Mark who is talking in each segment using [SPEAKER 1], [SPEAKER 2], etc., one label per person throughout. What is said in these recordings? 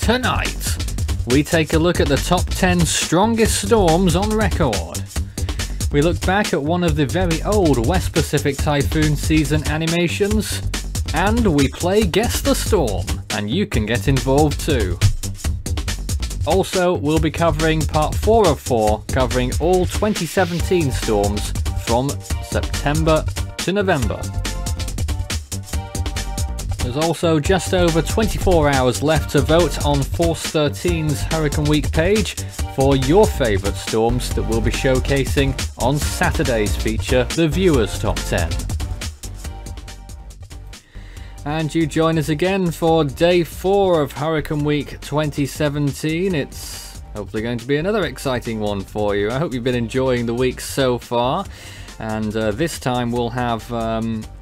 [SPEAKER 1] Tonight, we take a look at the top 10 strongest storms on record. We look back at one of the very old West Pacific typhoon season animations, and we play Guess the Storm, and you can get involved too. Also, we'll be covering part 4 of 4, covering all 2017 storms from September to November. There's also just over 24 hours left to vote on Force 13's Hurricane Week page for your favourite storms that we'll be showcasing on Saturday's feature, The Viewers Top 10. And you join us again for day 4 of Hurricane Week 2017. It's hopefully going to be another exciting one for you. I hope you've been enjoying the week so far. And this time we'll have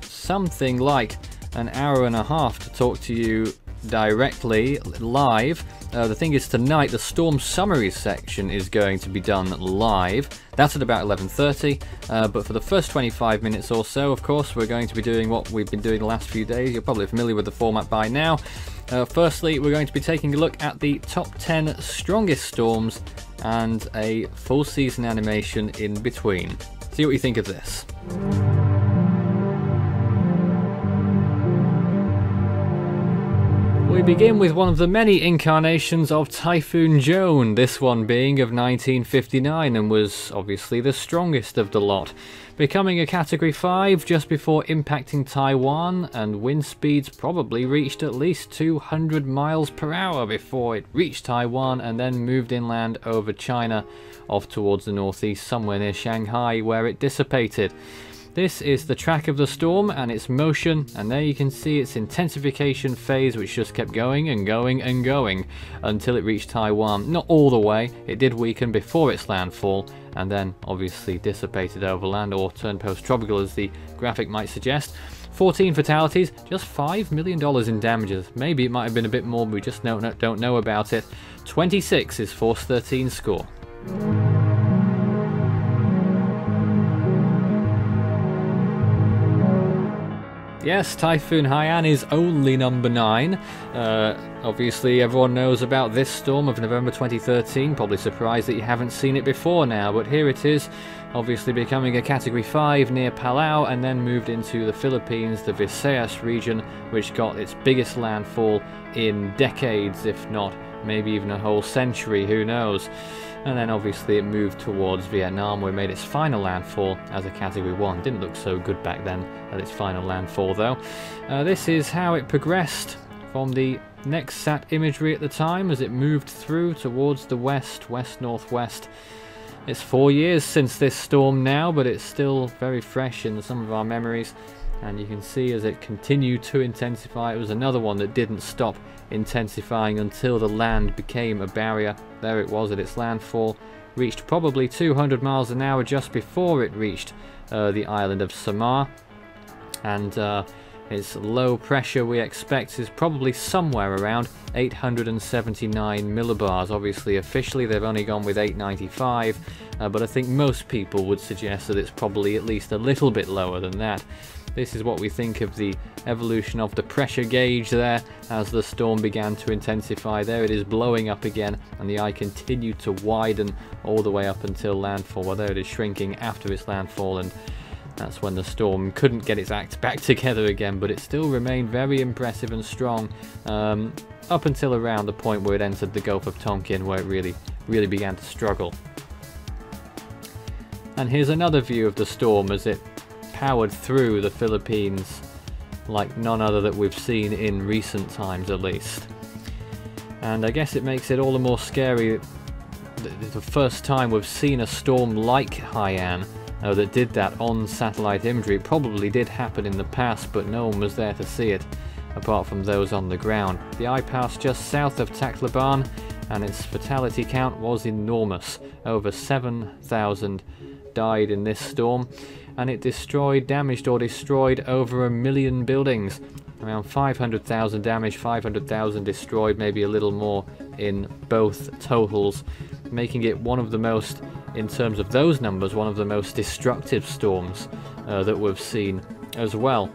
[SPEAKER 1] something like an hour and a half to talk to you directly live. The thing is, tonight the storm summary section is going to be done live. That's at about 11:30, but for the first 25 minutes or so, of course, we're going to be doing what we've been doing the last few days. You're probably familiar with the format by now. Firstly, we're going to be taking a look at the top 10 strongest storms and a full season animation in between. See what you think of this. We begin with one of the many incarnations of Typhoon Joan, this one being of 1959 and was obviously the strongest of the lot, becoming a Category 5 just before impacting Taiwan, and wind speeds probably reached at least 200 miles per hour before it reached Taiwan and then moved inland over China off towards the northeast somewhere near Shanghai, where it dissipated. This is the track of the storm and its motion, and there you can see its intensification phase, which just kept going and going and going until it reached Taiwan. Not all the way, it did weaken before its landfall and then obviously dissipated overland, or turned post-tropical as the graphic might suggest. 14 fatalities, just $5 million in damages. Maybe it might have been a bit more, but we just don't know about it. 26 is Force 13's score. Yes, Typhoon Haiyan is only number 9. Obviously everyone knows about this storm of November 2013, probably surprised that you haven't seen it before now, but here it is, obviously becoming a Category 5 near Palau and then moved into the Philippines, the Visayas region, which got its biggest landfall in decades, if not maybe even a whole century, who knows. And then obviously it moved towards Vietnam, where it made its final landfall as a Category 1. Didn't look so good back then at its final landfall though. This is how it progressed from the next sat imagery at the time as it moved through towards the west-northwest. It's 4 years since this storm now, but it's still very fresh in some of our memories. And you can see as it continued to intensify, it was another one that didn't stop intensifying until the land became a barrier. There it was at its landfall, reached probably 200 miles an hour just before it reached the island of Samar. And its low pressure, we expect, is probably somewhere around 879 millibars. Obviously officially they've only gone with 895, but I think most people would suggest that it's probably at least a little bit lower than that. This is what we think of the evolution of the pressure gauge there as the storm began to intensify. There it is blowing up again, and the eye continued to widen all the way up until landfall. Well, there it is shrinking after its landfall, and that's when the storm couldn't get its act back together again, but it still remained very impressive and strong up until around the point where it entered the Gulf of Tonkin, where it really began to struggle. And here's another view of the storm as it powered through the Philippines like none other that we've seen in recent times, at least. And I guess it makes it all the more scary. The first time we've seen a storm like Haiyan that did that on satellite imagery. It probably did happen in the past, but no one was there to see it apart from those on the ground. The eye passed just south of Tacloban, and its fatality count was enormous. Over 7,000 died in this storm, and it damaged or destroyed over 1 million buildings. Around 500,000 damaged, 500,000 destroyed, maybe a little more in both totals, making it one of the most, in terms of those numbers, one of the most destructive storms that we've seen as well.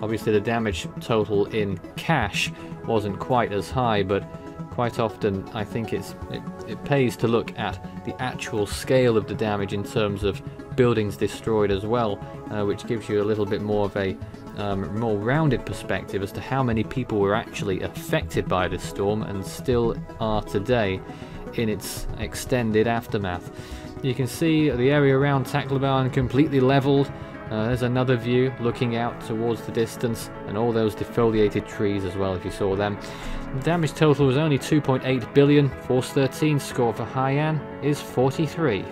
[SPEAKER 1] Obviously the damage total in cash wasn't quite as high, but quite often I think it pays to look at the actual scale of the damage in terms of buildings destroyed as well, which gives you a little bit more of a more rounded perspective as to how many people were actually affected by this storm and still are today in its extended aftermath. You can see the area around Tacloban completely leveled. There's another view looking out towards the distance, and all those defoliated trees as well, if you saw them. The damage total was only 2.8 billion. Force 13 score for Haiyan is 43.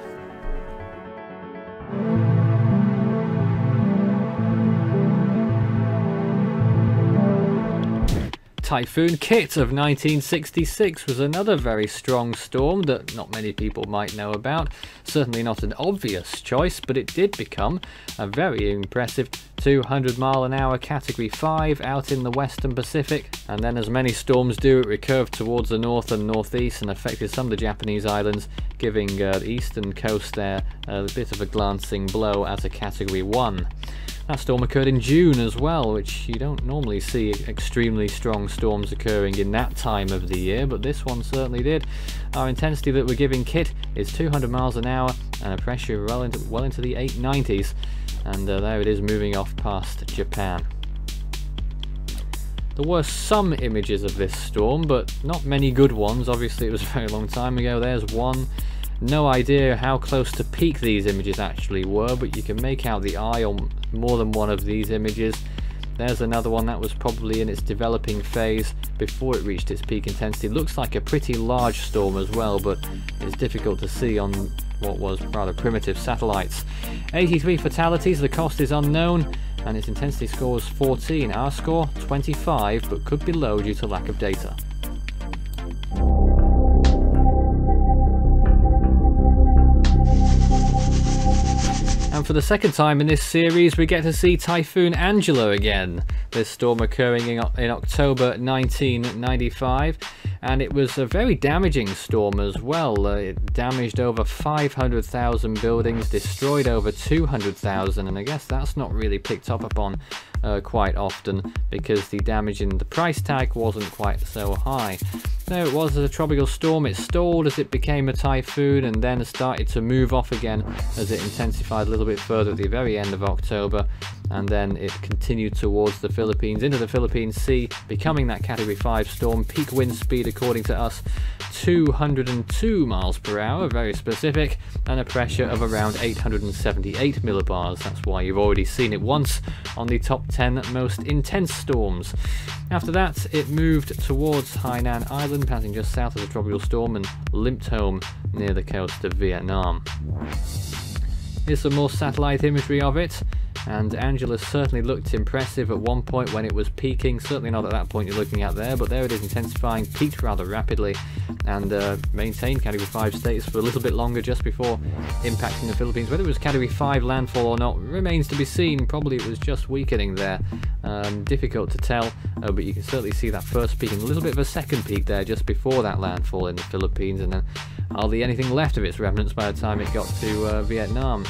[SPEAKER 1] Typhoon Kit of 1966 was another very strong storm that not many people might know about. Certainly not an obvious choice, but it did become a very impressive 200-mile-an-hour Category 5 out in the Western Pacific, and then, as many storms do, it recurved towards the north and northeast and affected some of the Japanese islands, giving the eastern coast there a bit of a glancing blow as a Category 1. That storm occurred in June as well, which you don't normally see extremely strong storms occurring in that time of the year, but this one certainly did. Our intensity that we're giving Kit is 200 miles an hour and a pressure well into the 890s, and there it is moving off past Japan. There were some images of this storm, but not many good ones. Obviously it was a very long time ago. There's one. No idea how close to peak these images actually were, but you can make out the eye on more than one of these images. There's another one that was probably in its developing phase before it reached its peak intensity. Looks like a pretty large storm as well, but it's difficult to see on what was rather primitive satellites. 83 fatalities, the cost is unknown, and its intensity score was 14. Our score, 25, but could be low due to lack of data. And for the second time in this series, we get to see Typhoon Angela again. This storm occurring in October 1995, and it was a very damaging storm as well. It damaged over 500,000 buildings, destroyed over 200,000, and I guess that's not really picked up upon quite often because the damage in the price tag wasn't quite so high. There it was as a tropical storm. It stalled as it became a typhoon and then started to move off again as it intensified a little bit further at the very end of October, and then it continued towards the Philippines, into the Philippine Sea, becoming that Category 5 storm. Peak wind speed, according to us, 202 miles per hour, very specific, and a pressure of around 878 millibars. That's why you've already seen it once on the top 10 most intense storms. After that, it moved towards Hainan Island, passing just south of the tropical storm, and limped home near the coast of Vietnam. Here's some more satellite imagery of it, and Angela certainly looked impressive at one point when it was peaking. Certainly not at that point you're looking at there, but there it is intensifying, peaked rather rapidly, and maintained Category 5 status for a little bit longer just before impacting the Philippines. Whether it was Category 5 landfall or not remains to be seen. Probably it was just weakening there. Difficult to tell, but you can certainly see that first peak and a little bit of a second peak there just before that landfall in the Philippines, and then hardly anything left of its remnants by the time it got to Vietnam.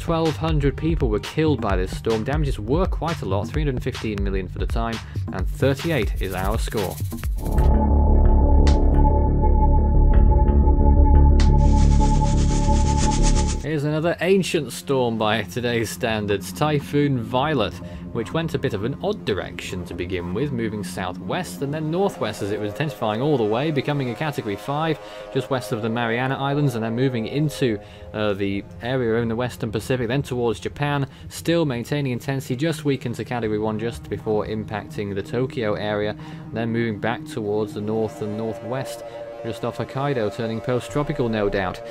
[SPEAKER 1] 1,200 people were killed by this storm. Damages were quite a lot, 315 million for the time, and 38 is our score. Here's another ancient storm by today's standards, Typhoon Violet, which went a bit of an odd direction to begin with, moving southwest and then northwest as it was intensifying all the way, becoming a Category 5 just west of the Mariana Islands, and then moving into the area in the Western Pacific, then towards Japan, still maintaining intensity, just weakened to Category 1 just before impacting the Tokyo area, then moving back towards the north and northwest, just off Hokkaido, turning post-tropical no doubt.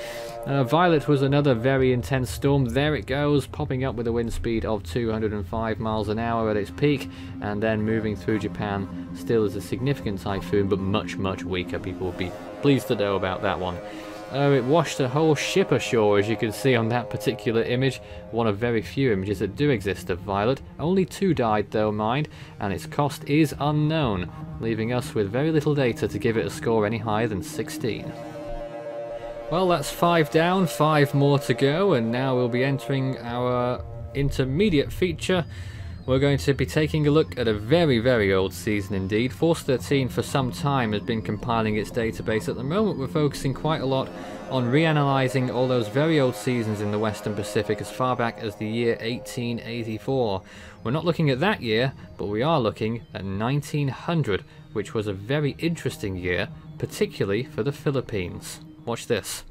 [SPEAKER 1] Violet was another very intense storm. There it goes, popping up with a wind speed of 205 miles an hour at its peak, and then moving through Japan, still as a significant typhoon, but much, much weaker. People will be pleased to know about that one. It washed a whole ship ashore, as you can see on that particular image, one of very few images that do exist of Violet. Only 2 died though, mind, and its cost is unknown, leaving us with very little data to give it a score any higher than 16. Well, that's 5 down, 5 more to go, and now we'll be entering our intermediate feature, we're going to be taking a look at a very old season indeed. Force 13 for some time has been compiling its database. At the moment we're focusing quite a lot on reanalyzing all those very old seasons in the Western Pacific as far back as the year 1884. We're not looking at that year, but we are looking at 1900, which was a very interesting year, particularly for the Philippines. Watch this.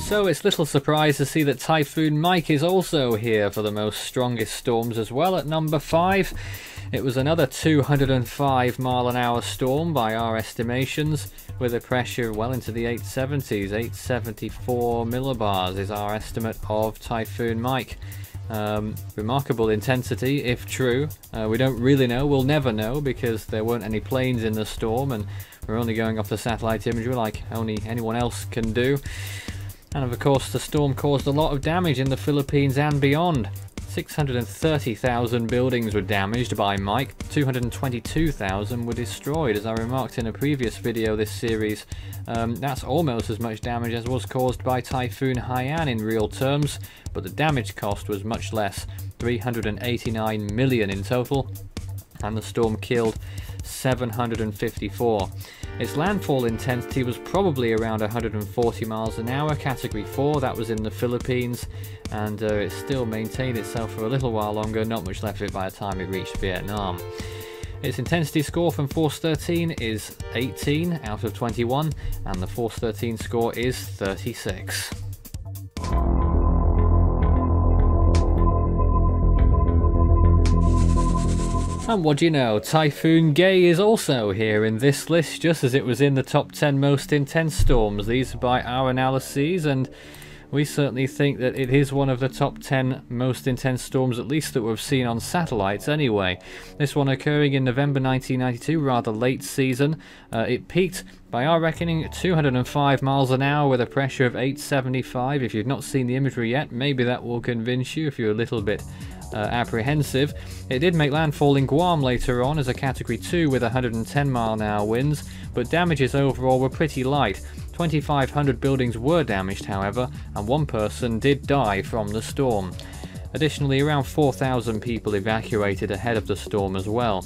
[SPEAKER 1] And so it's little surprise to see that Typhoon Mike is also here for the most strongest storms as well at number 5. It was another 205-mile-an-hour storm by our estimations, with a pressure well into the 870s. 874 millibars is our estimate of Typhoon Mike. Remarkable intensity, if true. We don't really know, we'll never know, because there weren't any planes in the storm and we're only going off the satellite imagery like only anyone else can do. And of course the storm caused a lot of damage in the Philippines and beyond. 630,000 buildings were damaged by Mike, 222,000 were destroyed. As I remarked in a previous video this series, that's almost as much damage as was caused by Typhoon Haiyan in real terms, but the damage cost was much less, 389 million in total, and the storm killed 754. Its landfall intensity was probably around 140 miles an hour, category 4, that was in the Philippines, and it still maintained itself for a little while longer, not much left of it by the time it reached Vietnam. Its intensity score from Force 13 is 18 out of 21, and the Force 13 score is 36. And what do you know, Typhoon Gay is also here in this list, just as it was in the top 10 most intense storms. These are by our analyses, and we certainly think that it is one of the top 10 most intense storms, at least that we've seen on satellites anyway. This one occurring in November 1992, rather late season. It peaked, by our reckoning, at 205 miles an hour with a pressure of 875. If you've not seen the imagery yet, maybe that will convince you if you're a little bit apprehensive. It did make landfall in Guam later on as a category 2 with 110 mile an hour winds, but damages overall were pretty light. 2,500 buildings were damaged, however, and one person did die from the storm. Additionally, around 4,000 people evacuated ahead of the storm as well.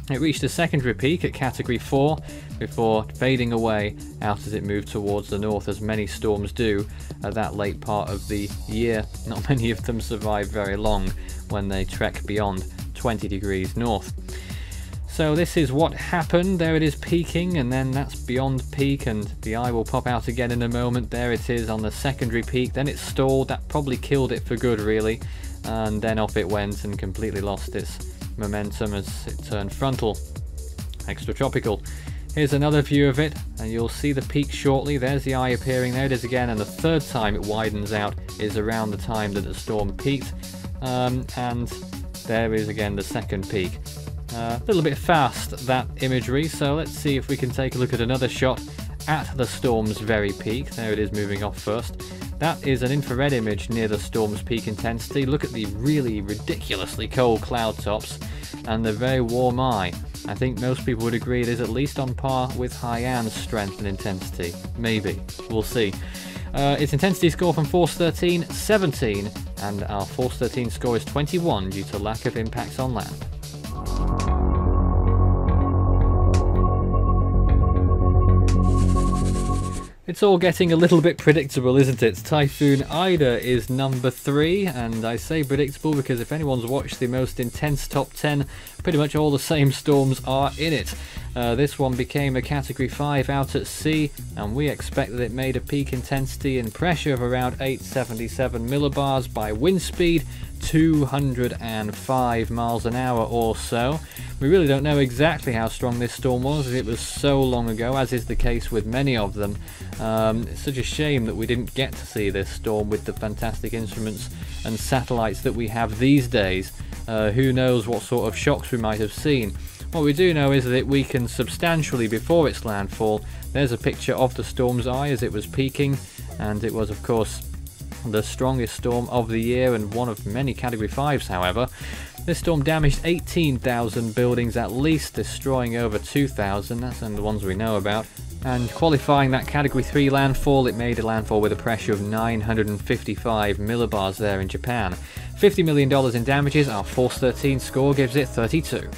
[SPEAKER 1] It reached a secondary peak at category 4 before fading away out as it moved towards the north, as many storms do at that late part of the year. Not many of them survive very long when they trek beyond 20 degrees north. So this is what happened. There it is peaking, and then that's beyond peak, and the eye will pop out again in a moment. There it is on the secondary peak. Then it stalled. That probably killed it for good, really, and then off it went and completely lost its momentum as it turned frontal. Extratropical. Here's another view of it, and you'll see the peak shortly. There's the eye appearing. There it is again, and the third time it widens out is around the time that the storm peaked, and there is again the second peak. A little bit fast, that imagery, so let's see if we can take a look at another shot at the storm's very peak. There it is moving off first. That is an infrared image near the storm's peak intensity. Look at the really ridiculously cold cloud tops and the very warm eye. I think most people would agree it is at least on par with Haiyan's strength and intensity. Maybe. We'll see. Its intensity score from Force 13, 17, and our Force 13 score is 21 due to lack of impacts on land. It's all getting a little bit predictable, isn't it? Typhoon Ida is number 3, and I say predictable because if anyone's watched the most intense top 10, pretty much all the same storms are in it. This one became a category 5 out at sea, and we expect that it made a peak intensity and pressure of around 877 millibars by wind speed, 205 miles an hour or so. We really don't know exactly how strong this storm was, as it was so long ago, as is the case with many of them. It's such a shame that we didn't get to see this storm with the fantastic instruments and satellites that we have these days. Who knows what sort of shocks we might have seen. What we do know is that it weakened substantially before its landfall. There's a picture of the storm's eye as it was peaking, and it was of course the strongest storm of the year and one of many category 5s, however. This storm damaged 18,000 buildings at least, destroying over 2,000, that's the ones we know about. And qualifying that category 3 landfall, it made a landfall with a pressure of 955 millibars there in Japan. $50 million in damages, our Force 13 score gives it 32.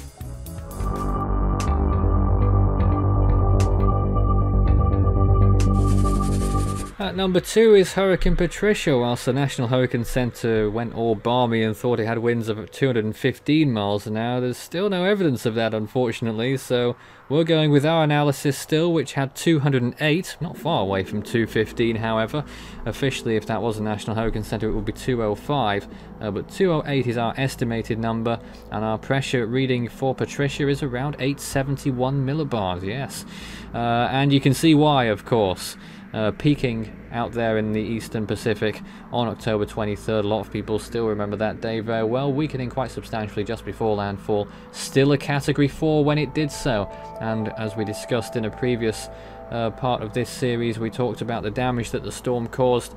[SPEAKER 1] At number 2 is Hurricane Patricia. Whilst the National Hurricane Center went all balmy and thought it had winds of 215 miles an hour, there's still no evidence of that, unfortunately, so we're going with our analysis still, which had 208, not far away from 215, however. Officially, if that was the National Hurricane Center, it would be 205, but 208 is our estimated number, and our pressure reading for Patricia is around 871 millibars, yes. And you can see why, of course. Peaking out there in the Eastern Pacific on October 23rd. A lot of people still remember that day very well, weakening quite substantially just before landfall. Still a Category 4 when it did so, and as we discussed in a previous part of this series, we talked about the damage that the storm caused,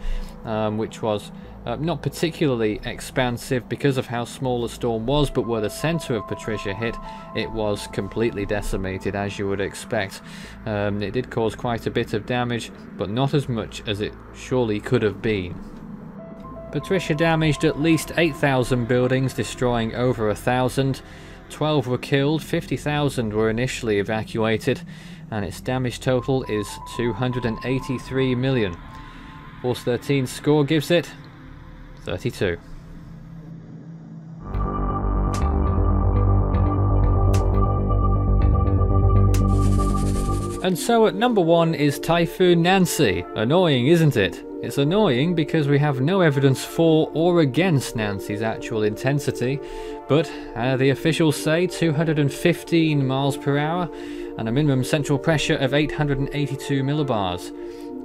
[SPEAKER 1] which was not particularly expansive because of how small the storm was, but where the center of Patricia hit, it was completely decimated, as you would expect. It did cause quite a bit of damage, but not as much as it surely could have been. Patricia damaged at least 8,000 buildings, destroying over 1,000. 12 were killed, 50,000 were initially evacuated, and its damage total is 283 million. Force 13's score gives it 32. And so at number 1 is Typhoon Nancy. Annoying, isn't it? It's annoying because we have no evidence for or against Nancy's actual intensity, but the officials say 215 miles per hour and a minimum central pressure of 882 millibars.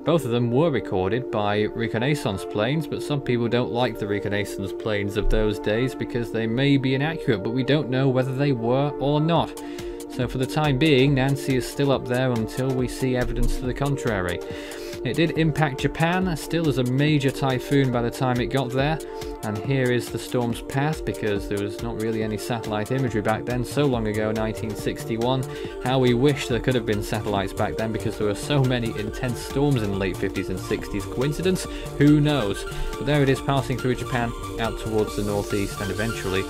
[SPEAKER 1] Both of them were recorded by reconnaissance planes, but some people don't like the reconnaissance planes of those days because they may be inaccurate, but we don't know whether they were or not. So for the time being, Nancy is still up there until we see evidence to the contrary. It did impact Japan, still as a major typhoon by the time it got there, and here is the storm's path, because there was not really any satellite imagery back then, so long ago, 1961. How we wish there could have been satellites back then, because there were so many intense storms in the late 50s and 60s. Coincidence? Who knows? But there it is, passing through Japan, out towards the northeast, and eventually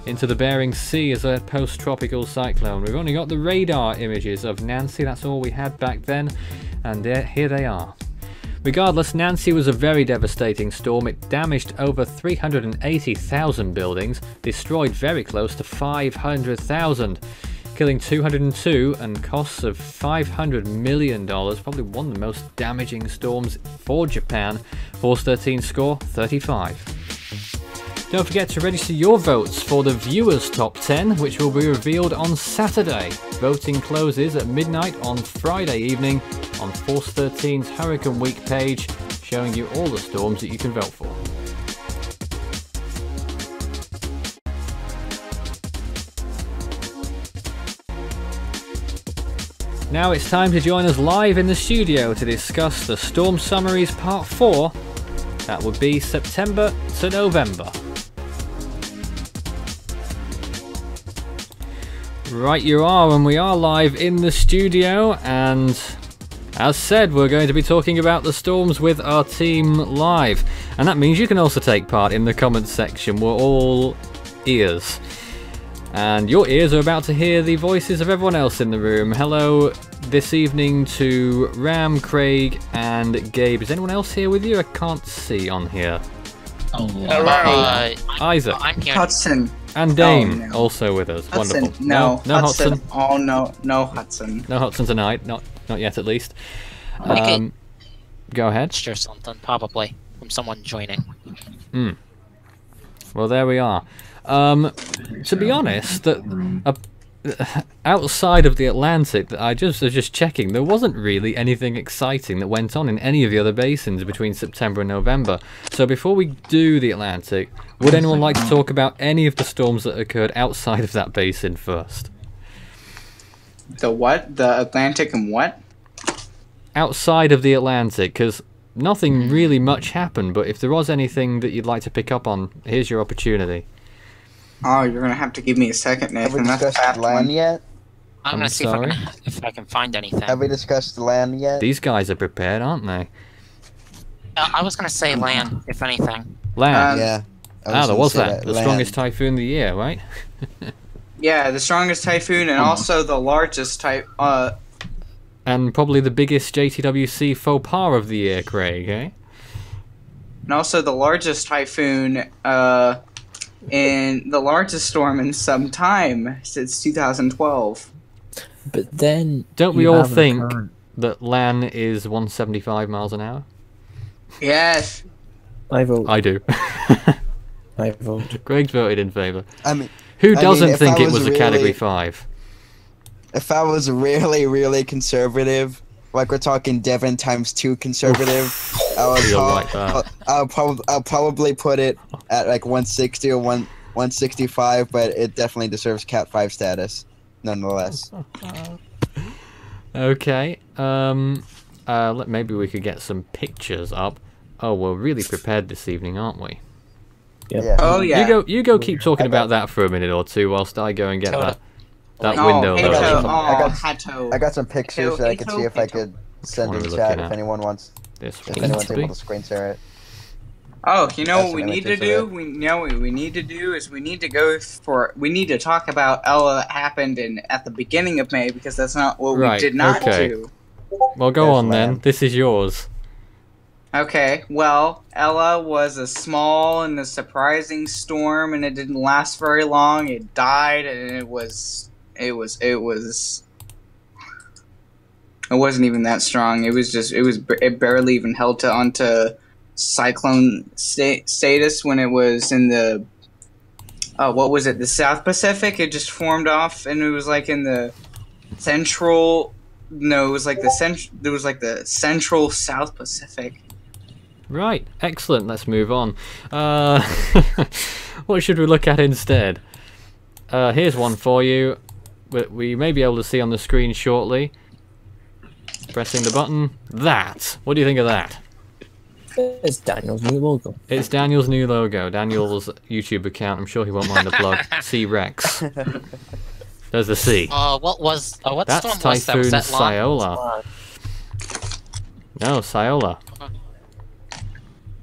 [SPEAKER 1] into the Bering Sea as a post-tropical cyclone. We've only got the radar images of Nancy, that's all we had back then, and here they are. Regardless, Nancy was a very devastating storm. It damaged over 380,000 buildings, destroyed very close to 500,000, killing 202 and costs of $500 million, probably one of the most damaging storms for Japan. Force 13 score, 35. Don't forget to register your votes for the Viewers Top 10, which will be revealed on Saturday. Voting closes at midnight on Friday evening on Force 13's Hurricane Week page, showing you all the storms that you can vote for. Now it's time to join us live in the studio to discuss the Storm Summaries Part 4. That would be September to November. Right you are, and we are live in the studio, and as said, we're going to be talking about the storms with our team live, and that means you can also take part in the comments section. We're all ears, and your ears are about to hear the voices of everyone else in the room. Hello this evening to Ram, Craig and Gabe. Is anyone else here with you? I can't see on here.
[SPEAKER 2] Oh, hello.
[SPEAKER 1] Isaac.
[SPEAKER 2] I'm here.
[SPEAKER 3] Hudson.
[SPEAKER 1] And Dane, also with us.
[SPEAKER 3] Hudson,
[SPEAKER 1] wonderful.
[SPEAKER 3] No,
[SPEAKER 1] Hudson.
[SPEAKER 3] Oh no, no Hudson.
[SPEAKER 1] No Hudson tonight. Not yet, at least.
[SPEAKER 2] Okay.
[SPEAKER 1] Go ahead.
[SPEAKER 2] Sure, something probably from someone joining.
[SPEAKER 1] Well, there we are. To be honest, that outside of the Atlantic, I was just checking, there wasn't really anything exciting that went on in any of the other basins between September and November. So before we do the Atlantic, would anyone like to talk about any of the storms that occurred outside of that basin first?
[SPEAKER 3] The what? The Atlantic and what?
[SPEAKER 1] Outside of the Atlantic, because nothing really much happened, but if there was anything that you'd like to pick up on, here's your opportunity.
[SPEAKER 3] Oh, you're gonna have to give me a second, Nathan.
[SPEAKER 4] Have we discussed the land yet?
[SPEAKER 2] I'm gonna see if I can find anything.
[SPEAKER 4] Have we discussed the land yet?
[SPEAKER 1] These guys are prepared, aren't they?
[SPEAKER 2] I was gonna say land, if anything.
[SPEAKER 1] Land.
[SPEAKER 4] Yeah.
[SPEAKER 1] There was that. The
[SPEAKER 4] land.
[SPEAKER 1] strongest typhoon of the year, right?
[SPEAKER 3] Yeah, the strongest typhoon and also the largest
[SPEAKER 1] And probably the biggest JTWC faux pas of the year, Craig, eh?
[SPEAKER 3] And also the largest typhoon, and the largest storm in some time since 2012.
[SPEAKER 5] But then
[SPEAKER 1] Don't we
[SPEAKER 5] you
[SPEAKER 1] all
[SPEAKER 5] have an
[SPEAKER 1] think
[SPEAKER 5] occurrence-
[SPEAKER 1] that LAN is 175 miles an hour?
[SPEAKER 3] Yes.
[SPEAKER 5] I vote.
[SPEAKER 1] I do.
[SPEAKER 5] I vote.
[SPEAKER 1] Greg's voted in favour.
[SPEAKER 4] I mean,
[SPEAKER 1] Who
[SPEAKER 4] I
[SPEAKER 1] doesn't
[SPEAKER 4] mean, if
[SPEAKER 1] think
[SPEAKER 4] I
[SPEAKER 1] it was
[SPEAKER 4] was
[SPEAKER 1] a Category
[SPEAKER 4] really-
[SPEAKER 1] 5?
[SPEAKER 4] if I was really, really conservative, like we're talking Devon times 2 conservative,
[SPEAKER 1] Feel like that.
[SPEAKER 4] I'll probably put it at like 160 or 165, but it definitely deserves Cat 5 status, nonetheless.
[SPEAKER 1] Okay. Maybe we could get some pictures up. Oh, we're really prepared this evening, aren't we?
[SPEAKER 5] Yep.
[SPEAKER 4] Yeah.
[SPEAKER 3] Oh yeah.
[SPEAKER 1] You go. Keep talking about that for a minute or two whilst I go and get
[SPEAKER 2] Total.
[SPEAKER 1] that
[SPEAKER 3] Oh,
[SPEAKER 1] window.
[SPEAKER 3] Hato.
[SPEAKER 1] loaded.
[SPEAKER 3] Oh,
[SPEAKER 4] I got some pictures that I could see if I could send
[SPEAKER 1] What
[SPEAKER 4] in
[SPEAKER 1] are we
[SPEAKER 4] chat
[SPEAKER 1] looking
[SPEAKER 4] if
[SPEAKER 1] at?
[SPEAKER 4] anyone wants,
[SPEAKER 1] This
[SPEAKER 4] if
[SPEAKER 1] one
[SPEAKER 4] anyone's
[SPEAKER 1] to be.
[SPEAKER 4] able to screen share it.
[SPEAKER 3] Oh, you know
[SPEAKER 4] That's
[SPEAKER 3] what we
[SPEAKER 4] some
[SPEAKER 3] need to
[SPEAKER 4] images
[SPEAKER 3] do?
[SPEAKER 4] of it.
[SPEAKER 3] We know what we need to do is we need to talk about Ella that happened at the beginning of May because that's not what
[SPEAKER 1] Right,
[SPEAKER 3] we did not
[SPEAKER 1] okay.
[SPEAKER 3] do.
[SPEAKER 1] Well, go
[SPEAKER 4] There's
[SPEAKER 1] on then.
[SPEAKER 4] land.
[SPEAKER 1] This is yours.
[SPEAKER 3] Okay, well, Ella was a small and a surprising storm, and it didn't last very long. It died, and it wasn't even that strong. It barely even held onto cyclone status when it was in the what was it? The South Pacific. It just formed off, and it was like in the central. No, it was like the central. There was like the central South Pacific.
[SPEAKER 1] Right, excellent. Let's move on. What should we look at instead? Here's one for you. We may be able to see on the screen shortly. Pressing the button. That. What do you think of that?
[SPEAKER 5] It's Daniel's new logo.
[SPEAKER 1] It's Daniel's new logo. Daniel's YouTube account. I'm sure he won't mind the plug. C-Rex. There's the C.
[SPEAKER 2] What
[SPEAKER 1] That's
[SPEAKER 2] storm was that?
[SPEAKER 1] Typhoon
[SPEAKER 2] Was that long?
[SPEAKER 1] Saola. No, Saola.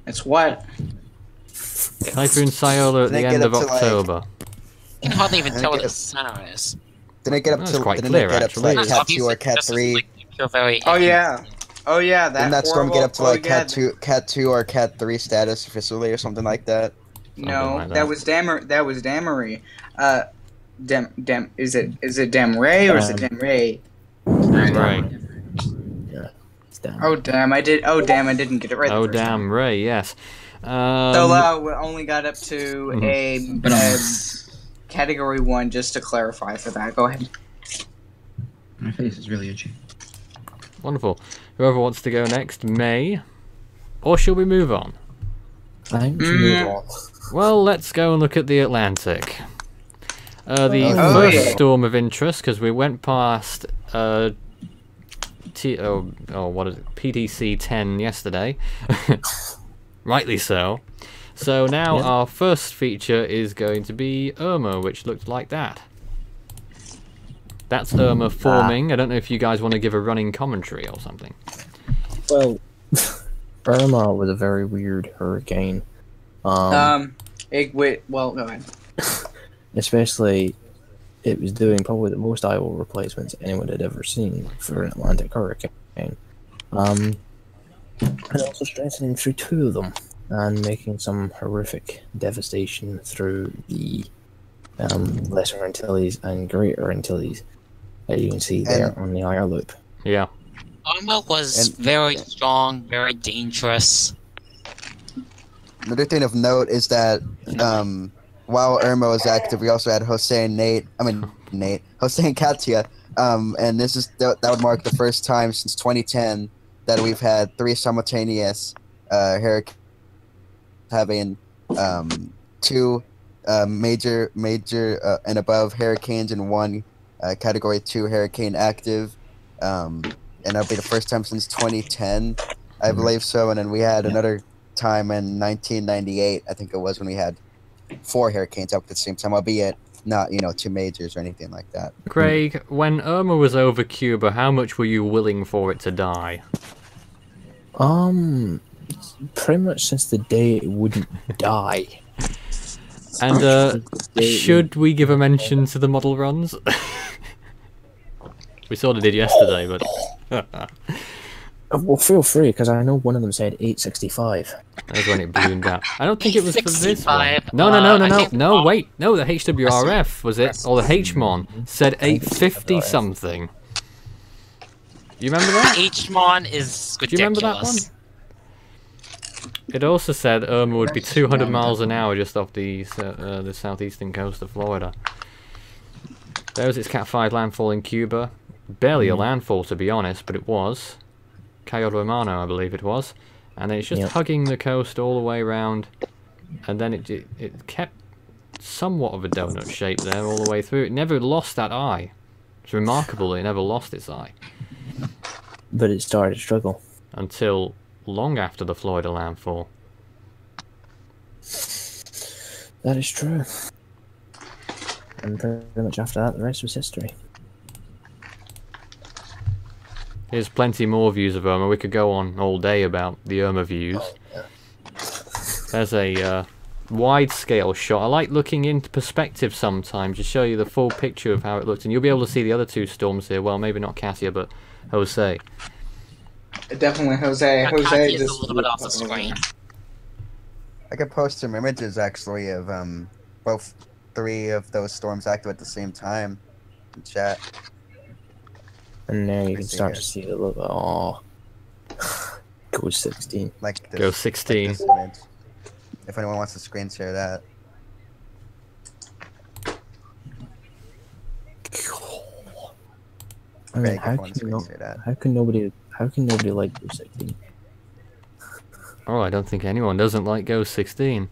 [SPEAKER 3] It's what?
[SPEAKER 1] Typhoon Saola at
[SPEAKER 4] Didn't
[SPEAKER 1] the
[SPEAKER 4] it
[SPEAKER 1] end
[SPEAKER 4] get
[SPEAKER 1] of
[SPEAKER 4] up to, like-
[SPEAKER 1] October.
[SPEAKER 2] You can hardly even
[SPEAKER 4] I
[SPEAKER 2] tell
[SPEAKER 4] think
[SPEAKER 2] what the
[SPEAKER 4] it's-
[SPEAKER 2] center is.
[SPEAKER 4] Didn't it get up
[SPEAKER 1] That's
[SPEAKER 4] to
[SPEAKER 1] quite
[SPEAKER 4] didn't
[SPEAKER 1] clear,
[SPEAKER 4] it get up to like
[SPEAKER 1] actually.
[SPEAKER 4] Cat 2 or
[SPEAKER 2] Obviously,
[SPEAKER 4] Cat
[SPEAKER 2] this is
[SPEAKER 4] 3?
[SPEAKER 2] like, you're very
[SPEAKER 3] Oh yeah. Oh yeah.
[SPEAKER 4] Didn't that storm get up to
[SPEAKER 3] horrible-
[SPEAKER 4] like Cat 2 or Cat 3 status officially or something like that?
[SPEAKER 3] No,
[SPEAKER 1] like that.
[SPEAKER 3] that was Damery. Is it Damray or is it Damray?
[SPEAKER 1] Right.
[SPEAKER 5] It's Dan.
[SPEAKER 3] Oh damn! I didn't get it right. the
[SPEAKER 1] Oh
[SPEAKER 3] first time.
[SPEAKER 1] damn, Ray. Yes.
[SPEAKER 3] So we only got up to
[SPEAKER 1] Mhm.
[SPEAKER 3] a category 1, just to clarify for that. Go ahead.
[SPEAKER 6] My face is really itchy.
[SPEAKER 1] Wonderful. Whoever wants to go next may. Or shall we move on?
[SPEAKER 5] I think we should move on.
[SPEAKER 1] Well, let's go and look at the Atlantic. The
[SPEAKER 4] Oh,
[SPEAKER 1] first
[SPEAKER 3] yeah.
[SPEAKER 1] storm of interest, because we went past what is it? PTC 10 yesterday. Rightly so. So now
[SPEAKER 5] Yeah.
[SPEAKER 1] our first feature is going to be Irma, which looked like that. That's Irma forming. I don't know if you guys want to give a running commentary or something.
[SPEAKER 5] Well, Irma was a very weird hurricane.
[SPEAKER 3] Well, go ahead.
[SPEAKER 5] Especially, it was doing probably the most idle replacements anyone had ever seen for an Atlantic hurricane. And also strengthening through 2 of them and making some horrific devastation through the Lesser Antilles and Greater Antilles, as you can see there on the IR loop.
[SPEAKER 1] Yeah.
[SPEAKER 2] Irma was
[SPEAKER 4] And-
[SPEAKER 2] very strong, very dangerous.
[SPEAKER 4] Another thing of note is that while Irma was active, we also had Hossein Katia, and that would mark the first time since 2010 that we've had 3 simultaneous hurricanes having 2 major and above hurricanes and 1 category 2 hurricane active, and that'll be the first time since 2010, I believe so. And then we had another time in 1998, I think it was, when we had 4 hurricanes up at the same time, albeit not 2 majors or anything like that.
[SPEAKER 1] Craig, when Irma was over Cuba, how much were you willing for it to die?
[SPEAKER 5] Pretty much since the day it wouldn't die.
[SPEAKER 1] And should we give a mention to the model runs? We sort of did yesterday, but
[SPEAKER 5] Well, feel free, because I know one of them said 865.
[SPEAKER 1] That's when it ballooned out. I don't think it was for this one.
[SPEAKER 2] 865,
[SPEAKER 1] No, wait. No, the HWRF, was it? Or the HMON said 850 something. You remember that?
[SPEAKER 2] HMON is ridiculous.
[SPEAKER 1] Do you remember that one? It also said Irma would be 200 miles an hour just off the southeastern coast of Florida. There was its Cat 5 landfall in Cuba. Barely a landfall, to be honest, but it was. Cayo Romano, I believe it was. And then it's just hugging the coast all the way around. And then it kept somewhat of a donut shape there all the way through. It never lost that eye. It's remarkable it never lost its eye.
[SPEAKER 5] But it started to struggle.
[SPEAKER 1] Until long after the Florida landfall.
[SPEAKER 5] That is true. And pretty much after that, the rest was history.
[SPEAKER 1] There's plenty more views of Irma. We could go on all day about the Irma views. There's a wide-scale shot. I like looking into perspective sometimes to show you the full picture of how it looked. And you'll be able to see the other two storms here. Well, maybe not Katia, but Jose.
[SPEAKER 3] Definitely Jose.
[SPEAKER 2] Katia
[SPEAKER 3] Jose
[SPEAKER 2] is
[SPEAKER 3] just
[SPEAKER 2] a little bit off the screen.
[SPEAKER 4] I could post some images actually of both 3 of those storms active at the same time in chat.
[SPEAKER 5] And now you can
[SPEAKER 4] see
[SPEAKER 5] start
[SPEAKER 4] it.
[SPEAKER 5] to see the little. Oh. Go 16.
[SPEAKER 4] Like this,
[SPEAKER 1] Go 16.
[SPEAKER 4] Like this image. If anyone wants to screen share that.
[SPEAKER 5] I mean,
[SPEAKER 4] Greg,
[SPEAKER 5] how
[SPEAKER 4] if you want to
[SPEAKER 5] can,
[SPEAKER 4] screen share that.
[SPEAKER 5] how can nobody like Go 16?
[SPEAKER 1] Oh, I don't think anyone doesn't like Go 16.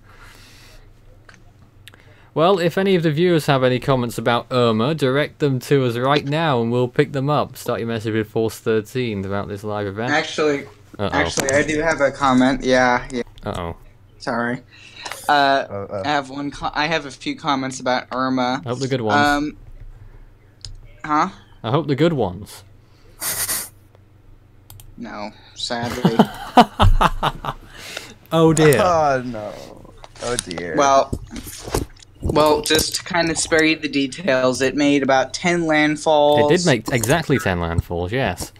[SPEAKER 1] Well, if any of the viewers have any comments about Irma, direct them to us right now and we'll pick them up. Start your message with Force 13 throughout this live event.
[SPEAKER 3] Actually,
[SPEAKER 1] Uh-oh.
[SPEAKER 3] I do have a comment. Yeah.
[SPEAKER 1] Uh-oh.
[SPEAKER 3] Sorry.
[SPEAKER 4] Oh,
[SPEAKER 3] I have one. I have a few comments about Irma.
[SPEAKER 1] I hope the good ones.
[SPEAKER 3] Huh?
[SPEAKER 1] I hope the good ones.
[SPEAKER 3] No, sadly.
[SPEAKER 1] Oh dear.
[SPEAKER 4] Oh no. Oh dear.
[SPEAKER 3] Well, just to kind of spare you the details, it made about 10 landfalls.
[SPEAKER 1] It did make exactly 10 landfalls, yes.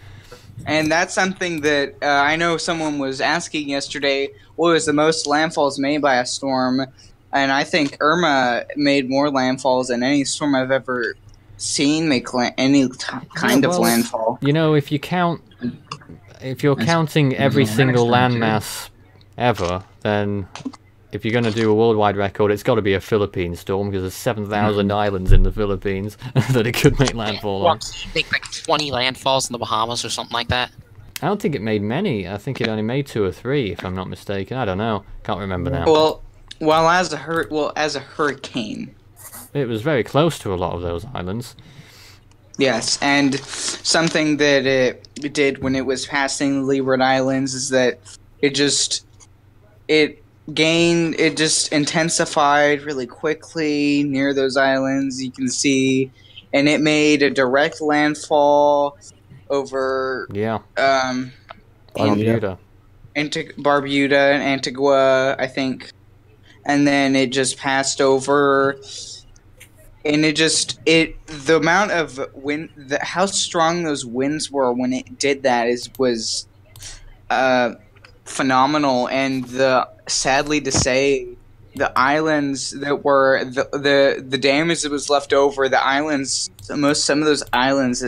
[SPEAKER 3] And that's something that I know someone was asking yesterday, what was the most landfalls made by a storm? And I think Irma made more landfalls than any storm I've ever seen make any kind of landfall.
[SPEAKER 1] You know, if you're counting every single landmass ever, then if you're going to do a worldwide record, it's got to be a Philippine storm because there's 7,000 islands in the Philippines that it could make landfall on.
[SPEAKER 2] Make like 20 landfalls in the Bahamas or something like that.
[SPEAKER 1] I don't think it made many. I think it only made 2 or 3, if I'm not mistaken. I don't know. Can't remember now.
[SPEAKER 3] Well, as a hurricane.
[SPEAKER 1] It was very close to a lot of those islands.
[SPEAKER 3] Yes, and something that it did when it was passing the Leeward Islands is that it just intensified really quickly near those islands. You can see, and it made a direct landfall over
[SPEAKER 1] Barbuda.
[SPEAKER 3] Barbuda and Antigua, I think, and then it just passed over. And the amount of wind, how strong those winds were when it did that was phenomenal. And sadly to say, the islands that were the damage that was left over, the islands, some of those islands,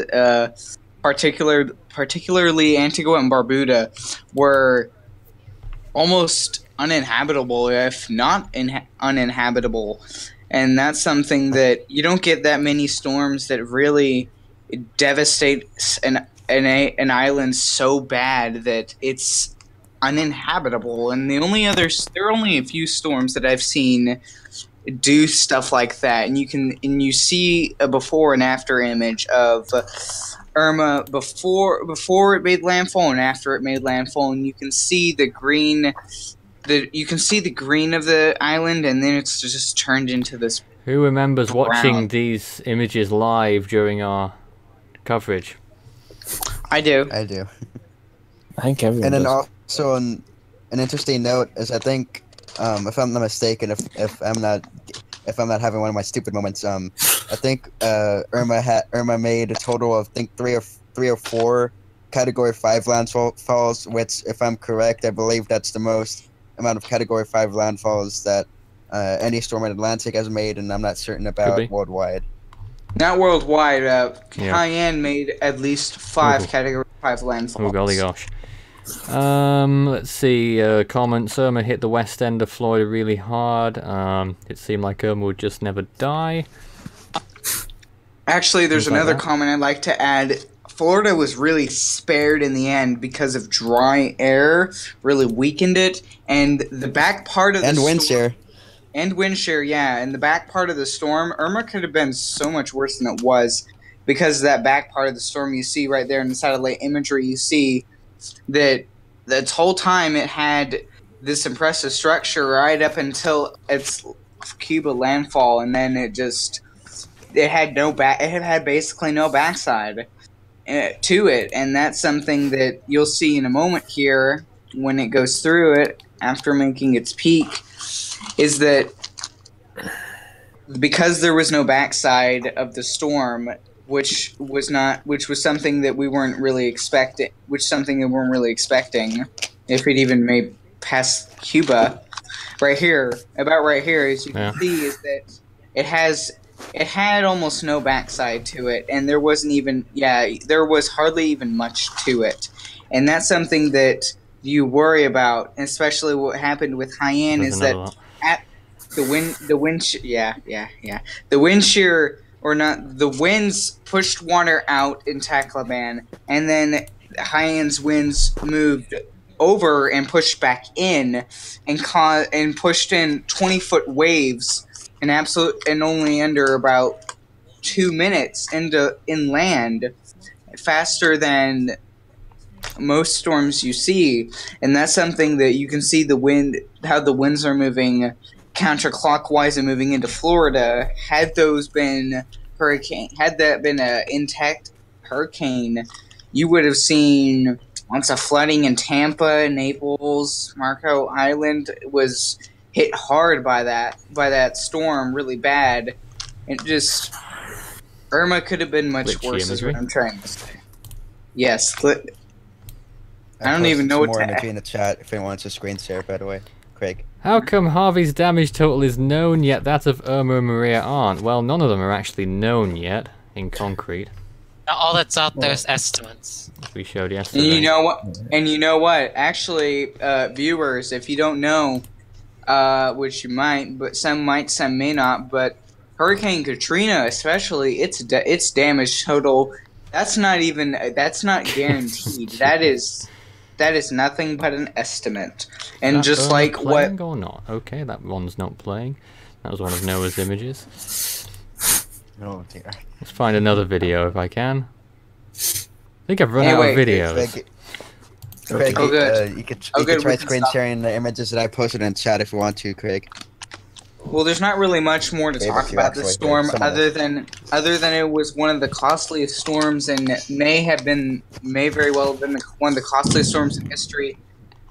[SPEAKER 3] particularly Antigua and Barbuda, were almost uninhabitable, if not uninhabitable. And that's something that you don't get that many storms that really devastate an island so bad that it's uninhabitable. And there are only a few storms that I've seen do stuff like that. And you see a before and after image of Irma before it made landfall and after it made landfall, and you can see the green. You can see the green of the island, and then it's just turned into this.
[SPEAKER 1] Who remembers
[SPEAKER 3] brown.
[SPEAKER 1] watching these images live during our coverage?
[SPEAKER 3] I do.
[SPEAKER 4] I do.
[SPEAKER 5] I think everyone
[SPEAKER 4] And then
[SPEAKER 5] does.
[SPEAKER 4] also an interesting note is I think if I'm not mistaken, if I'm not having one of my stupid moments, I think Irma made a total of 3 or 4 Category 5 landfalls, which, if I'm correct, I believe that's the most amount of Category 5 landfalls that any storm in Atlantic has made, and I'm not certain about worldwide.
[SPEAKER 3] Not worldwide.
[SPEAKER 1] Yeah.
[SPEAKER 3] Haiyan made at least 5
[SPEAKER 1] Ooh.
[SPEAKER 3] Category 5 landfalls.
[SPEAKER 1] Oh golly gosh. Let's see. Comments. Irma hit the west end of Florida really hard. It seemed like Irma would just never die.
[SPEAKER 3] Actually, there's
[SPEAKER 1] Things like
[SPEAKER 3] another
[SPEAKER 1] that.
[SPEAKER 3] comment I'd like to add. Florida was really spared in the end because of dry air, really weakened it, and the back part of the
[SPEAKER 4] And wind
[SPEAKER 3] storm-
[SPEAKER 4] shear.
[SPEAKER 3] And wind shear, yeah. And the back part of the storm, Irma could have been so much worse than it was because of that back part of the storm you see right there in the satellite imagery. You see that its whole time it had this impressive structure right up until its Cuba landfall, and then it had basically no backside to it, and that's something that you'll see in a moment here when it goes through it after making its peak, is that because there was no backside of the storm, which was something that we weren't really expecting, if it even made past Cuba. Right here, as you can see, is that it had almost no backside to it, and there was hardly even much to it, and that's something that you worry about, especially what happened with Haiyan.
[SPEAKER 1] There's
[SPEAKER 3] is
[SPEAKER 1] another
[SPEAKER 3] that
[SPEAKER 1] one.
[SPEAKER 3] at the wind shear, or not, the winds pushed water out in Tacloban, and then Haiyan's winds moved over and pushed back in and pushed in 20-foot waves and only under about 2 minutes inland, faster than most storms you see. And that's something that you can see how the winds are moving counterclockwise and moving into Florida. Had that been an intact hurricane, you would have seen lots of flooding in Tampa, Naples, Marco Island was hit hard by that storm, really bad. It just, Irma could have been much
[SPEAKER 1] Glitchy
[SPEAKER 3] worse, is
[SPEAKER 1] imagery.
[SPEAKER 3] what I'm trying to say. Yes, I don't
[SPEAKER 4] posted
[SPEAKER 3] even know
[SPEAKER 4] some
[SPEAKER 3] what
[SPEAKER 4] more
[SPEAKER 3] to
[SPEAKER 4] imagery in the chat if anyone wants to screen share, by the way. Craig.
[SPEAKER 1] How come Harvey's damage total is known, yet that of Irma and Maria aren't? Well, none of them are actually known yet in concrete.
[SPEAKER 2] All that's out there is estimates.
[SPEAKER 1] As we showed
[SPEAKER 3] And
[SPEAKER 1] yesterday.
[SPEAKER 3] you know what? Actually, viewers, if you don't know, which you might, but some might, some may not, but Hurricane Katrina, especially, its damage total, that's not guaranteed. that is nothing but an estimate. And
[SPEAKER 1] Is that
[SPEAKER 3] just
[SPEAKER 1] Irma
[SPEAKER 3] like what
[SPEAKER 1] playing or not? Okay, that one's not playing. That was one of Noah's images.
[SPEAKER 4] Oh dear.
[SPEAKER 1] Let's find another video if I can. I think I've run out of videos.
[SPEAKER 4] Craig,
[SPEAKER 3] Oh, good.
[SPEAKER 4] you could
[SPEAKER 3] Oh, good,
[SPEAKER 4] try
[SPEAKER 3] we can
[SPEAKER 4] screen
[SPEAKER 3] stop.
[SPEAKER 4] sharing the images that I posted in chat if you want to, Craig.
[SPEAKER 3] Well, there's not really much more to
[SPEAKER 4] Maybe
[SPEAKER 3] talk
[SPEAKER 4] if you
[SPEAKER 3] about this
[SPEAKER 4] actually
[SPEAKER 3] storm
[SPEAKER 4] heard some of
[SPEAKER 3] other than it was one of the costliest storms and may very well have been one of the costliest storms in history,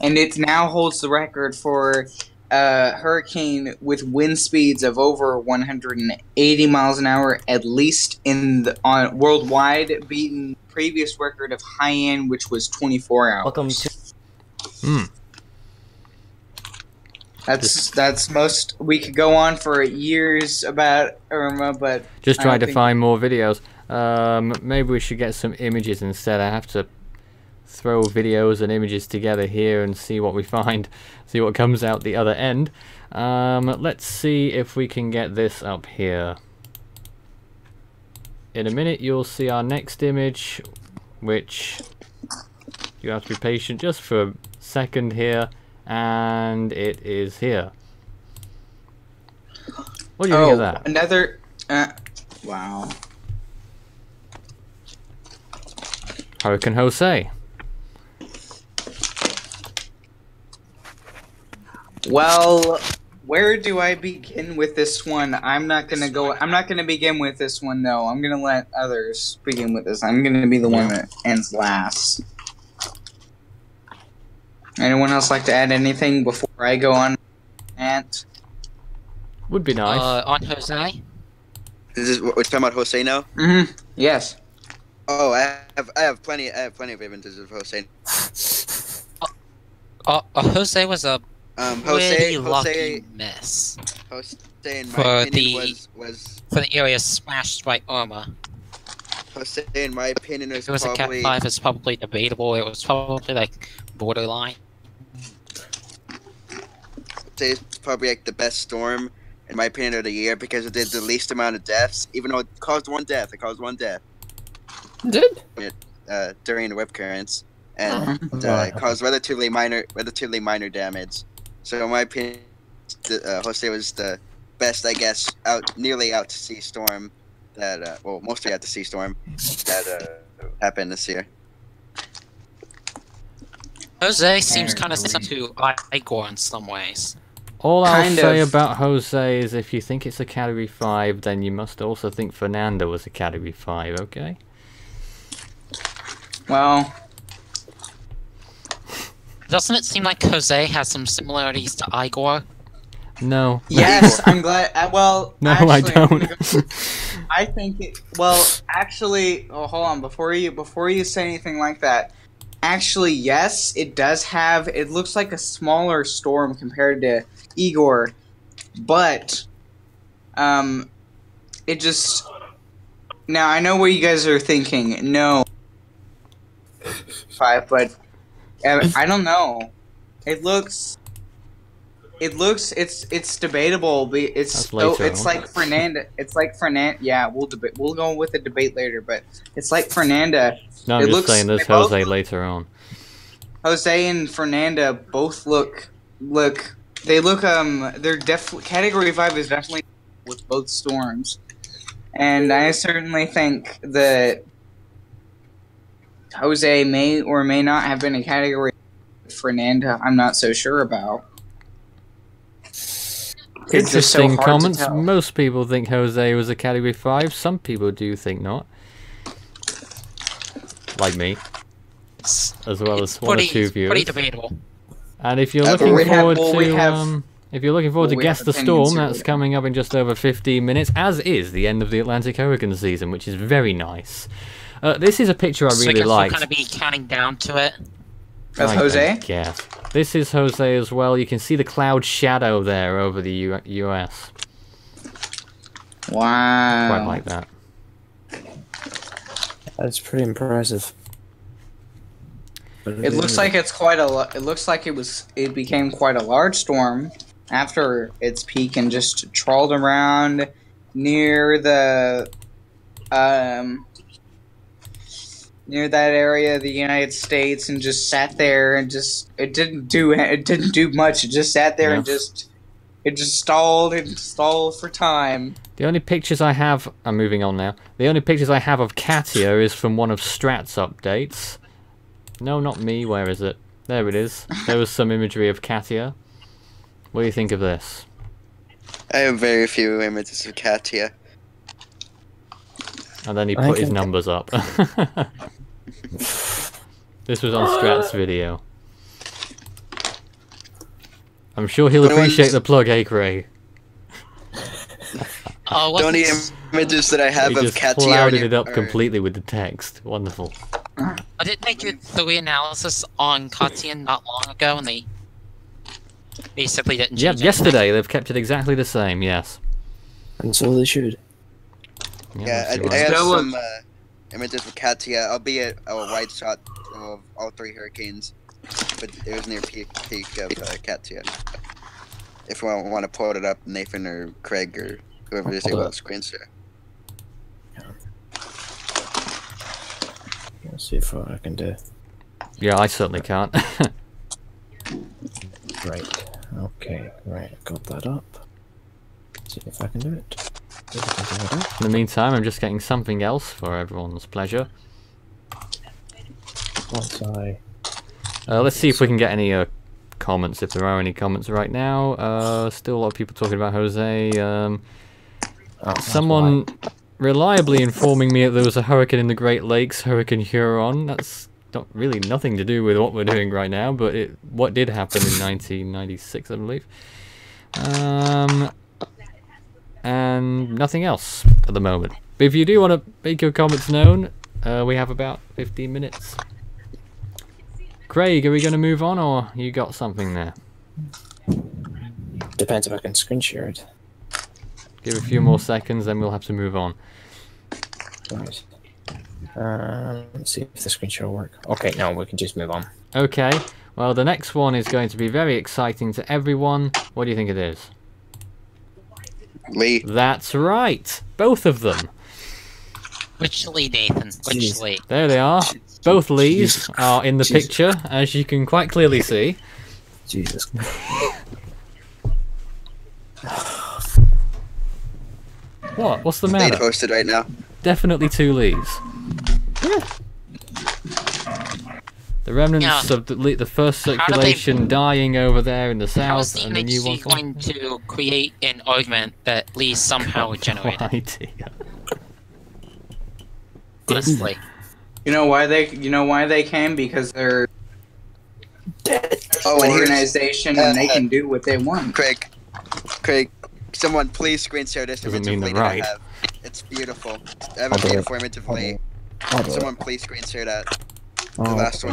[SPEAKER 3] and it now holds the record for a hurricane with wind speeds of over 180 miles an hour, at least on worldwide, beating previous record of Haiyan, which was 24 hours.
[SPEAKER 5] Welcome to.
[SPEAKER 3] That's most. We could go on for years about Irma, but
[SPEAKER 1] Just
[SPEAKER 3] I
[SPEAKER 1] trying
[SPEAKER 3] don't
[SPEAKER 1] to
[SPEAKER 3] think-
[SPEAKER 1] find more videos. Maybe we should get some images instead. I have to throw videos and images together here and see what we find, see what comes out the other end. Let's see if we can get this up here. In a minute you'll see our next image, which you have to be patient just for a second here, and it is here. What do you think of that?
[SPEAKER 3] Another. Wow.
[SPEAKER 1] Hurricane Jose.
[SPEAKER 3] Well, where do I begin with this one? I'm not gonna begin with this one though. I'm gonna let others begin with this. I'm gonna be the one that ends last. Anyone else like to add anything before I go on? Ant?
[SPEAKER 1] Would be nice.
[SPEAKER 2] On Jose?
[SPEAKER 4] We're talking about Jose now?
[SPEAKER 3] Mm-hmm. Yes.
[SPEAKER 4] Oh, I have plenty of images of Jose.
[SPEAKER 2] Jose was a pretty lucky
[SPEAKER 4] Jose
[SPEAKER 2] miss
[SPEAKER 4] in
[SPEAKER 2] For
[SPEAKER 4] my opinion
[SPEAKER 2] the-
[SPEAKER 4] was
[SPEAKER 2] for the area smashed by Irma.
[SPEAKER 4] Jose in my opinion was
[SPEAKER 2] It was a Cat
[SPEAKER 4] probably
[SPEAKER 2] 5. It's probably debatable. It was probably like borderline.
[SPEAKER 4] Jose's probably like the best storm in my opinion of the year because it did the least amount of deaths, even though it caused one death. It caused one death
[SPEAKER 5] Did?
[SPEAKER 4] during the whip currents, and
[SPEAKER 5] Right.
[SPEAKER 4] caused relatively minor damage. So in my opinion, Jose was the best, I guess, nearly out to sea storm that mostly out to sea storm that happened this year.
[SPEAKER 2] Jose seems kind of similar to Igor in some ways.
[SPEAKER 1] All I'll
[SPEAKER 3] Kind
[SPEAKER 1] say
[SPEAKER 3] of.
[SPEAKER 1] about Jose is if you think it's a Category 5, then you must also think Fernando was a Category 5, okay?
[SPEAKER 3] Well,
[SPEAKER 2] Doesn't it seem like Jose has some similarities to Igor?
[SPEAKER 1] No.
[SPEAKER 3] yes, I'm glad. Well,
[SPEAKER 1] No,
[SPEAKER 3] actually,
[SPEAKER 1] I
[SPEAKER 3] I'm gonna
[SPEAKER 1] don't.
[SPEAKER 3] go- I think it. Well, actually, hold on. Before you say anything like that, actually, yes, it does have. It looks like a smaller storm compared to Igor, but it just. Now I know what you guys are thinking. No, 5, but I don't know. It looks. It's debatable. But it's
[SPEAKER 1] That's later
[SPEAKER 3] it's
[SPEAKER 1] on.
[SPEAKER 3] like Fernanda. It's like Fernanda. Yeah, we'll debate. We'll go with the debate later. But it's like Fernanda.
[SPEAKER 1] No, I'm
[SPEAKER 3] It
[SPEAKER 1] just
[SPEAKER 3] looks-
[SPEAKER 1] saying there's
[SPEAKER 3] they both
[SPEAKER 1] Jose
[SPEAKER 3] look-
[SPEAKER 1] later on.
[SPEAKER 3] Jose and Fernanda both look. They look. They're definitely Category 5 is definitely with both storms, and I certainly think that Jose may or may not have been a Category. Fernanda, I'm not so sure about. It's just so
[SPEAKER 1] Interesting
[SPEAKER 3] hard to
[SPEAKER 1] comments.
[SPEAKER 3] tell.
[SPEAKER 1] Most people think Jose was a Category 5. Some people do think not. Like me,
[SPEAKER 2] It's,
[SPEAKER 1] as well
[SPEAKER 2] it's
[SPEAKER 1] as one or
[SPEAKER 2] pretty,
[SPEAKER 1] two
[SPEAKER 2] it's pretty
[SPEAKER 1] viewers.
[SPEAKER 2] debatable.
[SPEAKER 1] And if you're
[SPEAKER 4] Uh,
[SPEAKER 1] looking
[SPEAKER 3] we have-
[SPEAKER 1] forward
[SPEAKER 3] well,
[SPEAKER 1] to
[SPEAKER 3] we have-
[SPEAKER 1] if you're looking forward
[SPEAKER 3] well,
[SPEAKER 1] to
[SPEAKER 3] we
[SPEAKER 1] Guess
[SPEAKER 3] have
[SPEAKER 1] the
[SPEAKER 3] opinions
[SPEAKER 1] Storm,
[SPEAKER 3] here,
[SPEAKER 1] that's
[SPEAKER 3] yeah.
[SPEAKER 1] coming up in just over 15 minutes, as is the end of the Atlantic Hurricane season, which is very nice. This is a picture I
[SPEAKER 2] So I
[SPEAKER 1] really
[SPEAKER 2] guess we'll
[SPEAKER 1] liked.
[SPEAKER 2] kind of be counting down to it.
[SPEAKER 3] Of
[SPEAKER 1] I
[SPEAKER 3] Jose?
[SPEAKER 1] guess. This is Jose as well. You can see the cloud shadow there over the US.
[SPEAKER 3] Wow.
[SPEAKER 1] Quite like that.
[SPEAKER 5] That's pretty impressive. But
[SPEAKER 3] It looks like it's quite a. It looks like it became quite a large storm after its peak and just trawled around near the near that area of the United States and just sat there and just it didn't do much. It just sat there and
[SPEAKER 1] Yeah.
[SPEAKER 3] it just stalled and stalled for time.
[SPEAKER 1] The only pictures I have, I'm moving on now. The only pictures I have of Katia is from one of Strat's updates. No, not me. Where is it? There it is. There was some imagery of Katia. What do you think of this?
[SPEAKER 4] I have very few images of Katia.
[SPEAKER 1] And then he
[SPEAKER 5] I
[SPEAKER 1] put his
[SPEAKER 5] think-
[SPEAKER 1] numbers up. This was on Strat's video. I'm sure he'll
[SPEAKER 4] But it was-
[SPEAKER 1] appreciate the plug, Acre.
[SPEAKER 2] Oh,
[SPEAKER 4] The only
[SPEAKER 2] wasn't,
[SPEAKER 4] images that I have
[SPEAKER 1] He
[SPEAKER 4] of
[SPEAKER 1] just
[SPEAKER 4] Katia
[SPEAKER 1] clouded it up
[SPEAKER 4] are-
[SPEAKER 1] completely with the text. Wonderful.
[SPEAKER 2] didn't they do the reanalysis on Katian not long ago, and they basically didn't
[SPEAKER 1] Yep,
[SPEAKER 2] change it?
[SPEAKER 1] yesterday they've kept it exactly the same, yes.
[SPEAKER 5] And so they should.
[SPEAKER 4] Yeah,
[SPEAKER 1] that's
[SPEAKER 4] I
[SPEAKER 1] right.
[SPEAKER 4] have
[SPEAKER 3] That was-
[SPEAKER 4] some images of Katia, albeit a wide shot of all three hurricanes, but it was near peak of Katia. If you want to pull it up, Nathan or Craig or whoever is able to screen share.
[SPEAKER 5] Let's see if I can do.
[SPEAKER 1] Yeah, I certainly can't.
[SPEAKER 5] Right. Okay. Right. Got that up. See if I can do it. See if I can do it up.
[SPEAKER 1] In the meantime, I'm just getting something else for everyone's pleasure.
[SPEAKER 5] Once I.
[SPEAKER 1] Let's see if we can get any comments, if there are any comments right now. Still a lot of people talking about Jose.
[SPEAKER 5] Oh, that's
[SPEAKER 1] Someone reliably informing me that there was a hurricane in the Great Lakes, Hurricane Huron. That's not really nothing to do with what we're doing right now, but what did happen in 1996, I believe. And nothing else at the moment. But if you do want to make your comments known, We have about 15 minutes. Craig, are we going to move on, or you got something there?
[SPEAKER 5] Depends if I can screen share it.
[SPEAKER 1] Give a few more seconds, then we'll have to move on.
[SPEAKER 5] Right. Let's see if the screen share will work. Okay, no, we can just move on.
[SPEAKER 1] Okay, well, the next one is going to be very exciting to everyone. What do you think it is?
[SPEAKER 4] Lee.
[SPEAKER 1] That's right, both of them.
[SPEAKER 2] Which Lee, Nathan? Which
[SPEAKER 5] Jeez.
[SPEAKER 2] Lee?
[SPEAKER 1] There they are. Both Lees
[SPEAKER 5] Jesus.
[SPEAKER 1] are in the
[SPEAKER 5] Jesus.
[SPEAKER 1] picture, as you can quite clearly see.
[SPEAKER 5] Jesus.
[SPEAKER 1] What? What's the
[SPEAKER 4] They
[SPEAKER 1] matter?
[SPEAKER 4] posted right now.
[SPEAKER 1] Definitely two Lees. The remnants
[SPEAKER 2] Yeah.
[SPEAKER 1] of the first
[SPEAKER 2] How do they-
[SPEAKER 1] circulation dying over there in the
[SPEAKER 2] How is
[SPEAKER 1] south,
[SPEAKER 2] the
[SPEAKER 1] and the new one.
[SPEAKER 2] NHC going to create an argument that Lee somehow generated?
[SPEAKER 1] No idea.
[SPEAKER 2] Honestly.
[SPEAKER 3] You know why they can? Because they're
[SPEAKER 4] Oh, and here's
[SPEAKER 3] organization and they can do what they want.
[SPEAKER 4] Craig, someone please screen share this
[SPEAKER 1] Doesn't
[SPEAKER 4] image
[SPEAKER 1] mean
[SPEAKER 4] of Lee
[SPEAKER 1] they're
[SPEAKER 4] that
[SPEAKER 1] right.
[SPEAKER 4] I have. It's beautiful. I have a
[SPEAKER 5] I'll do it.
[SPEAKER 4] beautiful image of Lee.
[SPEAKER 5] I'll do it.
[SPEAKER 4] Someone please screen share that.
[SPEAKER 5] Oh,
[SPEAKER 4] The last one.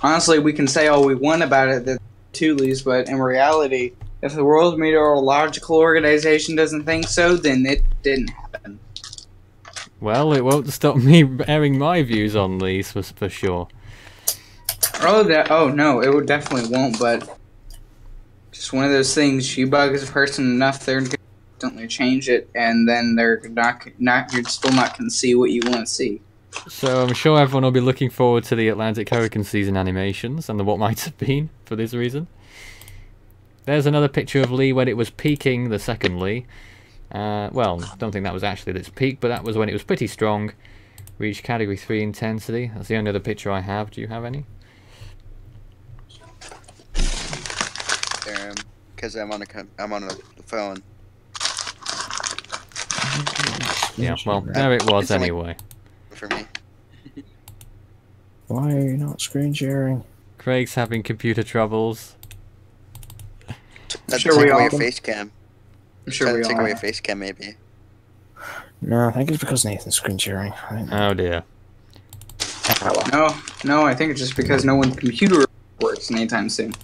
[SPEAKER 3] Honestly, we can say all we want about it that two leaves, but in reality, if the World Meteorological Organization doesn't think so, then it didn't happen.
[SPEAKER 1] Well, it won't stop me airing my views on Lees for sure.
[SPEAKER 3] Oh no, it would definitely won't. But just one of those things. You bug a person enough, they're gonna instantly change it, and then they're not. You're still not gonna see what you want to see.
[SPEAKER 1] So I'm sure everyone will be looking forward to the Atlantic Hurricane season animations and the what might have been for this reason. There's another picture of Lee when it was peaking, the second Lee. Well, don't think that was actually its peak, but that was when it was pretty strong. Reached category 3 intensity. That's the only other picture I have. Do you have any?
[SPEAKER 4] Because I'm on the phone.
[SPEAKER 1] Yeah, well, there it was
[SPEAKER 4] It's only-
[SPEAKER 1] anyway.
[SPEAKER 4] For me.
[SPEAKER 5] Why are you not screen sharing?
[SPEAKER 1] Craig's having computer troubles.
[SPEAKER 4] Let's
[SPEAKER 3] sure
[SPEAKER 4] take
[SPEAKER 3] we
[SPEAKER 4] away
[SPEAKER 3] all-
[SPEAKER 4] your face cam.
[SPEAKER 3] I'm sure we
[SPEAKER 4] Take
[SPEAKER 3] all.
[SPEAKER 4] away your face cam, maybe.
[SPEAKER 5] No, I think it's because Nathan's screen sharing. I think-
[SPEAKER 1] Oh dear.
[SPEAKER 3] No, I think it's just because no one's computer works anytime soon.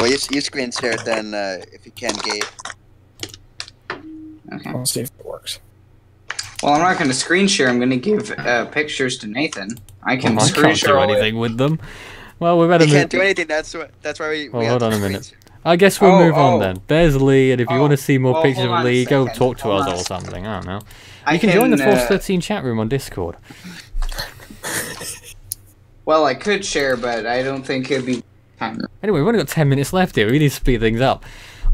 [SPEAKER 4] Well, you screen share it then, if you can, Gabe.
[SPEAKER 3] Okay.
[SPEAKER 5] I'll see if it works.
[SPEAKER 3] Well, I'm not going to screen share. I'm going to give pictures to Nathan. I can
[SPEAKER 1] Well, I
[SPEAKER 3] screen
[SPEAKER 1] can't
[SPEAKER 3] share
[SPEAKER 1] do
[SPEAKER 3] all
[SPEAKER 1] anything with them. Well, we better
[SPEAKER 4] You
[SPEAKER 1] move.
[SPEAKER 4] can't do anything. That's why we.
[SPEAKER 1] Well,
[SPEAKER 4] we
[SPEAKER 1] hold
[SPEAKER 4] have
[SPEAKER 1] on a
[SPEAKER 4] to
[SPEAKER 1] minute.
[SPEAKER 4] screen share.
[SPEAKER 1] I guess we'll move on
[SPEAKER 3] Oh.
[SPEAKER 1] then. There's Lee, and if you
[SPEAKER 3] Oh,
[SPEAKER 1] want to see more
[SPEAKER 3] well,
[SPEAKER 1] pictures
[SPEAKER 3] hold
[SPEAKER 1] of
[SPEAKER 3] on a
[SPEAKER 1] Lee, go
[SPEAKER 3] second.
[SPEAKER 1] talk to
[SPEAKER 3] Hold
[SPEAKER 1] us
[SPEAKER 3] on
[SPEAKER 1] or
[SPEAKER 3] a
[SPEAKER 1] something. I don't know.
[SPEAKER 3] I
[SPEAKER 1] You can join the Force
[SPEAKER 3] uh,
[SPEAKER 1] 13 chat room on Discord.
[SPEAKER 3] Well, I could share, but I don't think it'd be time.
[SPEAKER 1] Anyway, we've only got 10 minutes left here. We need to speed things up.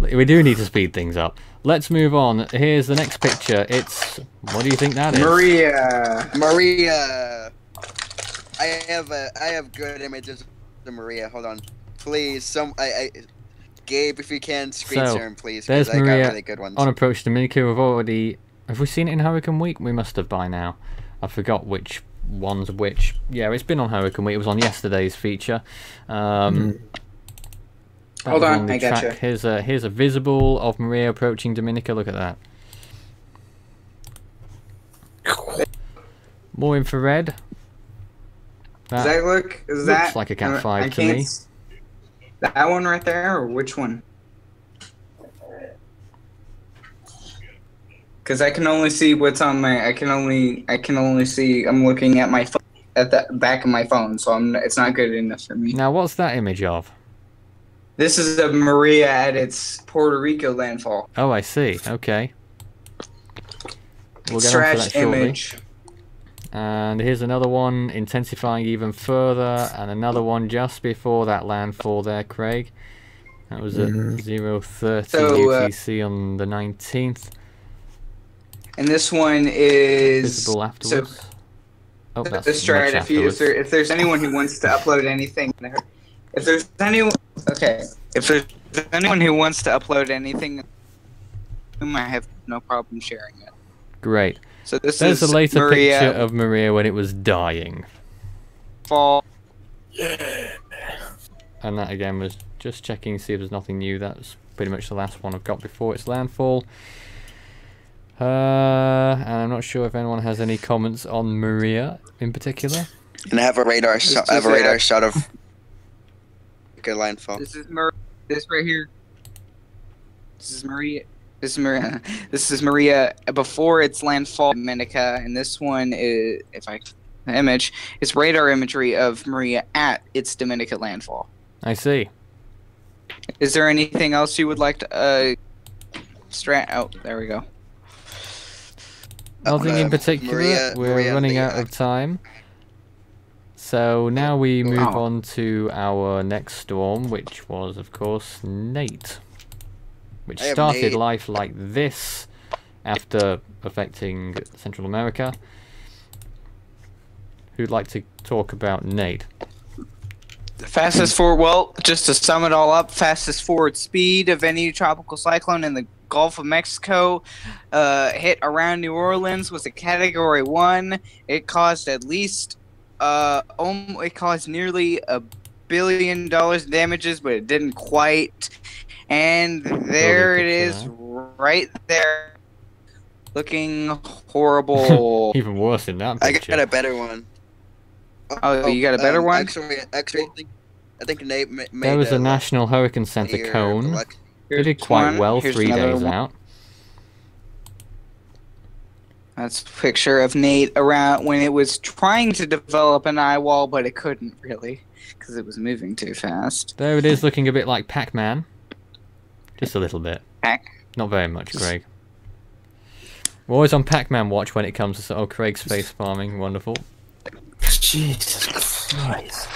[SPEAKER 1] We do need to speed things up. Let's move on. Here's the next picture. It's... What do you think that is?
[SPEAKER 4] Maria. I have good images of Maria. Hold on, please. Gabe, if you can screen
[SPEAKER 1] So,
[SPEAKER 4] share him, please. 'cause
[SPEAKER 1] there's
[SPEAKER 4] I got
[SPEAKER 1] Maria
[SPEAKER 4] really good ones.
[SPEAKER 1] On approach Dominica. We've already... Have we seen it in Hurricane Week? We must have by now. I forgot which one's which. Yeah, it's been on Hurricane Week. It was on yesterday's feature. That
[SPEAKER 3] Hold
[SPEAKER 1] was
[SPEAKER 3] on,
[SPEAKER 1] the
[SPEAKER 3] I gotcha.
[SPEAKER 1] Here's a visible of Maria approaching Dominica. Look at that. More infrared.
[SPEAKER 3] Does that look? Is
[SPEAKER 1] looks
[SPEAKER 3] that
[SPEAKER 1] like a Cat
[SPEAKER 3] I
[SPEAKER 1] 5 to
[SPEAKER 3] can't
[SPEAKER 1] me.
[SPEAKER 3] That one right there, or which one? Because I can only see what's on my. I can only see. I'm looking at my phone, at the back of my phone, so it's not good enough for me.
[SPEAKER 1] Now, what's that image of?
[SPEAKER 3] This is a Maria at its Puerto Rico landfall.
[SPEAKER 1] Oh, I see. Okay. We'll get on to that
[SPEAKER 3] Stretch
[SPEAKER 1] shortly.
[SPEAKER 3] image.
[SPEAKER 1] And here's another one intensifying even further, and another one just before that landfall there, Craig. That was at 0:30
[SPEAKER 3] So,
[SPEAKER 1] UTC on the 19th.
[SPEAKER 3] And this one is
[SPEAKER 1] Visible afterwards. Oh, that's
[SPEAKER 3] Let's try
[SPEAKER 1] much
[SPEAKER 3] it.
[SPEAKER 1] afterwards.
[SPEAKER 3] If there's anyone who wants to upload anything, if there's anyone who wants to upload anything, I have no problem sharing it.
[SPEAKER 1] Great.
[SPEAKER 3] So this
[SPEAKER 1] There's a
[SPEAKER 3] is
[SPEAKER 1] later
[SPEAKER 3] Maria
[SPEAKER 1] picture of Maria when it was dying.
[SPEAKER 3] fall.
[SPEAKER 1] And that again was just checking to see if there's nothing new. That's pretty much the last one I've got before its landfall. And I'm not sure if anyone has any comments on Maria in particular.
[SPEAKER 4] And I have a radar shot. I have a radar shot of good landfall.
[SPEAKER 3] This is Maria. This right here. This is Maria. This is Maria. This is Maria before its landfall in Dominica, and this one is, if I image, it's radar imagery of Maria at its Dominica landfall.
[SPEAKER 1] I see.
[SPEAKER 3] Is there anything else you would like to oh, there we go.
[SPEAKER 1] Nothing in particular.
[SPEAKER 4] Maria-
[SPEAKER 1] We're
[SPEAKER 4] Maria,
[SPEAKER 1] running
[SPEAKER 4] the,
[SPEAKER 1] out of time. So now we move
[SPEAKER 3] Wow.
[SPEAKER 1] on to our next storm, which was, of course, Nate. Which
[SPEAKER 4] I have
[SPEAKER 1] started
[SPEAKER 4] Nate.
[SPEAKER 1] life like this after affecting Central America. Who'd like to talk about Nate?
[SPEAKER 3] Fastest forward, well, just to sum it all up, fastest forward speed of any tropical cyclone in the Gulf of Mexico hit around New Orleans was a Category 1. It caused at least, it caused nearly $1 billion in damages, but it didn't quite. And there it is, right there, looking horrible.
[SPEAKER 1] Even worse in that
[SPEAKER 4] I
[SPEAKER 1] picture.
[SPEAKER 4] got a better one.
[SPEAKER 3] Oh, you got a better one?
[SPEAKER 4] Actually, I think Nate made
[SPEAKER 1] There was a
[SPEAKER 4] like,
[SPEAKER 1] National Hurricane Center
[SPEAKER 4] near
[SPEAKER 1] cone.
[SPEAKER 4] Biloxi.
[SPEAKER 1] It
[SPEAKER 3] Here's
[SPEAKER 1] did quite
[SPEAKER 3] one.
[SPEAKER 1] well
[SPEAKER 3] Here's
[SPEAKER 1] 3
[SPEAKER 3] another
[SPEAKER 1] days
[SPEAKER 3] one.
[SPEAKER 1] out.
[SPEAKER 3] That's a picture of Nate around when it was trying to develop an eye wall, but it couldn't really because it was moving too fast.
[SPEAKER 1] There it is, looking a bit like Pac-Man. Just a little bit.
[SPEAKER 3] Pac.
[SPEAKER 1] Not very much, Craig. We're always on Pac-Man watch when it comes to... Oh, Craig's face farming. Wonderful.
[SPEAKER 5] Jesus Christ.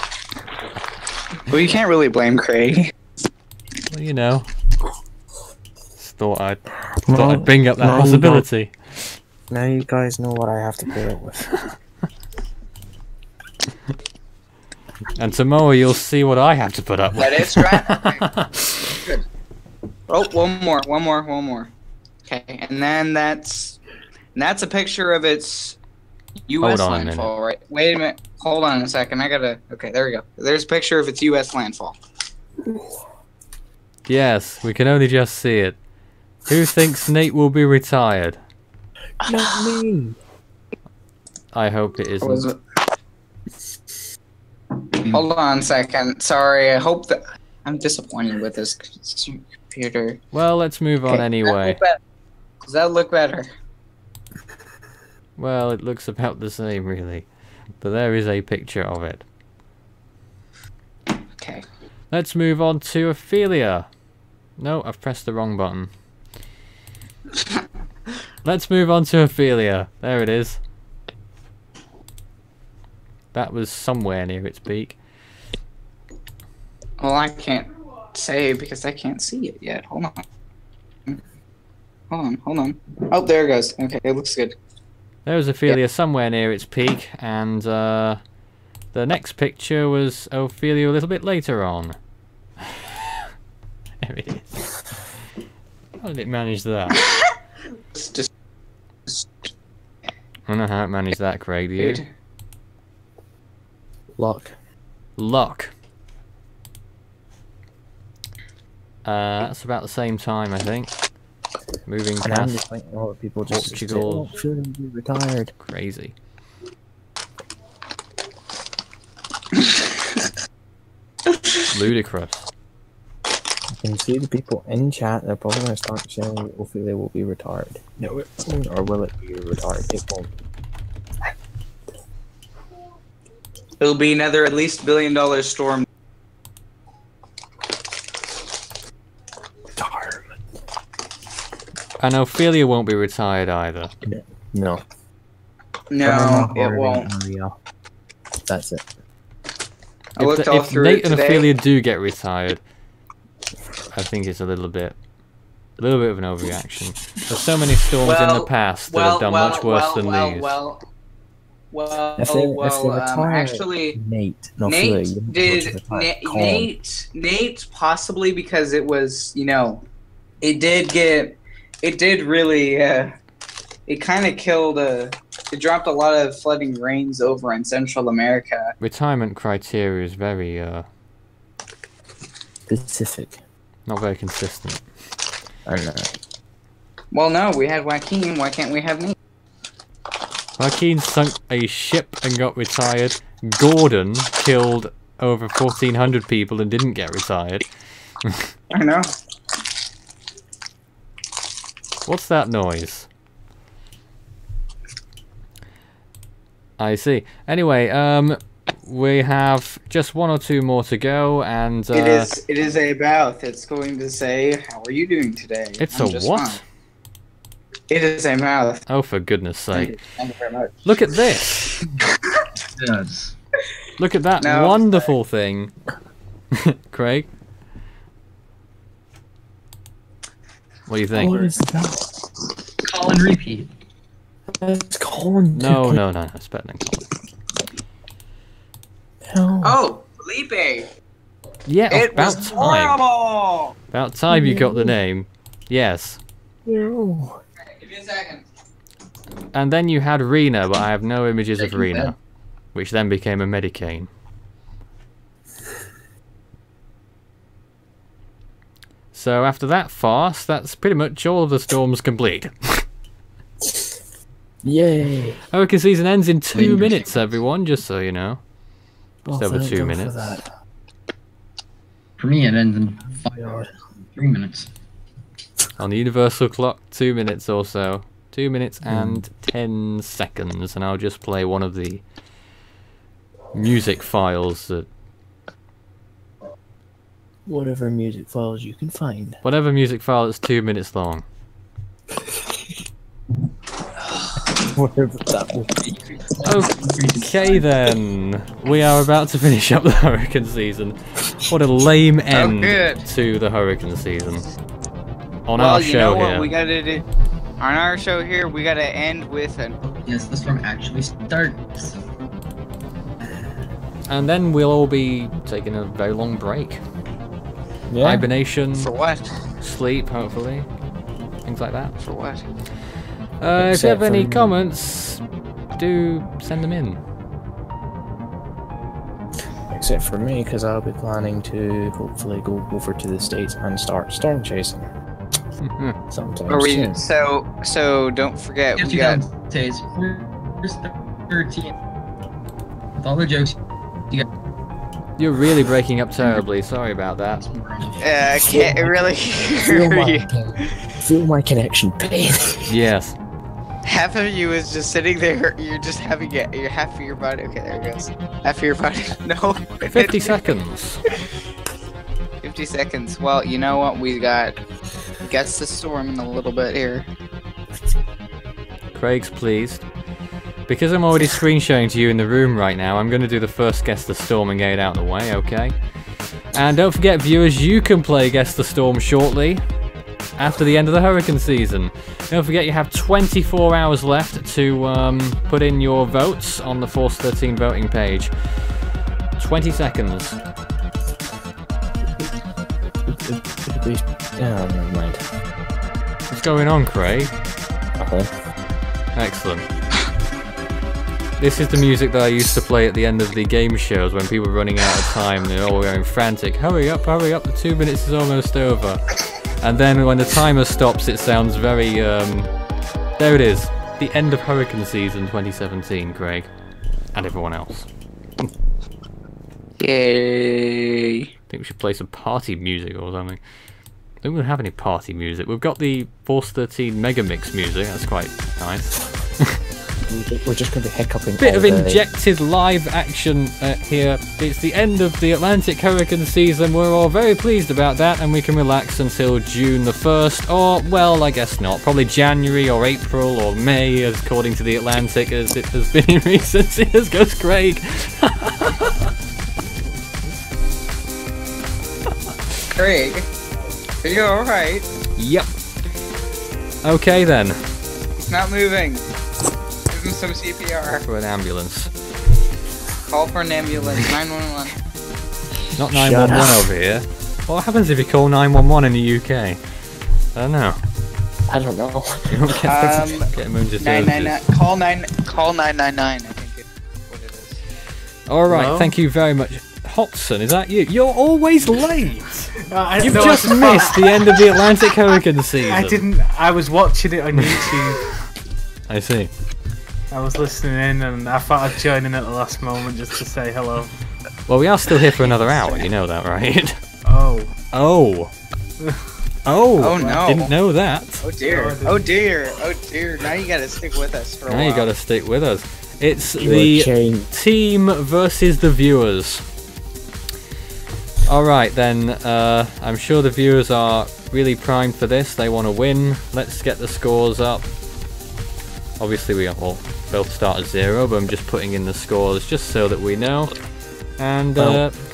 [SPEAKER 3] Well, you can't really blame Craig.
[SPEAKER 1] Well, you know. Just thought I'd bring up that
[SPEAKER 5] No, you
[SPEAKER 1] possibility.
[SPEAKER 5] Now you guys know what I have to put up with.
[SPEAKER 1] And tomorrow you'll see what I have to put up with.
[SPEAKER 3] Let it strap. Oh, one more. Okay, and then that's a picture of its U.S.
[SPEAKER 1] Hold on a
[SPEAKER 3] landfall, right? Wait a minute. Hold on a second. Okay, there we go. There's a picture of its U.S. landfall.
[SPEAKER 1] Yes, we can only just see it. Who thinks Nate will be retired?
[SPEAKER 5] Not me.
[SPEAKER 1] I hope it
[SPEAKER 3] What was
[SPEAKER 1] isn't.
[SPEAKER 3] it? Hold on a second. Sorry. I hope that I'm disappointed with this computer.
[SPEAKER 1] Well, let's move on
[SPEAKER 3] Okay,
[SPEAKER 1] anyway.
[SPEAKER 3] Does that look better?
[SPEAKER 1] Well, it looks about the same, really. But there is a picture of it.
[SPEAKER 3] Okay.
[SPEAKER 1] Let's move on to Ophelia. No, I've pressed the wrong button. Let's move on to Ophelia. There it is. That was somewhere near its peak.
[SPEAKER 3] Well, I can't say because I can't see it yet. Hold on. Oh, there it goes. Okay, it looks good.
[SPEAKER 1] There was Ophelia somewhere near its peak, and the next picture was Ophelia a little bit later on. There it is. How did it manage that?
[SPEAKER 3] It's just
[SPEAKER 1] I don't know how it managed that, Craig, do you?
[SPEAKER 3] dude.
[SPEAKER 5] Luck.
[SPEAKER 1] Luck. That's about the same time, I think. Moving
[SPEAKER 5] And I'm
[SPEAKER 1] past
[SPEAKER 5] just thinking, oh, people just
[SPEAKER 1] Portugal.
[SPEAKER 5] shouldn't be retired.
[SPEAKER 1] Crazy. Ludicrous.
[SPEAKER 5] I can see the people in chat, they're probably going to start saying Ophelia will be retired. No, it won't. Or will it be retired? It won't.
[SPEAKER 3] It'll be another at least $1 billion storm.
[SPEAKER 5] Retirement.
[SPEAKER 1] And Ophelia won't be retired either.
[SPEAKER 5] No.
[SPEAKER 3] No, it won't.
[SPEAKER 5] Maria. That's it.
[SPEAKER 3] I looked all
[SPEAKER 1] If
[SPEAKER 3] through
[SPEAKER 1] Nate
[SPEAKER 3] it
[SPEAKER 1] and
[SPEAKER 3] today.
[SPEAKER 1] Ophelia do get retired, I think it's a little bit of an overreaction. There's so many storms in the past that have done much worse than these.
[SPEAKER 5] If they retire
[SPEAKER 3] actually,
[SPEAKER 5] Nate, no, Ophelia, you don't
[SPEAKER 3] Nate
[SPEAKER 5] have to
[SPEAKER 3] did
[SPEAKER 5] retire Colin.
[SPEAKER 3] Nate possibly because it was, you know, it did really it kind of killed it dropped a lot of flooding rains over in Central America.
[SPEAKER 1] Retirement criteria is very
[SPEAKER 5] Specific.
[SPEAKER 1] not very consistent.
[SPEAKER 5] I know.
[SPEAKER 3] Well, no, we had Joaquin. Why can't we have me?
[SPEAKER 1] Joaquin sunk a ship and got retired. Gordon killed over 1,400 people and didn't get retired.
[SPEAKER 3] I know.
[SPEAKER 1] What's that noise? I see. Anyway, we have just 1 or 2 more to go, and
[SPEAKER 3] It is a mouth. It's going to say, "How are you doing today?"
[SPEAKER 1] it's
[SPEAKER 3] I'm
[SPEAKER 1] a
[SPEAKER 3] just
[SPEAKER 1] what?
[SPEAKER 3] fine. It is a mouth.
[SPEAKER 1] Oh, for goodness
[SPEAKER 3] Thank
[SPEAKER 1] sake!
[SPEAKER 3] you. Thank you very much.
[SPEAKER 1] Look at this!
[SPEAKER 6] It does.
[SPEAKER 1] Look at that
[SPEAKER 3] No.
[SPEAKER 1] wonderful thing, Craig. What do you think?
[SPEAKER 5] What is that?
[SPEAKER 6] Call and repeat.
[SPEAKER 5] It's Colin.
[SPEAKER 1] No, it's better than Colin.
[SPEAKER 5] No.
[SPEAKER 3] Oh, Felipe!
[SPEAKER 1] Yeah,
[SPEAKER 3] It
[SPEAKER 1] about
[SPEAKER 3] was
[SPEAKER 1] time.
[SPEAKER 3] horrible.
[SPEAKER 1] About time you got the name. Yes.
[SPEAKER 5] No.
[SPEAKER 3] Give me a second.
[SPEAKER 1] And then you had Rena, but I have no images of
[SPEAKER 6] Taking
[SPEAKER 1] Rena,
[SPEAKER 6] that.
[SPEAKER 1] which then became a Medicaine. So after that farce, that's pretty much all of the storms complete.
[SPEAKER 5] Yay.
[SPEAKER 1] Hurricane season ends in 2
[SPEAKER 6] Interesting.
[SPEAKER 1] minutes, everyone, just so you know.
[SPEAKER 5] Oh,
[SPEAKER 1] over
[SPEAKER 5] thank
[SPEAKER 1] 2
[SPEAKER 5] God for
[SPEAKER 1] minutes.
[SPEAKER 5] that.
[SPEAKER 6] For me, it ends in
[SPEAKER 5] God.
[SPEAKER 6] 3 minutes.
[SPEAKER 1] On the universal clock, 2 minutes or so. 2 minutes and 10 seconds, and I'll just play one of the music files that...
[SPEAKER 5] Whatever music files you can find.
[SPEAKER 1] Whatever music file that's 2 minutes long.
[SPEAKER 5] Whatever that will be.
[SPEAKER 1] Okay then, we are about to finish up the hurricane season. What a lame end
[SPEAKER 3] good.
[SPEAKER 1] to the hurricane season. On
[SPEAKER 3] Well,
[SPEAKER 1] our
[SPEAKER 3] you
[SPEAKER 1] show
[SPEAKER 3] know what
[SPEAKER 1] here.
[SPEAKER 3] we gotta do? On our show here, we gotta end with an.
[SPEAKER 6] Yes, this one actually starts.
[SPEAKER 1] And then we'll all be taking a very long break.
[SPEAKER 5] Yeah.
[SPEAKER 1] Hibernation,
[SPEAKER 3] For what?
[SPEAKER 1] sleep, hopefully. Things like that.
[SPEAKER 3] For what?
[SPEAKER 1] If you have
[SPEAKER 5] Except
[SPEAKER 1] any
[SPEAKER 5] for-
[SPEAKER 1] comments, do send them in.
[SPEAKER 5] Except for me, because I'll be planning to hopefully go over to the States and start storm chasing. Sometime
[SPEAKER 3] Are we?
[SPEAKER 5] soon.
[SPEAKER 3] So don't forget
[SPEAKER 6] Yes,
[SPEAKER 3] we
[SPEAKER 6] you
[SPEAKER 3] got.
[SPEAKER 6] got today's first 13. With all the jokes,
[SPEAKER 1] You're really breaking up terribly, sorry about that.
[SPEAKER 3] Can't really
[SPEAKER 5] Feel
[SPEAKER 3] hear you.
[SPEAKER 5] feel my connection pain.
[SPEAKER 1] Yes.
[SPEAKER 3] Half of you is just sitting there. You're just having it. You're half of your body. Okay, there it goes. Half of your body. No.
[SPEAKER 1] 50 seconds.
[SPEAKER 3] 50 seconds. Well, you know what? We got. Gets the storm in a little bit here.
[SPEAKER 1] Craig's pleased. Because I'm already screen sharing to you in the room right now, I'm going to do the first Guess the Storm and get it out of the way, okay? And don't forget, viewers, you can play Guess the Storm shortly, after the end of the hurricane season. Don't forget you have 24 hours left to put in your votes on the Force 13 voting page. 20 seconds.
[SPEAKER 5] Yeah, never mind.
[SPEAKER 1] What's going on, Craig?
[SPEAKER 5] Okay.
[SPEAKER 1] Excellent. This is the music that I used to play at the end of the game shows when people were running out of time and they're all going frantic. Hurry up, the 2 minutes is almost over. And then when the timer stops, it sounds very, there it is. The end of hurricane season 2017, Craig. And everyone else.
[SPEAKER 3] Yay!
[SPEAKER 1] I think we should play some party music or something. I don't really have any party music. We've got the Force 13 Mega Mix music, that's quite nice.
[SPEAKER 5] We're just going to be hiccuping.
[SPEAKER 1] Bit
[SPEAKER 5] all
[SPEAKER 1] of
[SPEAKER 5] day.
[SPEAKER 1] injected live action here. It's the end of the Atlantic hurricane season. We're all very pleased about that, and we can relax until June the 1st, or, well, I guess not. Probably January or April or May, according to the Atlantic, as it has been in recent years. Goes Craig.
[SPEAKER 3] Craig, are you alright?
[SPEAKER 1] Yep. Okay then.
[SPEAKER 3] It's not moving. Give him some CPR.
[SPEAKER 1] For an ambulance.
[SPEAKER 3] Call for an ambulance. 911.
[SPEAKER 1] Not
[SPEAKER 5] Shut
[SPEAKER 1] 911
[SPEAKER 5] up.
[SPEAKER 1] over here. What happens if you call 911 in the UK? I don't know.
[SPEAKER 5] I don't know.
[SPEAKER 1] You don't get emergency services.
[SPEAKER 3] 999. Call 999. I think it's what it is.
[SPEAKER 1] All right,
[SPEAKER 5] Hello?
[SPEAKER 1] thank you very much. Hotson, is that you? You're always late. You've just missed the end of the Atlantic Hurricane season.
[SPEAKER 7] I didn't. I was watching it on YouTube.
[SPEAKER 1] I see.
[SPEAKER 7] I was listening in, and I thought I'd join in at the last moment just to say hello.
[SPEAKER 1] Well, we are still here for another hour, you know that, right?
[SPEAKER 7] Oh.
[SPEAKER 1] Oh.
[SPEAKER 3] Oh no.
[SPEAKER 1] Didn't know that.
[SPEAKER 3] Oh dear. Oh dear. Oh dear. Now you gotta stick with us for a
[SPEAKER 1] Now
[SPEAKER 3] while.
[SPEAKER 1] you gotta stick with us. It's
[SPEAKER 5] You
[SPEAKER 1] the
[SPEAKER 5] are chained.
[SPEAKER 1] team versus the viewers. Alright then, I'm sure the viewers are really primed for this. They want to win. Let's get the scores up. Obviously we all both start at 0, but I'm just putting in the scores just so that we know. And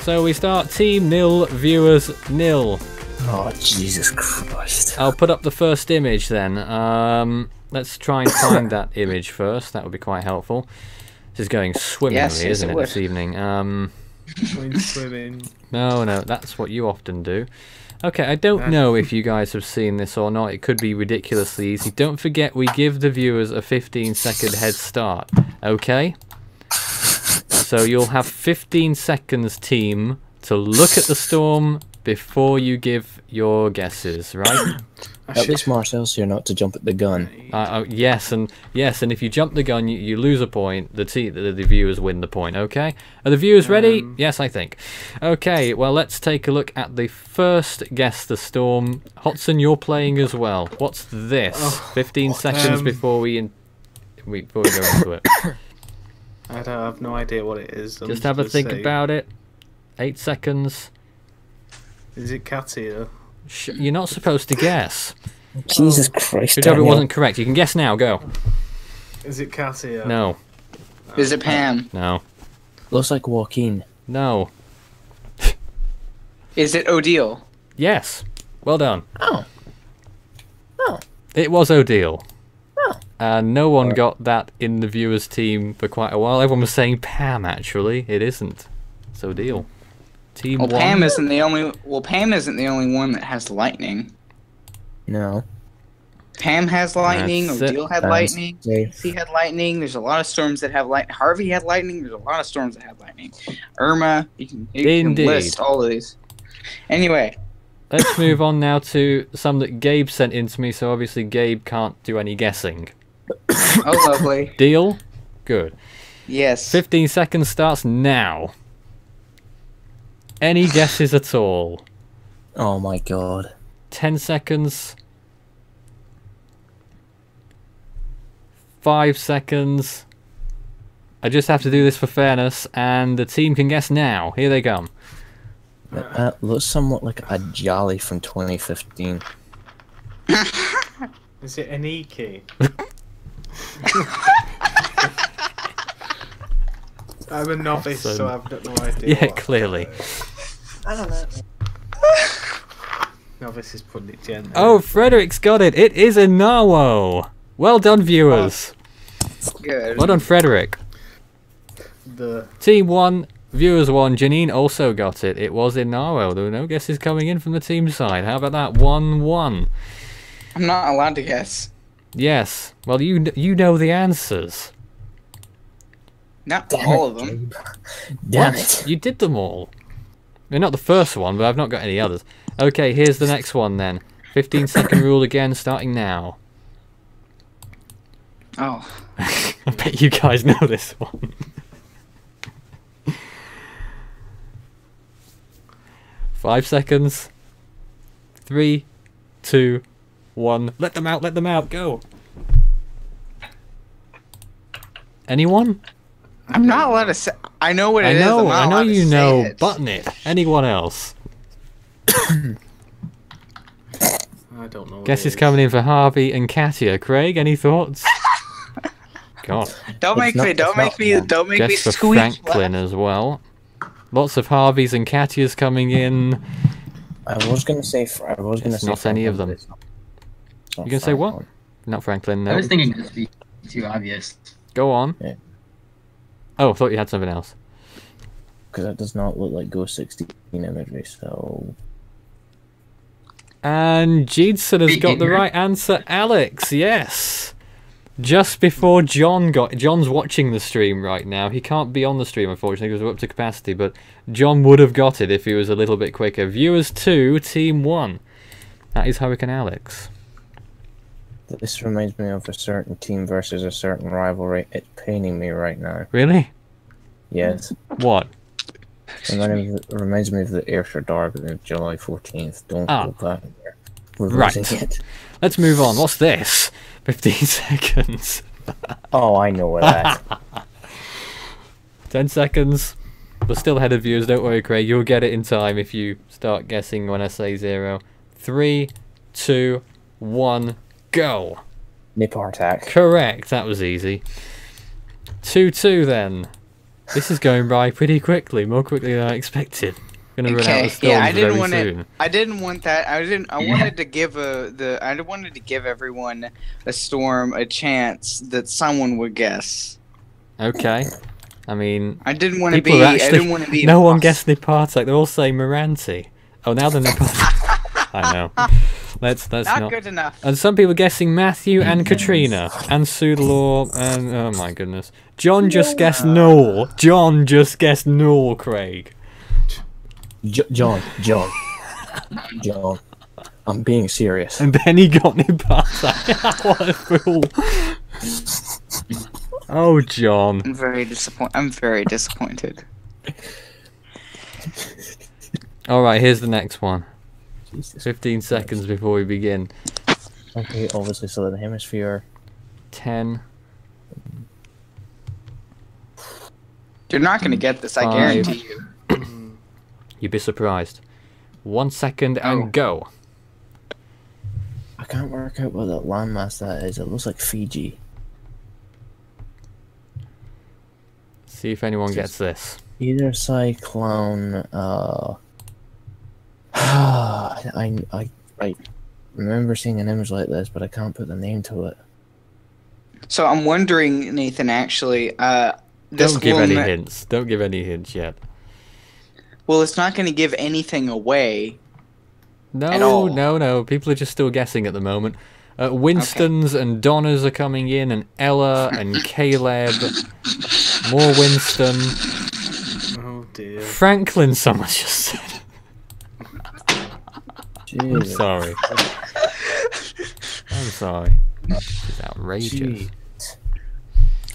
[SPEAKER 1] so we start team 0, viewers 0.
[SPEAKER 5] Oh, Jesus Christ.
[SPEAKER 1] I'll put up the first image then. Let's try and find that image first. That would be quite helpful. This is going swimmingly,
[SPEAKER 3] Yes,
[SPEAKER 1] isn't
[SPEAKER 3] it
[SPEAKER 1] it,
[SPEAKER 3] would.
[SPEAKER 1] this evening?
[SPEAKER 7] Going swimming.
[SPEAKER 1] No, that's what you often do. Okay, I don't know if you guys have seen this or not. It could be ridiculously easy. Don't forget we give the viewers a 15-second head start. Okay? So you'll have 15 seconds, team, to look at the storm before you give your guesses, right?
[SPEAKER 5] At least Marcel's here not to jump at the gun.
[SPEAKER 1] Yes, and if you jump the gun, you lose a point. The viewers win the point. Okay, are the viewers ready? Yes, I think. Okay, well let's take a look at the first guess the storm. Hodson, you're playing as well. What's this? 15 seconds before we go into it.
[SPEAKER 7] I have no idea what it is.
[SPEAKER 1] Just have a think about it. 8 seconds.
[SPEAKER 7] Is it Katia?
[SPEAKER 1] You're not supposed to guess.
[SPEAKER 5] Jesus Christ.
[SPEAKER 1] Good job it
[SPEAKER 5] Daniel.
[SPEAKER 1] wasn't correct. You can guess now. Go.
[SPEAKER 7] Is it Katia?
[SPEAKER 1] No.
[SPEAKER 3] Is it Pam?
[SPEAKER 1] No.
[SPEAKER 5] Looks like Joaquin.
[SPEAKER 1] No.
[SPEAKER 3] Is it Odile?
[SPEAKER 1] Yes. Well done.
[SPEAKER 5] Oh. Oh.
[SPEAKER 1] It was Odile.
[SPEAKER 5] Oh.
[SPEAKER 1] And no one got that in the viewers' team for quite a while. Everyone was saying Pam, actually. It isn't. It's Odile. Team
[SPEAKER 3] Well,
[SPEAKER 1] 1.
[SPEAKER 3] Pam isn't the only. Well, Pam isn't the only one that has lightning.
[SPEAKER 5] No.
[SPEAKER 3] Pam has lightning.
[SPEAKER 1] That's it.
[SPEAKER 3] Odile had
[SPEAKER 5] Pam's
[SPEAKER 3] lightning.
[SPEAKER 5] safe.
[SPEAKER 3] He had lightning. There's a lot of storms that have lightning. Harvey had lightning. There's a lot of storms that have lightning. Irma. You can
[SPEAKER 1] Indeed.
[SPEAKER 3] list all of these. Anyway,
[SPEAKER 1] Let's move on now to some that Gabe sent in to me, so obviously Gabe can't do any guessing.
[SPEAKER 3] oh lovely.
[SPEAKER 1] Deal? Good.
[SPEAKER 3] Yes.
[SPEAKER 1] 15 seconds starts now. Any guesses at all?
[SPEAKER 5] Oh my god.
[SPEAKER 1] 10 seconds. 5 seconds. I just have to do this for fairness, and the team can guess now. Here they come.
[SPEAKER 5] That looks somewhat like a Jolly from 2015.
[SPEAKER 7] Is it Aniki? I'm a novice, so I've got no idea.
[SPEAKER 1] Yeah,
[SPEAKER 7] what-
[SPEAKER 1] clearly.
[SPEAKER 3] I don't know.
[SPEAKER 7] Novice is putting it gently.
[SPEAKER 1] Oh, Frederick's got it. It is a Narwhal. Well done, viewers.
[SPEAKER 3] Good.
[SPEAKER 1] Well done, Frederick.
[SPEAKER 7] The
[SPEAKER 1] Team 1, viewers 1. Janine also got it. It was in Narwhal. There were no guesses coming in from the team side. How about that? 1-1.
[SPEAKER 3] I'm not allowed to guess.
[SPEAKER 1] Yes. Well, you know the answers.
[SPEAKER 3] Not all of them.
[SPEAKER 5] Damn
[SPEAKER 1] What?
[SPEAKER 5] it.
[SPEAKER 1] You did them all. They're not the first one, but I've not got any others. Okay, here's the next one then. 15-second rule again, starting now.
[SPEAKER 3] Oh.
[SPEAKER 1] I bet you guys know this one. 5 seconds. 3, 2, 1. Let them out, let them out, go. Anyone?
[SPEAKER 3] I'm not allowed to say. I know what
[SPEAKER 1] I
[SPEAKER 3] it is. I'm
[SPEAKER 1] know,
[SPEAKER 3] not
[SPEAKER 1] I know
[SPEAKER 3] allowed to
[SPEAKER 1] you
[SPEAKER 3] say
[SPEAKER 1] know.
[SPEAKER 3] it.
[SPEAKER 1] Button it. Anyone else?
[SPEAKER 7] I don't know. what
[SPEAKER 1] Guess
[SPEAKER 7] it
[SPEAKER 1] it's
[SPEAKER 7] is.
[SPEAKER 1] coming in for Harvey and Katia. Craig, any thoughts? God.
[SPEAKER 3] Don't make
[SPEAKER 5] It's
[SPEAKER 3] me.
[SPEAKER 5] not-
[SPEAKER 3] Don't
[SPEAKER 5] it's
[SPEAKER 3] make
[SPEAKER 5] not
[SPEAKER 3] me.
[SPEAKER 5] one.
[SPEAKER 3] Don't make me
[SPEAKER 1] Guess for
[SPEAKER 3] squeak.
[SPEAKER 1] Franklin as well. Lots of Harveys and Katias coming in.
[SPEAKER 5] I was gonna say. I was gonna
[SPEAKER 1] It's
[SPEAKER 5] say.
[SPEAKER 1] not any of them.
[SPEAKER 5] Franklin, but it's not
[SPEAKER 1] You gonna say what?
[SPEAKER 5] Franklin.
[SPEAKER 1] Not Franklin,
[SPEAKER 6] I
[SPEAKER 1] no.
[SPEAKER 6] was thinking it'd be too obvious.
[SPEAKER 1] Go on.
[SPEAKER 5] Yeah.
[SPEAKER 1] Oh, I thought you had something else.
[SPEAKER 5] Because that does not look like Ghost 16 imagery, so...
[SPEAKER 1] And Jeedson has
[SPEAKER 6] Be
[SPEAKER 1] got the
[SPEAKER 6] ignorant.
[SPEAKER 1] right answer. Alex, yes. Just before John's watching the stream right now. He can't be on the stream, unfortunately, because we're up to capacity, but John would have got it if he was a little bit quicker. Viewers 2, team 1. That is Hurricane Alex.
[SPEAKER 5] This reminds me of a certain team versus a certain rivalry. It's paining me right now.
[SPEAKER 1] Really?
[SPEAKER 5] Yes.
[SPEAKER 1] What?
[SPEAKER 5] It reminds me of the Ayrshire Derby of July 14th. Don't
[SPEAKER 1] Ah.
[SPEAKER 5] go back there. We're
[SPEAKER 1] Right.
[SPEAKER 5] losing it.
[SPEAKER 1] Let's move on. What's this? 15 seconds.
[SPEAKER 5] Oh, I know that.
[SPEAKER 1] 10 seconds. We're still ahead of viewers, don't worry, Craig. You'll get it in time if you start guessing when I say 0. 3, 2, 1, go.
[SPEAKER 5] Nipper attack.
[SPEAKER 1] Correct. That was easy. 2-2 then. This is going by pretty quickly, more quickly than I expected. Gonna run out of storms
[SPEAKER 3] I didn't
[SPEAKER 1] very
[SPEAKER 3] want
[SPEAKER 1] soon.
[SPEAKER 3] it. I didn't want that. I wanted to give I wanted to give everyone a storm a chance that someone would guess.
[SPEAKER 1] Okay. I mean,
[SPEAKER 3] I didn't want to
[SPEAKER 1] people
[SPEAKER 3] be.
[SPEAKER 1] are actually,
[SPEAKER 3] I didn't want to be.
[SPEAKER 1] no one
[SPEAKER 3] impossible.
[SPEAKER 1] guessed Nipartak. They're all saying Moranti. Oh, now they're Nipartak. I know. Let's
[SPEAKER 3] Not good enough.
[SPEAKER 1] And some people guessing Matthew and Katrina and Sudalaw and oh my goodness, John just guessed Noel. John just guessed Noel. Craig.
[SPEAKER 5] John. I'm being serious.
[SPEAKER 1] And then he got Nipartak. What a fool! Oh, John.
[SPEAKER 3] I'm very disappointed. I'm very disappointed.
[SPEAKER 1] All right, here's the next one.
[SPEAKER 5] Jesus.
[SPEAKER 1] 15 seconds before we begin.
[SPEAKER 5] Okay, obviously Southern Hemisphere.
[SPEAKER 1] 10.
[SPEAKER 3] You're not gonna get this. I
[SPEAKER 1] 5.
[SPEAKER 3] guarantee you.
[SPEAKER 1] You'd be surprised. 1 second and
[SPEAKER 3] Oh.
[SPEAKER 1] go.
[SPEAKER 5] I can't work out what that landmass that is. It looks like Fiji.
[SPEAKER 1] See if anyone gets this.
[SPEAKER 5] Either cyclone. I remember seeing an image like this, but I can't put the name to it.
[SPEAKER 3] So I'm wondering, Nathan. Actually, this
[SPEAKER 1] Don't give
[SPEAKER 3] will
[SPEAKER 1] any
[SPEAKER 3] not-
[SPEAKER 1] hints. Don't give any hints yet.
[SPEAKER 3] Well, it's not going to give anything away. At
[SPEAKER 1] No,
[SPEAKER 3] all.
[SPEAKER 1] no. People are just still guessing at the moment. Winstons and Donnas are coming in, and Ella and Caleb. More Winston.
[SPEAKER 7] Oh dear.
[SPEAKER 1] Franklin, someone just said. I'm
[SPEAKER 5] Jesus.
[SPEAKER 1] sorry. I'm sorry. This is outrageous.
[SPEAKER 5] Gee.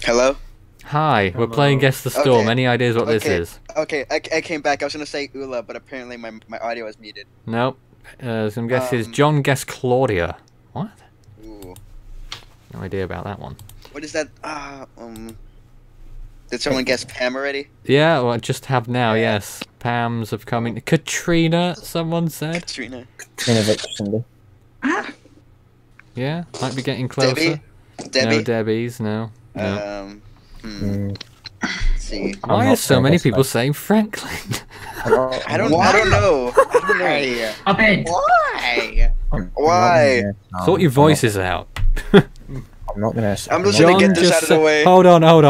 [SPEAKER 4] Hello?
[SPEAKER 1] Hi, we're
[SPEAKER 7] Hello.
[SPEAKER 1] playing Guess the Storm.
[SPEAKER 4] Okay.
[SPEAKER 1] Any ideas what this
[SPEAKER 4] Okay.
[SPEAKER 1] is?
[SPEAKER 4] Okay, I came back. I was gonna say Ula, but apparently my audio was muted.
[SPEAKER 1] Nope. Some guesses.
[SPEAKER 4] Um,
[SPEAKER 1] John guessed Claudia. What?
[SPEAKER 4] Ooh.
[SPEAKER 1] No idea about that one.
[SPEAKER 4] What is that? Did someone guess Pam already?
[SPEAKER 1] Yeah, well, I just have now,
[SPEAKER 4] Yeah.
[SPEAKER 1] yes. Pam's have coming. Katrina, someone said.
[SPEAKER 4] Katrina.
[SPEAKER 5] Innovate Cindy.
[SPEAKER 1] Yeah, might be getting closer.
[SPEAKER 4] Debbie?
[SPEAKER 1] No,
[SPEAKER 4] Debbie?
[SPEAKER 1] Debbie's, no. No.
[SPEAKER 4] Let's see.
[SPEAKER 1] Why
[SPEAKER 5] not
[SPEAKER 1] are so
[SPEAKER 5] gonna
[SPEAKER 1] many
[SPEAKER 5] guess
[SPEAKER 1] people
[SPEAKER 5] that.
[SPEAKER 1] saying Franklin?
[SPEAKER 4] I don't know. I don't know.
[SPEAKER 3] Why?
[SPEAKER 6] Up in.
[SPEAKER 3] Why?
[SPEAKER 4] Why?
[SPEAKER 1] Sort your voices out.
[SPEAKER 5] I'm not gonna.
[SPEAKER 4] I'm just
[SPEAKER 1] John
[SPEAKER 4] gonna get this
[SPEAKER 1] just
[SPEAKER 4] out of the
[SPEAKER 1] said-
[SPEAKER 4] way.
[SPEAKER 1] Hold on, no, we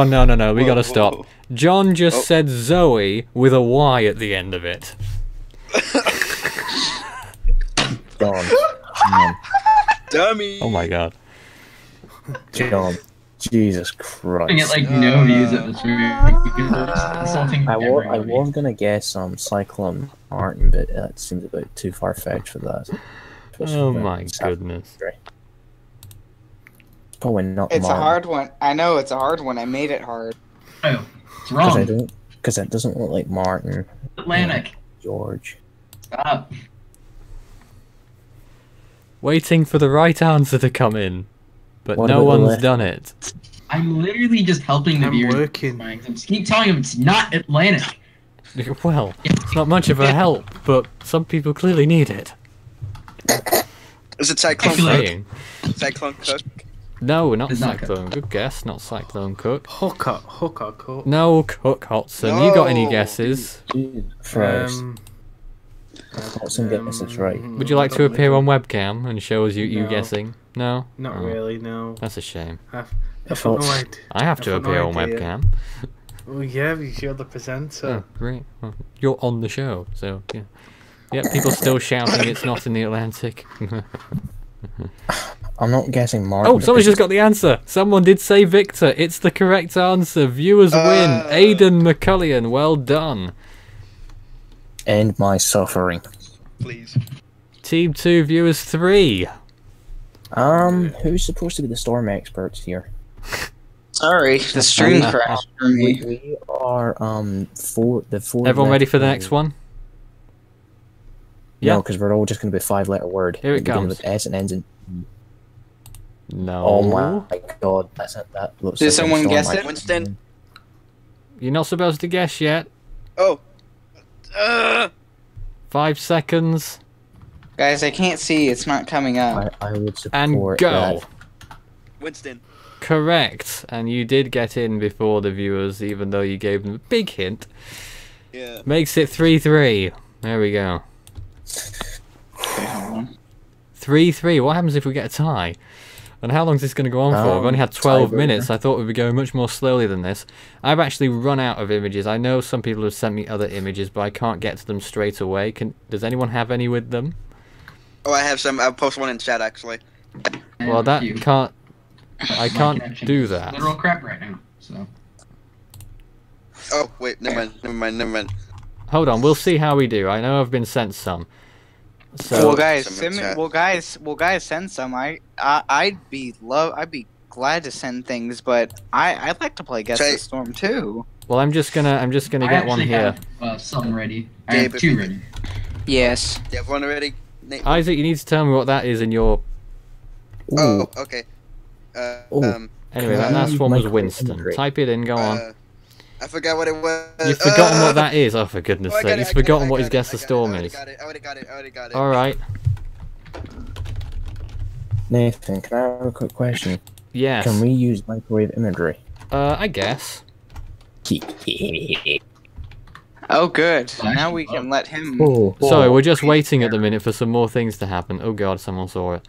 [SPEAKER 4] Whoa,
[SPEAKER 1] gotta
[SPEAKER 4] whoa,
[SPEAKER 1] stop.
[SPEAKER 4] whoa.
[SPEAKER 1] John just
[SPEAKER 4] Oh.
[SPEAKER 1] said Zoe with a Y at the end of it.
[SPEAKER 5] John.
[SPEAKER 4] Dummy.
[SPEAKER 1] Oh my god.
[SPEAKER 5] John. Jesus
[SPEAKER 6] I
[SPEAKER 5] Christ.
[SPEAKER 6] get like no views at this movie. Insulting
[SPEAKER 5] I
[SPEAKER 6] everybody.
[SPEAKER 5] was gonna guess Cyclone Martin, but that seems a bit too far fetched for that. Especially
[SPEAKER 1] Oh
[SPEAKER 5] for
[SPEAKER 1] my
[SPEAKER 5] South
[SPEAKER 1] goodness.
[SPEAKER 5] Country. Probably not
[SPEAKER 3] It's a
[SPEAKER 5] Martin,
[SPEAKER 3] hard one. I know it's a hard one. I made it hard.
[SPEAKER 6] Oh, it's
[SPEAKER 5] because I
[SPEAKER 6] wrong.
[SPEAKER 5] don't, because it doesn't look like Martin,
[SPEAKER 6] Atlantic.
[SPEAKER 5] George.
[SPEAKER 6] Stop.
[SPEAKER 1] Waiting for the right answer to come in. But
[SPEAKER 5] What
[SPEAKER 1] no
[SPEAKER 5] about the
[SPEAKER 1] one's
[SPEAKER 5] left?
[SPEAKER 1] done it.
[SPEAKER 6] I'm literally just helping the
[SPEAKER 7] I'm
[SPEAKER 6] viewers.
[SPEAKER 7] working.
[SPEAKER 6] I just keep telling them it's not Atlantic.
[SPEAKER 1] Well, it's not much of a help, but some people clearly need it.
[SPEAKER 4] Is it Cyclone
[SPEAKER 6] Actually-
[SPEAKER 4] Cook?
[SPEAKER 1] Saying.
[SPEAKER 4] Cyclone Cook?
[SPEAKER 1] No, not
[SPEAKER 6] It's not
[SPEAKER 1] Cyclone. Good guess, not Cyclone Cook.
[SPEAKER 7] Hooker Cook.
[SPEAKER 1] No, Cook Hodson. You got any
[SPEAKER 4] No.
[SPEAKER 1] guesses?
[SPEAKER 5] First,
[SPEAKER 7] Um,
[SPEAKER 5] Watson gets this right.
[SPEAKER 1] Would you like to appear on webcam and show us you
[SPEAKER 7] No.
[SPEAKER 1] guessing? No?
[SPEAKER 7] Not
[SPEAKER 1] Oh,
[SPEAKER 7] really, no.
[SPEAKER 1] That's a shame.
[SPEAKER 7] I've
[SPEAKER 5] thought-
[SPEAKER 7] no idea.
[SPEAKER 1] I have to
[SPEAKER 7] I've no
[SPEAKER 1] appear on
[SPEAKER 7] idea.
[SPEAKER 1] webcam.
[SPEAKER 7] Well, yeah, because you're the presenter.
[SPEAKER 1] Oh, great. Well, you're on the show, so yeah. Yeah, people still shouting it's not in the Atlantic.
[SPEAKER 5] I'm not guessing Mark.
[SPEAKER 1] Oh, someone's just got the answer. Someone did say Victor. It's the correct answer. Viewers win. Aidan McCullion, well done.
[SPEAKER 5] End my suffering.
[SPEAKER 8] Please.
[SPEAKER 1] Team 2, viewers 3.
[SPEAKER 5] Who's supposed to be the storm experts here?
[SPEAKER 3] Sorry, the stream crashed for me.
[SPEAKER 5] We are four.
[SPEAKER 1] Everyone ready for the next one?
[SPEAKER 5] Yeah,
[SPEAKER 1] Yeah.
[SPEAKER 5] because we're all just going to be a 5-letter word.
[SPEAKER 1] Here it
[SPEAKER 5] begins
[SPEAKER 1] comes.
[SPEAKER 5] with S and ends in.
[SPEAKER 1] No.
[SPEAKER 5] Oh my god, that looks.
[SPEAKER 3] Did
[SPEAKER 5] like
[SPEAKER 3] someone
[SPEAKER 5] a storm
[SPEAKER 3] guess it?
[SPEAKER 5] expert.
[SPEAKER 8] Winston.
[SPEAKER 1] You're not supposed to guess yet.
[SPEAKER 8] Oh.
[SPEAKER 1] 5 seconds.
[SPEAKER 3] Guys, I can't see. It's not coming up.
[SPEAKER 5] I would support
[SPEAKER 1] And go.
[SPEAKER 5] that.
[SPEAKER 8] Winston.
[SPEAKER 1] Correct. And you did get in before the viewers, even though you gave them a big hint.
[SPEAKER 8] Yeah.
[SPEAKER 1] Makes it 3-3. There we go. 3-3. What happens if we get a tie? And how long is this going to go on for? We've only had 12
[SPEAKER 5] tiebreaker.
[SPEAKER 1] minutes. I thought we'd be going much more slowly than this. I've actually run out of images. I know some people have sent me other images, but I can't get to them straight away. Does anyone have any with them?
[SPEAKER 8] Oh, I have some. I'll post one in chat actually.
[SPEAKER 1] Well, that can't... I can't do that.
[SPEAKER 6] Literal crap right now. So.
[SPEAKER 8] Oh wait, never mind.
[SPEAKER 1] Hold on, we'll see how we do. I know I've been sent some. So,
[SPEAKER 3] Well, guys,
[SPEAKER 8] Some in chat.
[SPEAKER 3] guys, send some. I'd be glad to send things, but I'd like to play Guess
[SPEAKER 8] Say-
[SPEAKER 3] the Storm too.
[SPEAKER 1] well, I'm just gonna get one here.
[SPEAKER 6] Have, some ready. I
[SPEAKER 8] Gabe,
[SPEAKER 6] have
[SPEAKER 8] if
[SPEAKER 6] 2
[SPEAKER 8] you-
[SPEAKER 6] ready.
[SPEAKER 3] Yes.
[SPEAKER 8] You have one already? Nate?
[SPEAKER 1] Isaac, you need to tell me what that is in your...
[SPEAKER 5] Ooh,
[SPEAKER 8] Oh, okay.
[SPEAKER 5] Ooh.
[SPEAKER 1] Anyway, that
[SPEAKER 5] Can I
[SPEAKER 1] last
[SPEAKER 5] use
[SPEAKER 1] one was
[SPEAKER 5] micro
[SPEAKER 1] Winston.
[SPEAKER 5] imagery?
[SPEAKER 1] Type it in, go on.
[SPEAKER 8] I forgot what it was.
[SPEAKER 1] You've forgotten what that is. Oh, for goodness
[SPEAKER 8] Oh, I got
[SPEAKER 1] sake.
[SPEAKER 8] it,
[SPEAKER 1] He's
[SPEAKER 8] I got it,
[SPEAKER 1] forgotten
[SPEAKER 8] I
[SPEAKER 1] what
[SPEAKER 8] got
[SPEAKER 1] his
[SPEAKER 8] it,
[SPEAKER 1] Guess
[SPEAKER 8] I
[SPEAKER 1] the
[SPEAKER 8] got it,
[SPEAKER 1] Storm
[SPEAKER 8] I
[SPEAKER 1] is.
[SPEAKER 8] already got it.
[SPEAKER 1] Alright.
[SPEAKER 5] Nathan, can I have a quick question?
[SPEAKER 1] Yes.
[SPEAKER 5] Can we use microwave imagery?
[SPEAKER 1] I guess.
[SPEAKER 3] Oh, good.
[SPEAKER 6] Flash
[SPEAKER 3] Now we
[SPEAKER 6] him
[SPEAKER 3] can let him.
[SPEAKER 5] Oh,
[SPEAKER 1] Sorry, we're just waiting at the minute for some more things to happen. Oh god, someone saw it.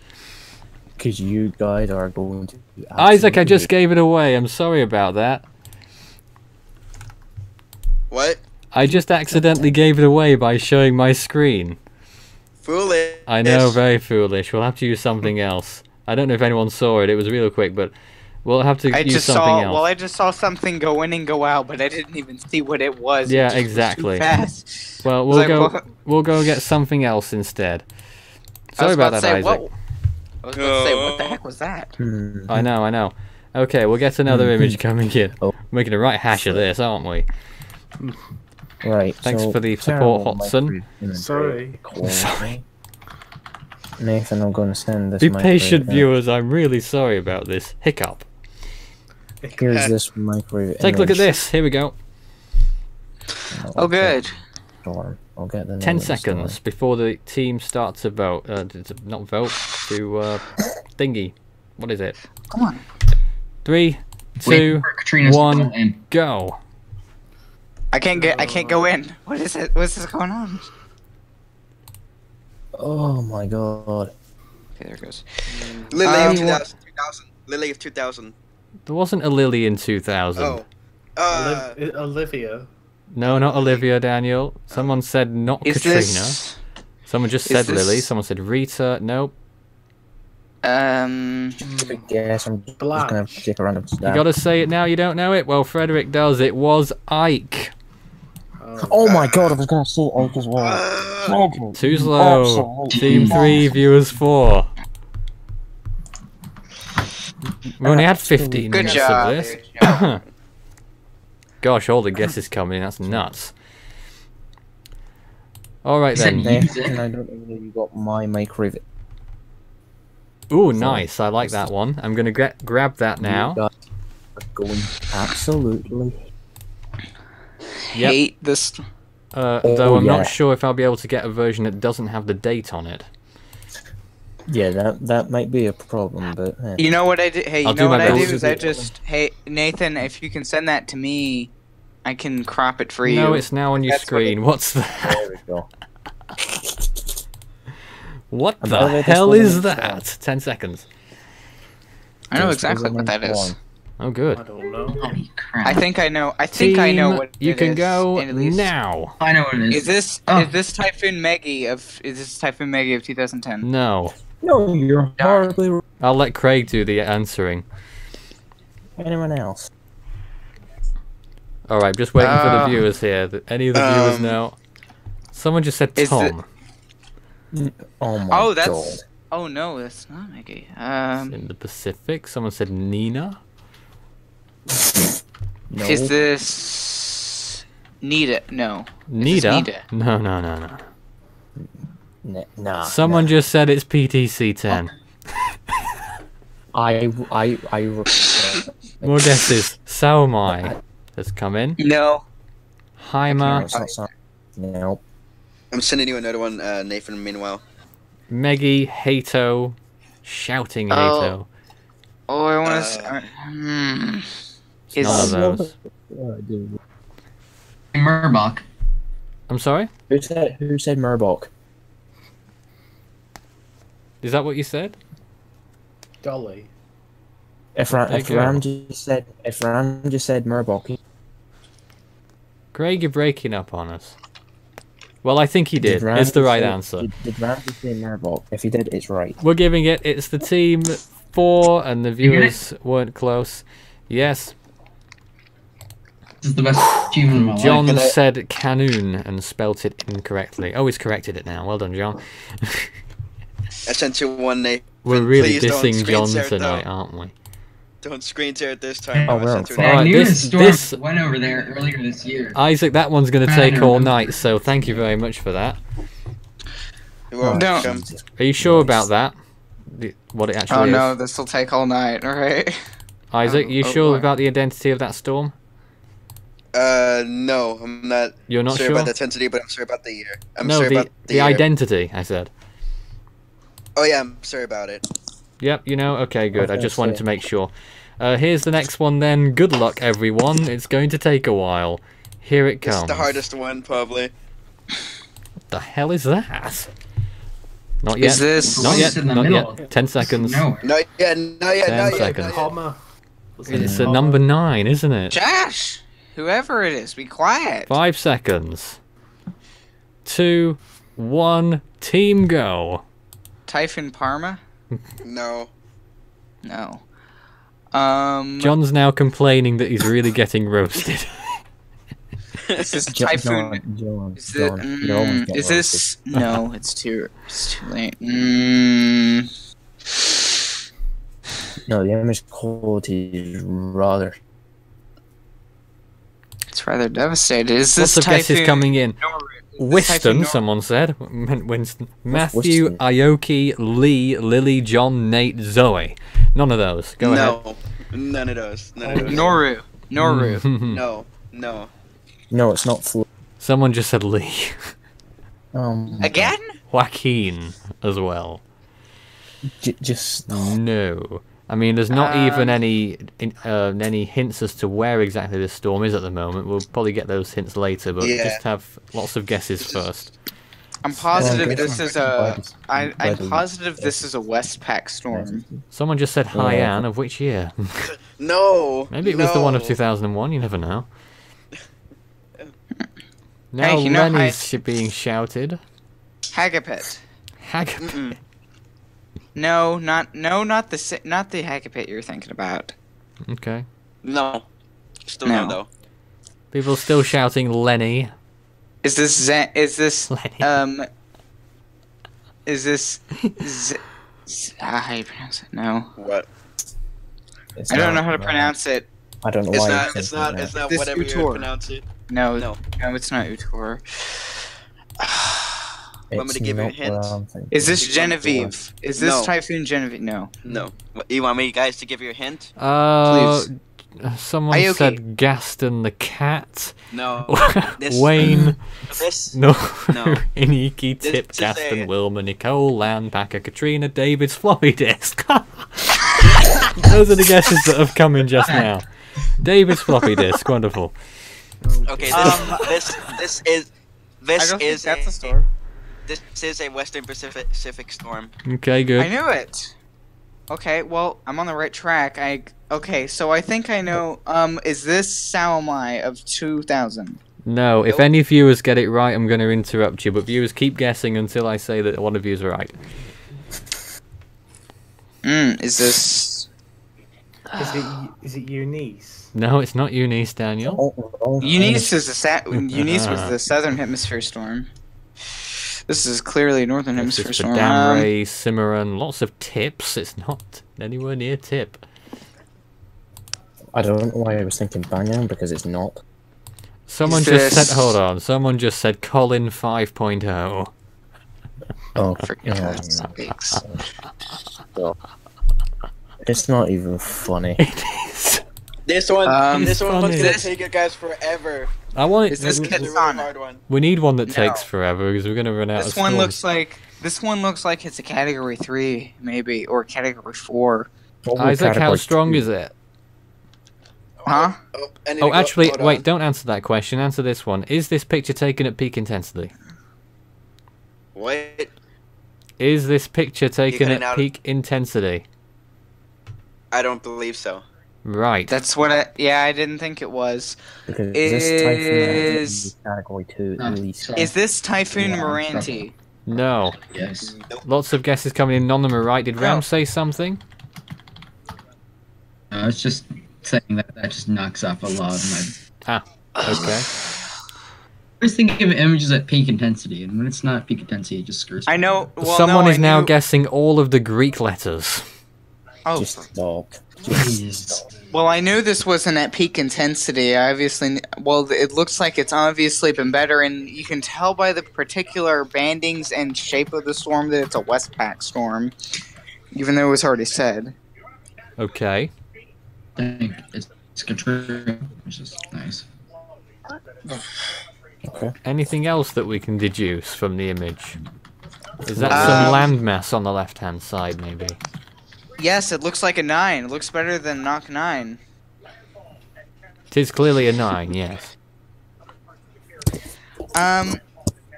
[SPEAKER 5] because you guys are going to.
[SPEAKER 1] Isaac, I just
[SPEAKER 5] absolutely-
[SPEAKER 1] gave it away. I'm sorry about that.
[SPEAKER 8] What?
[SPEAKER 1] I just accidentally gave it away by showing my screen.
[SPEAKER 8] Foolish.
[SPEAKER 1] I know, very foolish. We'll have to use something else. I don't know if anyone saw it. It was real quick, but we'll have to
[SPEAKER 3] I
[SPEAKER 1] use
[SPEAKER 3] just
[SPEAKER 1] something
[SPEAKER 3] saw.
[SPEAKER 1] else.
[SPEAKER 3] Well, I just saw something go in and go out, but I didn't even see what it was.
[SPEAKER 1] Yeah,
[SPEAKER 3] It just was too
[SPEAKER 1] exactly.
[SPEAKER 3] fast.
[SPEAKER 1] Well,
[SPEAKER 3] I was like,
[SPEAKER 1] we'll go get something else instead.
[SPEAKER 3] I
[SPEAKER 1] Sorry
[SPEAKER 3] was
[SPEAKER 1] about
[SPEAKER 3] to
[SPEAKER 1] that,
[SPEAKER 3] say,
[SPEAKER 1] Isaac.
[SPEAKER 3] what? I was about to say, what the heck was that?
[SPEAKER 5] Hmm.
[SPEAKER 1] I know. Okay, we'll get another image coming in.
[SPEAKER 5] Oh.
[SPEAKER 1] Making a right hash of this, aren't we?
[SPEAKER 5] Right.
[SPEAKER 1] Thanks
[SPEAKER 5] so
[SPEAKER 1] for the
[SPEAKER 5] terrible
[SPEAKER 1] support, Hodson.
[SPEAKER 5] microwave imagery.
[SPEAKER 7] Sorry.
[SPEAKER 1] Sorry.
[SPEAKER 5] Nathan, I'm going to send this.
[SPEAKER 1] Be
[SPEAKER 5] microwave
[SPEAKER 1] patient,
[SPEAKER 5] image.
[SPEAKER 1] viewers. I'm really sorry about this. Hiccup.
[SPEAKER 5] Here's this microwave.
[SPEAKER 1] Take a look at
[SPEAKER 5] image.
[SPEAKER 1] this. Here we go.
[SPEAKER 3] Oh, good.
[SPEAKER 5] Storm. I'll get the name
[SPEAKER 1] 10
[SPEAKER 5] of the
[SPEAKER 1] seconds
[SPEAKER 5] storm.
[SPEAKER 1] before the team start to vote. Not vote, to thingy. What is it?
[SPEAKER 3] Come on.
[SPEAKER 1] 3,
[SPEAKER 6] Wait
[SPEAKER 1] 2,
[SPEAKER 6] for Katrina's to
[SPEAKER 1] 1,
[SPEAKER 6] go in.
[SPEAKER 1] go.
[SPEAKER 3] I can't go in. What is it? What's this going on?
[SPEAKER 5] Oh my god.
[SPEAKER 3] Okay, there it goes.
[SPEAKER 8] Lily of
[SPEAKER 3] Um,
[SPEAKER 8] 2000. Lily of 2000.
[SPEAKER 1] There wasn't a Lily in 2000.
[SPEAKER 8] Oh.
[SPEAKER 7] Olivia.
[SPEAKER 1] No, not Olivia, Daniel. Someone said not
[SPEAKER 3] Is
[SPEAKER 1] Katrina.
[SPEAKER 3] this?
[SPEAKER 1] Someone just
[SPEAKER 3] is
[SPEAKER 1] said Lily.
[SPEAKER 3] this-
[SPEAKER 1] Someone said Rita. Nope.
[SPEAKER 5] Yes, I'm just gonna take a random stab.
[SPEAKER 1] You gotta say it now. You don't know it. Well, Frederick does. It was Ike.
[SPEAKER 5] Oh my god, I was gonna say Ike as well. Frederick,
[SPEAKER 1] Too
[SPEAKER 5] you
[SPEAKER 1] slow.
[SPEAKER 5] absolute
[SPEAKER 1] Team 3, viewers 4. We only had 15
[SPEAKER 3] Good
[SPEAKER 1] minutes
[SPEAKER 3] job.
[SPEAKER 1] of this.
[SPEAKER 3] Good job.
[SPEAKER 1] Gosh, all the guesses coming in. That's nuts. All right
[SPEAKER 6] He said
[SPEAKER 1] then.
[SPEAKER 6] use it.
[SPEAKER 5] Nathan, I don't know whether you got my microwave.
[SPEAKER 1] Ooh, nice. I like that one. I'm gonna grab that now.
[SPEAKER 5] You guys are going absolutely.
[SPEAKER 1] Yep.
[SPEAKER 3] Hate this.
[SPEAKER 1] Though I'm
[SPEAKER 5] yeah.
[SPEAKER 1] not sure if I'll be able to get a version that doesn't have the date on it.
[SPEAKER 5] Yeah, that might be a problem, but
[SPEAKER 3] You know what I did? Hey, you
[SPEAKER 1] I'll do
[SPEAKER 3] know what
[SPEAKER 1] my
[SPEAKER 3] I
[SPEAKER 1] best.
[SPEAKER 3] do is I just. Hey, Nathan, if you can send that to me, I can crop it for you.
[SPEAKER 1] No, it's now on your
[SPEAKER 3] That's what
[SPEAKER 1] screen. What's that?
[SPEAKER 5] there we go.
[SPEAKER 1] What
[SPEAKER 5] And
[SPEAKER 1] the
[SPEAKER 5] by the way, this
[SPEAKER 1] hell
[SPEAKER 5] wasn't
[SPEAKER 1] is
[SPEAKER 5] a
[SPEAKER 1] that? 10 seconds.
[SPEAKER 3] I know
[SPEAKER 5] This
[SPEAKER 3] exactly
[SPEAKER 5] wasn't
[SPEAKER 3] what that is.
[SPEAKER 5] one.
[SPEAKER 1] Oh, good.
[SPEAKER 7] I don't know.
[SPEAKER 6] Holy crap.
[SPEAKER 3] I think I know. I think I know
[SPEAKER 1] Team,
[SPEAKER 3] what
[SPEAKER 1] you
[SPEAKER 3] it
[SPEAKER 1] can
[SPEAKER 3] is,
[SPEAKER 1] go
[SPEAKER 3] at least.
[SPEAKER 1] now.
[SPEAKER 6] I know what it
[SPEAKER 3] Is this
[SPEAKER 6] Oh.
[SPEAKER 3] is this Typhoon Maggie of 2010?
[SPEAKER 1] No.
[SPEAKER 5] No, you're horribly
[SPEAKER 1] I'll let Craig do the answering.
[SPEAKER 5] Anyone else?
[SPEAKER 1] Alright, just waiting for the viewers here. Any of the viewers know? Someone just said
[SPEAKER 3] Is
[SPEAKER 1] Tom.
[SPEAKER 5] Oh my
[SPEAKER 3] Oh, that's.
[SPEAKER 5] god.
[SPEAKER 3] Oh no, that's not Maggie.
[SPEAKER 1] In the Pacific. Someone said Nina.
[SPEAKER 5] No.
[SPEAKER 3] Is this Nita? No.
[SPEAKER 1] Nita?
[SPEAKER 3] Nita?
[SPEAKER 1] No.
[SPEAKER 5] Nah.
[SPEAKER 1] Someone just said it's PTC 10.
[SPEAKER 5] I
[SPEAKER 1] More guesses. Saomai has come in.
[SPEAKER 3] No.
[SPEAKER 1] Haima.
[SPEAKER 5] No.
[SPEAKER 8] I'm sending you another one, Nathan, meanwhile.
[SPEAKER 1] Meggy. Hato. Shouting Hato.
[SPEAKER 3] Oh, I want to. Is
[SPEAKER 1] None of those.
[SPEAKER 6] Murbach.
[SPEAKER 1] I'm sorry?
[SPEAKER 5] Who said Murbach?
[SPEAKER 1] Is that what you said?
[SPEAKER 7] Golly.
[SPEAKER 5] If
[SPEAKER 1] There you
[SPEAKER 5] Ram
[SPEAKER 1] go.
[SPEAKER 5] just said Murbach,
[SPEAKER 1] Craig, you're breaking up on us. Well, I think he did.
[SPEAKER 5] Ram
[SPEAKER 1] It's the
[SPEAKER 5] just
[SPEAKER 1] right
[SPEAKER 5] say-
[SPEAKER 1] answer.
[SPEAKER 5] Did Ram just say Murbach? If he did, it's right.
[SPEAKER 1] We're giving it. It's the team 4, and the viewers weren't close. Yes.
[SPEAKER 6] This is the best achievement of my life.
[SPEAKER 1] John said Canoon and spelt it incorrectly. Oh, he's corrected it now. Well done, John.
[SPEAKER 8] I sent you one, Nathan.
[SPEAKER 1] We're really
[SPEAKER 8] Please don't
[SPEAKER 1] dissing
[SPEAKER 8] screen
[SPEAKER 1] John
[SPEAKER 8] share it,
[SPEAKER 1] tonight,
[SPEAKER 8] though.
[SPEAKER 1] aren't we?
[SPEAKER 8] Don't screen share it this time.
[SPEAKER 5] Oh,
[SPEAKER 8] I
[SPEAKER 5] we're
[SPEAKER 8] sent
[SPEAKER 5] on
[SPEAKER 8] you
[SPEAKER 6] I
[SPEAKER 1] Alright,
[SPEAKER 6] knew
[SPEAKER 1] this-
[SPEAKER 6] the storm
[SPEAKER 1] this-
[SPEAKER 6] went over there earlier this year.
[SPEAKER 1] Isaac, that one's going to
[SPEAKER 6] I
[SPEAKER 1] take
[SPEAKER 6] don't
[SPEAKER 1] all
[SPEAKER 6] know.
[SPEAKER 1] night, so thank you very much for that.
[SPEAKER 8] You're welcome.
[SPEAKER 3] No.
[SPEAKER 1] Are you sure about that? What it actually
[SPEAKER 3] Oh
[SPEAKER 1] is?
[SPEAKER 3] no, this will take all night. All right.
[SPEAKER 1] Isaac, you
[SPEAKER 3] Oh,
[SPEAKER 1] sure
[SPEAKER 3] boy.
[SPEAKER 1] about the identity of that storm?
[SPEAKER 8] No, I'm not.
[SPEAKER 1] You're not
[SPEAKER 8] sure
[SPEAKER 1] sure?
[SPEAKER 8] about the intensity, but I'm sorry about the year. I'm
[SPEAKER 1] No,
[SPEAKER 8] sorry
[SPEAKER 1] the,
[SPEAKER 8] about the
[SPEAKER 1] the
[SPEAKER 8] year.
[SPEAKER 1] identity, I said.
[SPEAKER 8] Oh yeah, I'm sorry about it.
[SPEAKER 1] Yep, you know? Okay, good. I
[SPEAKER 5] Okay,
[SPEAKER 1] just wanted
[SPEAKER 5] so-
[SPEAKER 1] to make sure. Here's the next one then. Good luck, everyone. It's going to take a while. Here it
[SPEAKER 8] This
[SPEAKER 1] comes.
[SPEAKER 8] is the hardest one, probably.
[SPEAKER 1] What the hell is that? Not yet.
[SPEAKER 3] Is this?
[SPEAKER 1] Not
[SPEAKER 6] It's
[SPEAKER 1] yet.
[SPEAKER 6] in the
[SPEAKER 1] Not
[SPEAKER 6] middle.
[SPEAKER 1] yet. 10 seconds.
[SPEAKER 6] No.
[SPEAKER 8] Not yet, not yet,
[SPEAKER 1] 10
[SPEAKER 8] not yet.
[SPEAKER 1] seconds.
[SPEAKER 8] Not yet.
[SPEAKER 7] Comma.
[SPEAKER 1] It's at number 9, isn't it?
[SPEAKER 3] Josh, whoever it is, be quiet.
[SPEAKER 1] 5 seconds. 2, 1, team go.
[SPEAKER 3] Typhon Parma?
[SPEAKER 8] No.
[SPEAKER 3] No.
[SPEAKER 1] John's now complaining that he's really getting roasted.
[SPEAKER 3] Is this Typhoon?
[SPEAKER 5] John,
[SPEAKER 3] Is it?
[SPEAKER 5] you're almost getting
[SPEAKER 3] Is this? No, it's too late.
[SPEAKER 5] No, the image quality is rather.
[SPEAKER 3] It's rather devastated. Is this
[SPEAKER 1] Lots of guesses
[SPEAKER 3] Typhoon?
[SPEAKER 1] coming in. Whiston,
[SPEAKER 3] Typhoon-
[SPEAKER 1] someone said. Meant Winston. Matthew,
[SPEAKER 5] Whiston?
[SPEAKER 1] Aoki, Lee, Lily, John, Nate, Zoe. None of those. Go ahead.
[SPEAKER 8] No. None of those. None of those.
[SPEAKER 3] Noru. Noru.
[SPEAKER 8] No. No.
[SPEAKER 5] No, it's not flu.
[SPEAKER 1] Someone just said Lee.
[SPEAKER 3] Again?
[SPEAKER 1] Joaquin as well.
[SPEAKER 5] Just
[SPEAKER 1] No. I mean, there's not even any hints as to where exactly this storm is at the moment. We'll probably get those hints later, but
[SPEAKER 8] Yeah.
[SPEAKER 1] just have lots of guesses first.
[SPEAKER 3] I'm positive
[SPEAKER 5] Okay.
[SPEAKER 3] this is a. I'm positive this is a Westpac storm.
[SPEAKER 1] Someone just said Haiyan, of which year?
[SPEAKER 8] No.
[SPEAKER 1] Maybe it was the one of
[SPEAKER 8] no.
[SPEAKER 1] 2001, you never know. Now
[SPEAKER 3] you know
[SPEAKER 1] Lenny's being shouted.
[SPEAKER 3] Hagapit.
[SPEAKER 1] Hag-
[SPEAKER 3] No, not the not the Hagapit you're thinking about.
[SPEAKER 1] Okay.
[SPEAKER 8] No. Still
[SPEAKER 3] No.
[SPEAKER 8] no, though.
[SPEAKER 1] People still shouting Lenny.
[SPEAKER 3] Is this Is this
[SPEAKER 1] Lenny.
[SPEAKER 3] Is this? How you pronounce it? No,
[SPEAKER 8] What?
[SPEAKER 5] it's
[SPEAKER 3] I don't know
[SPEAKER 5] not,
[SPEAKER 3] how to pronounce it.
[SPEAKER 5] I don't know
[SPEAKER 8] It's
[SPEAKER 5] why.
[SPEAKER 8] not.
[SPEAKER 5] you're
[SPEAKER 8] It's
[SPEAKER 5] thinking
[SPEAKER 8] not.
[SPEAKER 5] that.
[SPEAKER 8] It's not.
[SPEAKER 3] This
[SPEAKER 8] Whatever you
[SPEAKER 3] Utor.
[SPEAKER 8] pronounce it.
[SPEAKER 3] No,
[SPEAKER 8] No.
[SPEAKER 3] it's not Utor.
[SPEAKER 8] Want me to
[SPEAKER 5] It's
[SPEAKER 8] give you a
[SPEAKER 5] not
[SPEAKER 8] hint?
[SPEAKER 5] what I'm thinking.
[SPEAKER 3] Is this
[SPEAKER 8] It's
[SPEAKER 3] Genevieve? Is this
[SPEAKER 8] No.
[SPEAKER 3] Typhoon Genevieve? No.
[SPEAKER 8] No. You want me guys to give you a hint?
[SPEAKER 1] Someone
[SPEAKER 3] Aoki.
[SPEAKER 1] said Gaston the cat.
[SPEAKER 8] No. This-
[SPEAKER 1] Wayne.
[SPEAKER 8] This.
[SPEAKER 1] No.
[SPEAKER 8] No.
[SPEAKER 1] Iniki,
[SPEAKER 8] This
[SPEAKER 1] Tip,
[SPEAKER 8] is
[SPEAKER 1] Gaston,
[SPEAKER 8] a-
[SPEAKER 1] Wilma, Nicole, Lan, Packer, Katrina, David's floppy disk. Those are the guesses that have come in just now. David's floppy disk, wonderful.
[SPEAKER 8] Okay. This is.
[SPEAKER 3] I
[SPEAKER 8] This
[SPEAKER 3] don't
[SPEAKER 8] is
[SPEAKER 3] think that's a storm.
[SPEAKER 8] This is a Western Pacific storm.
[SPEAKER 1] Okay, good.
[SPEAKER 3] I knew it. Okay, well, I'm on the right track. Okay, so I think I know. Is this Saomai of 2000?
[SPEAKER 1] No, if
[SPEAKER 8] Nope.
[SPEAKER 1] any viewers get it right, I'm going to interrupt you, but viewers keep guessing until I say that one of you is right.
[SPEAKER 3] Is this
[SPEAKER 7] Is it Eunice?
[SPEAKER 1] No, it's not Eunice, Daniel.
[SPEAKER 3] Eunice? Eunice was the southern hemisphere storm. This is clearly northern
[SPEAKER 1] This
[SPEAKER 3] hemisphere
[SPEAKER 1] is for
[SPEAKER 3] storm.
[SPEAKER 1] Damray, Cimarron, lots of tips. It's not anywhere near tip.
[SPEAKER 5] I don't know why I was thinking Banyan, because it's not.
[SPEAKER 1] Someone
[SPEAKER 3] Is
[SPEAKER 1] just
[SPEAKER 3] this-
[SPEAKER 1] said, hold on, someone just said Colin 5.0.
[SPEAKER 5] Oh,
[SPEAKER 3] For God's sakes.
[SPEAKER 5] it's not even funny.
[SPEAKER 1] It is.
[SPEAKER 8] This one, this
[SPEAKER 1] funny.
[SPEAKER 8] one's gonna
[SPEAKER 3] This-
[SPEAKER 8] take you guys forever.
[SPEAKER 1] I want
[SPEAKER 3] Is this
[SPEAKER 1] it.
[SPEAKER 8] It's a really
[SPEAKER 3] Kitsana?
[SPEAKER 8] hard one.
[SPEAKER 1] We need one that
[SPEAKER 3] No.
[SPEAKER 1] takes forever because we're gonna run out
[SPEAKER 3] This
[SPEAKER 1] of
[SPEAKER 3] one
[SPEAKER 1] storms.
[SPEAKER 3] looks like it's a category 3, maybe, or category 4.
[SPEAKER 1] Isaac, how strong is it?
[SPEAKER 3] Huh?
[SPEAKER 8] I need to
[SPEAKER 1] Oh,
[SPEAKER 8] go-
[SPEAKER 1] actually,
[SPEAKER 8] hold
[SPEAKER 1] wait,
[SPEAKER 8] on.
[SPEAKER 1] don't answer that question. Answer this one. Is this picture taken at peak intensity?
[SPEAKER 8] What?
[SPEAKER 1] Is this picture taken
[SPEAKER 8] cutting
[SPEAKER 1] at
[SPEAKER 8] out-
[SPEAKER 1] peak intensity?
[SPEAKER 8] I don't believe so.
[SPEAKER 1] Right.
[SPEAKER 3] That's what I didn't think it was.
[SPEAKER 5] Because this Typhoon
[SPEAKER 3] Is-
[SPEAKER 5] is category 2
[SPEAKER 6] No,
[SPEAKER 5] at least.
[SPEAKER 6] sorry.
[SPEAKER 3] Is this Typhoon
[SPEAKER 6] Yeah, I'm
[SPEAKER 3] Moranti?
[SPEAKER 1] No.
[SPEAKER 6] Yes.
[SPEAKER 1] Lots of guesses coming in. None of them are right. Did
[SPEAKER 3] No.
[SPEAKER 1] Ram say something?
[SPEAKER 6] I was just saying that just knocks off a lot of my.
[SPEAKER 1] Okay.
[SPEAKER 6] I was thinking of images at peak intensity, and when it's not peak intensity, it just screws.
[SPEAKER 3] I know. Well,
[SPEAKER 1] Someone
[SPEAKER 3] no,
[SPEAKER 1] is
[SPEAKER 3] I
[SPEAKER 1] now
[SPEAKER 3] knew-
[SPEAKER 1] guessing all of the Greek letters.
[SPEAKER 3] Oh,
[SPEAKER 5] Just stop.
[SPEAKER 6] Jeez.
[SPEAKER 3] well, I knew this wasn't at peak intensity. I obviously, well, it looks like it's obviously been better, and you can tell by the particular bandings and shape of the storm that it's a Westpac storm, even though it was already said.
[SPEAKER 1] Okay.
[SPEAKER 6] I think it's Katrina, which is nice.
[SPEAKER 1] Anything else that we can deduce from the image? Is that
[SPEAKER 3] Um,
[SPEAKER 1] some landmass on the left-hand side, maybe?
[SPEAKER 3] Yes, it looks like a 9. It looks better than Knock 9.
[SPEAKER 1] It is clearly a 9, yes.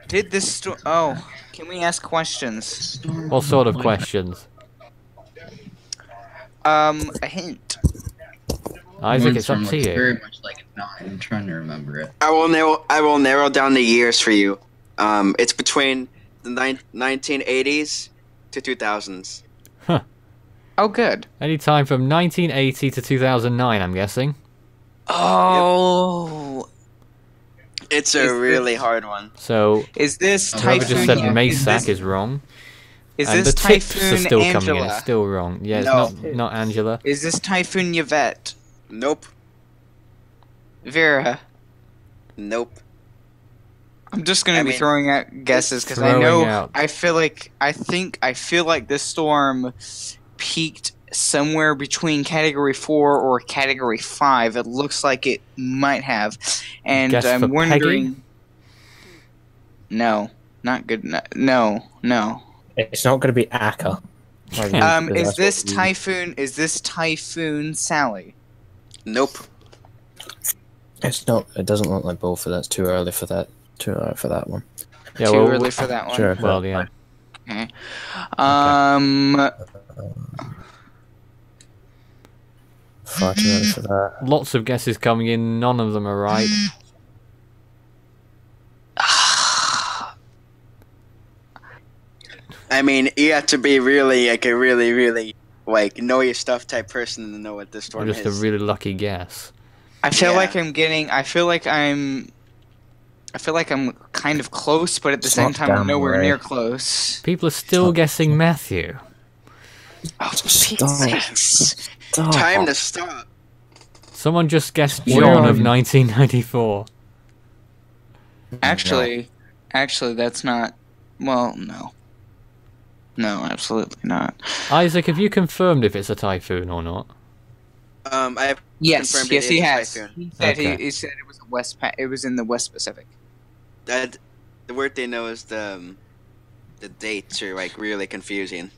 [SPEAKER 3] Did this oh, can we ask questions?
[SPEAKER 1] What sort of questions?
[SPEAKER 3] A hint.
[SPEAKER 1] Isaac, it's up to
[SPEAKER 6] Looks
[SPEAKER 1] you.
[SPEAKER 6] very much like a 9. I'm trying to remember it.
[SPEAKER 8] I will narrow down the years for you. It's between the 1980s to 2000s.
[SPEAKER 3] Oh, good.
[SPEAKER 1] Any time from 1980 to 2009, I'm guessing.
[SPEAKER 3] Oh,
[SPEAKER 8] It's
[SPEAKER 3] Is
[SPEAKER 8] a really hard one.
[SPEAKER 1] So,
[SPEAKER 3] is this
[SPEAKER 1] whoever
[SPEAKER 3] Typhoon?
[SPEAKER 1] just said
[SPEAKER 3] is
[SPEAKER 1] Maysac
[SPEAKER 3] this,
[SPEAKER 1] is wrong.
[SPEAKER 3] is
[SPEAKER 1] And
[SPEAKER 3] this
[SPEAKER 1] the tips are
[SPEAKER 3] Typhoon
[SPEAKER 1] still coming in.
[SPEAKER 3] Angela?
[SPEAKER 1] It's still wrong. Yeah, it's
[SPEAKER 8] No.
[SPEAKER 1] not Angela.
[SPEAKER 3] Is this Typhoon Yvette?
[SPEAKER 8] Nope.
[SPEAKER 3] Vera?
[SPEAKER 8] Nope.
[SPEAKER 3] I'm just gonna
[SPEAKER 8] I
[SPEAKER 3] be
[SPEAKER 8] mean,
[SPEAKER 3] throwing out guesses because I
[SPEAKER 1] throwing
[SPEAKER 3] know.
[SPEAKER 1] out.
[SPEAKER 3] I feel like this storm peaked somewhere between Category 4 or Category 5. It looks like it might have, and
[SPEAKER 1] Guess for
[SPEAKER 3] I'm
[SPEAKER 1] Peggy?
[SPEAKER 3] wondering. No, not good. No.
[SPEAKER 5] It's not going to be Akka.
[SPEAKER 3] Is this Typhoon? Is this Typhoon Sally?
[SPEAKER 8] Nope.
[SPEAKER 5] It's not. It doesn't look like both of that. It's too early for that. Too early for that one.
[SPEAKER 1] Yeah,
[SPEAKER 3] Too
[SPEAKER 1] well,
[SPEAKER 3] early for that one.
[SPEAKER 5] Sure.
[SPEAKER 1] well, yeah.
[SPEAKER 3] Okay.
[SPEAKER 5] Far too early for that.
[SPEAKER 1] Lots of guesses coming in. None of them are right.
[SPEAKER 8] I mean, you have to be really like a really like know your stuff type person to know what this
[SPEAKER 1] Or
[SPEAKER 8] storm
[SPEAKER 1] just a
[SPEAKER 8] is.
[SPEAKER 1] really lucky guess.
[SPEAKER 3] I feel
[SPEAKER 8] Yeah.
[SPEAKER 3] like I'm getting. I feel like I'm kind of close, but at the
[SPEAKER 5] It's
[SPEAKER 3] same
[SPEAKER 5] not
[SPEAKER 3] time, I'm
[SPEAKER 5] damn
[SPEAKER 3] nowhere
[SPEAKER 5] right.
[SPEAKER 3] near close.
[SPEAKER 1] People are still guessing Matthew.
[SPEAKER 3] Oh,
[SPEAKER 5] Stop. Stop.
[SPEAKER 8] Time to stop.
[SPEAKER 1] Someone just guessed
[SPEAKER 6] Where
[SPEAKER 1] John
[SPEAKER 6] are
[SPEAKER 1] of
[SPEAKER 6] you?
[SPEAKER 1] 1994.
[SPEAKER 3] Actually, that's not. Well, no. No, absolutely not.
[SPEAKER 1] Isaac, have you confirmed if it's a typhoon or not?
[SPEAKER 8] I have
[SPEAKER 3] Yes,
[SPEAKER 8] confirmed
[SPEAKER 3] yes,
[SPEAKER 8] it
[SPEAKER 3] he
[SPEAKER 8] is a
[SPEAKER 3] has.
[SPEAKER 8] typhoon.
[SPEAKER 3] He said
[SPEAKER 1] Okay.
[SPEAKER 3] he said it was a It was in the West Pacific.
[SPEAKER 8] That the word they know is the dates are like really confusing.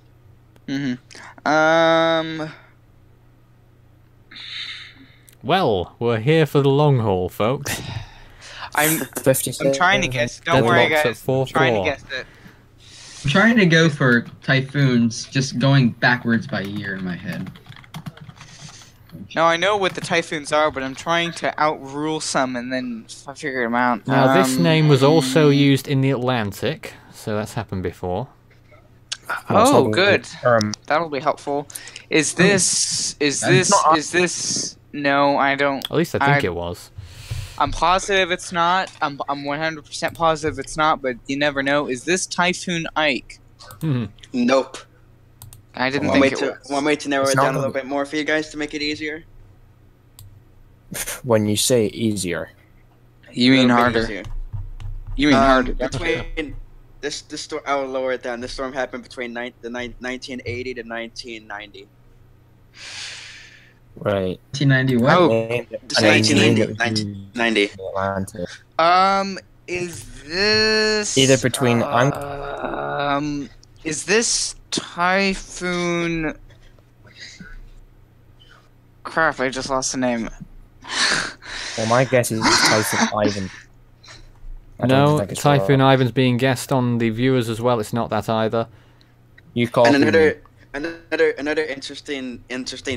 [SPEAKER 1] Well, we're here for the long haul, folks.
[SPEAKER 3] I'm
[SPEAKER 5] 50
[SPEAKER 3] I'm trying to guess. Don't worry,
[SPEAKER 1] Deadlock's at
[SPEAKER 3] guys. I'm
[SPEAKER 1] 4-4.
[SPEAKER 3] trying to guess it.
[SPEAKER 6] I'm trying to go for typhoons, just going backwards by year in my head.
[SPEAKER 3] No, I know what the typhoons are, but I'm trying to outrule some and then figure them out.
[SPEAKER 1] Now, this name was also used in the Atlantic, so that's happened before.
[SPEAKER 5] Well, it's not
[SPEAKER 3] Oh,
[SPEAKER 5] gonna
[SPEAKER 3] good.
[SPEAKER 5] be-
[SPEAKER 3] That'll be helpful. Is this? Is
[SPEAKER 6] That's
[SPEAKER 3] this?
[SPEAKER 6] not-
[SPEAKER 3] Is this? No, I don't.
[SPEAKER 1] At least I think
[SPEAKER 3] I-
[SPEAKER 1] it was.
[SPEAKER 3] I'm positive it's not. I'm 100% positive it's not, but you never know. Is this Typhoon Ike?
[SPEAKER 1] Hmm.
[SPEAKER 8] Nope.
[SPEAKER 3] I didn't
[SPEAKER 8] Want me
[SPEAKER 3] think it
[SPEAKER 8] to
[SPEAKER 3] was.
[SPEAKER 8] want me to narrow
[SPEAKER 5] It's
[SPEAKER 8] it
[SPEAKER 5] not
[SPEAKER 8] down a
[SPEAKER 5] gonna
[SPEAKER 8] little bit more for you guys to make it easier?
[SPEAKER 5] When you say easier,
[SPEAKER 3] You mean
[SPEAKER 8] A little bit
[SPEAKER 3] harder?
[SPEAKER 8] easier.
[SPEAKER 3] You mean harder?
[SPEAKER 8] Between this storm, I will lower it down. This storm happened between 1980 to 1990.
[SPEAKER 5] right?
[SPEAKER 6] 1990 what?
[SPEAKER 3] Oh.
[SPEAKER 5] Name-
[SPEAKER 8] Just
[SPEAKER 5] name
[SPEAKER 8] 1990.
[SPEAKER 5] it between
[SPEAKER 8] 1990.
[SPEAKER 5] the Atlantic.
[SPEAKER 3] Is this
[SPEAKER 5] Either between
[SPEAKER 3] is this Typhoon? Crap! I just lost the name.
[SPEAKER 5] Well, my guess is Typhoon Ivan. I don't
[SPEAKER 1] No,
[SPEAKER 5] think it's
[SPEAKER 1] Typhoon
[SPEAKER 5] wrong.
[SPEAKER 1] Ivan's being guessed on the viewers as well. It's not that either.
[SPEAKER 5] You call
[SPEAKER 8] And
[SPEAKER 5] me.
[SPEAKER 8] another interesting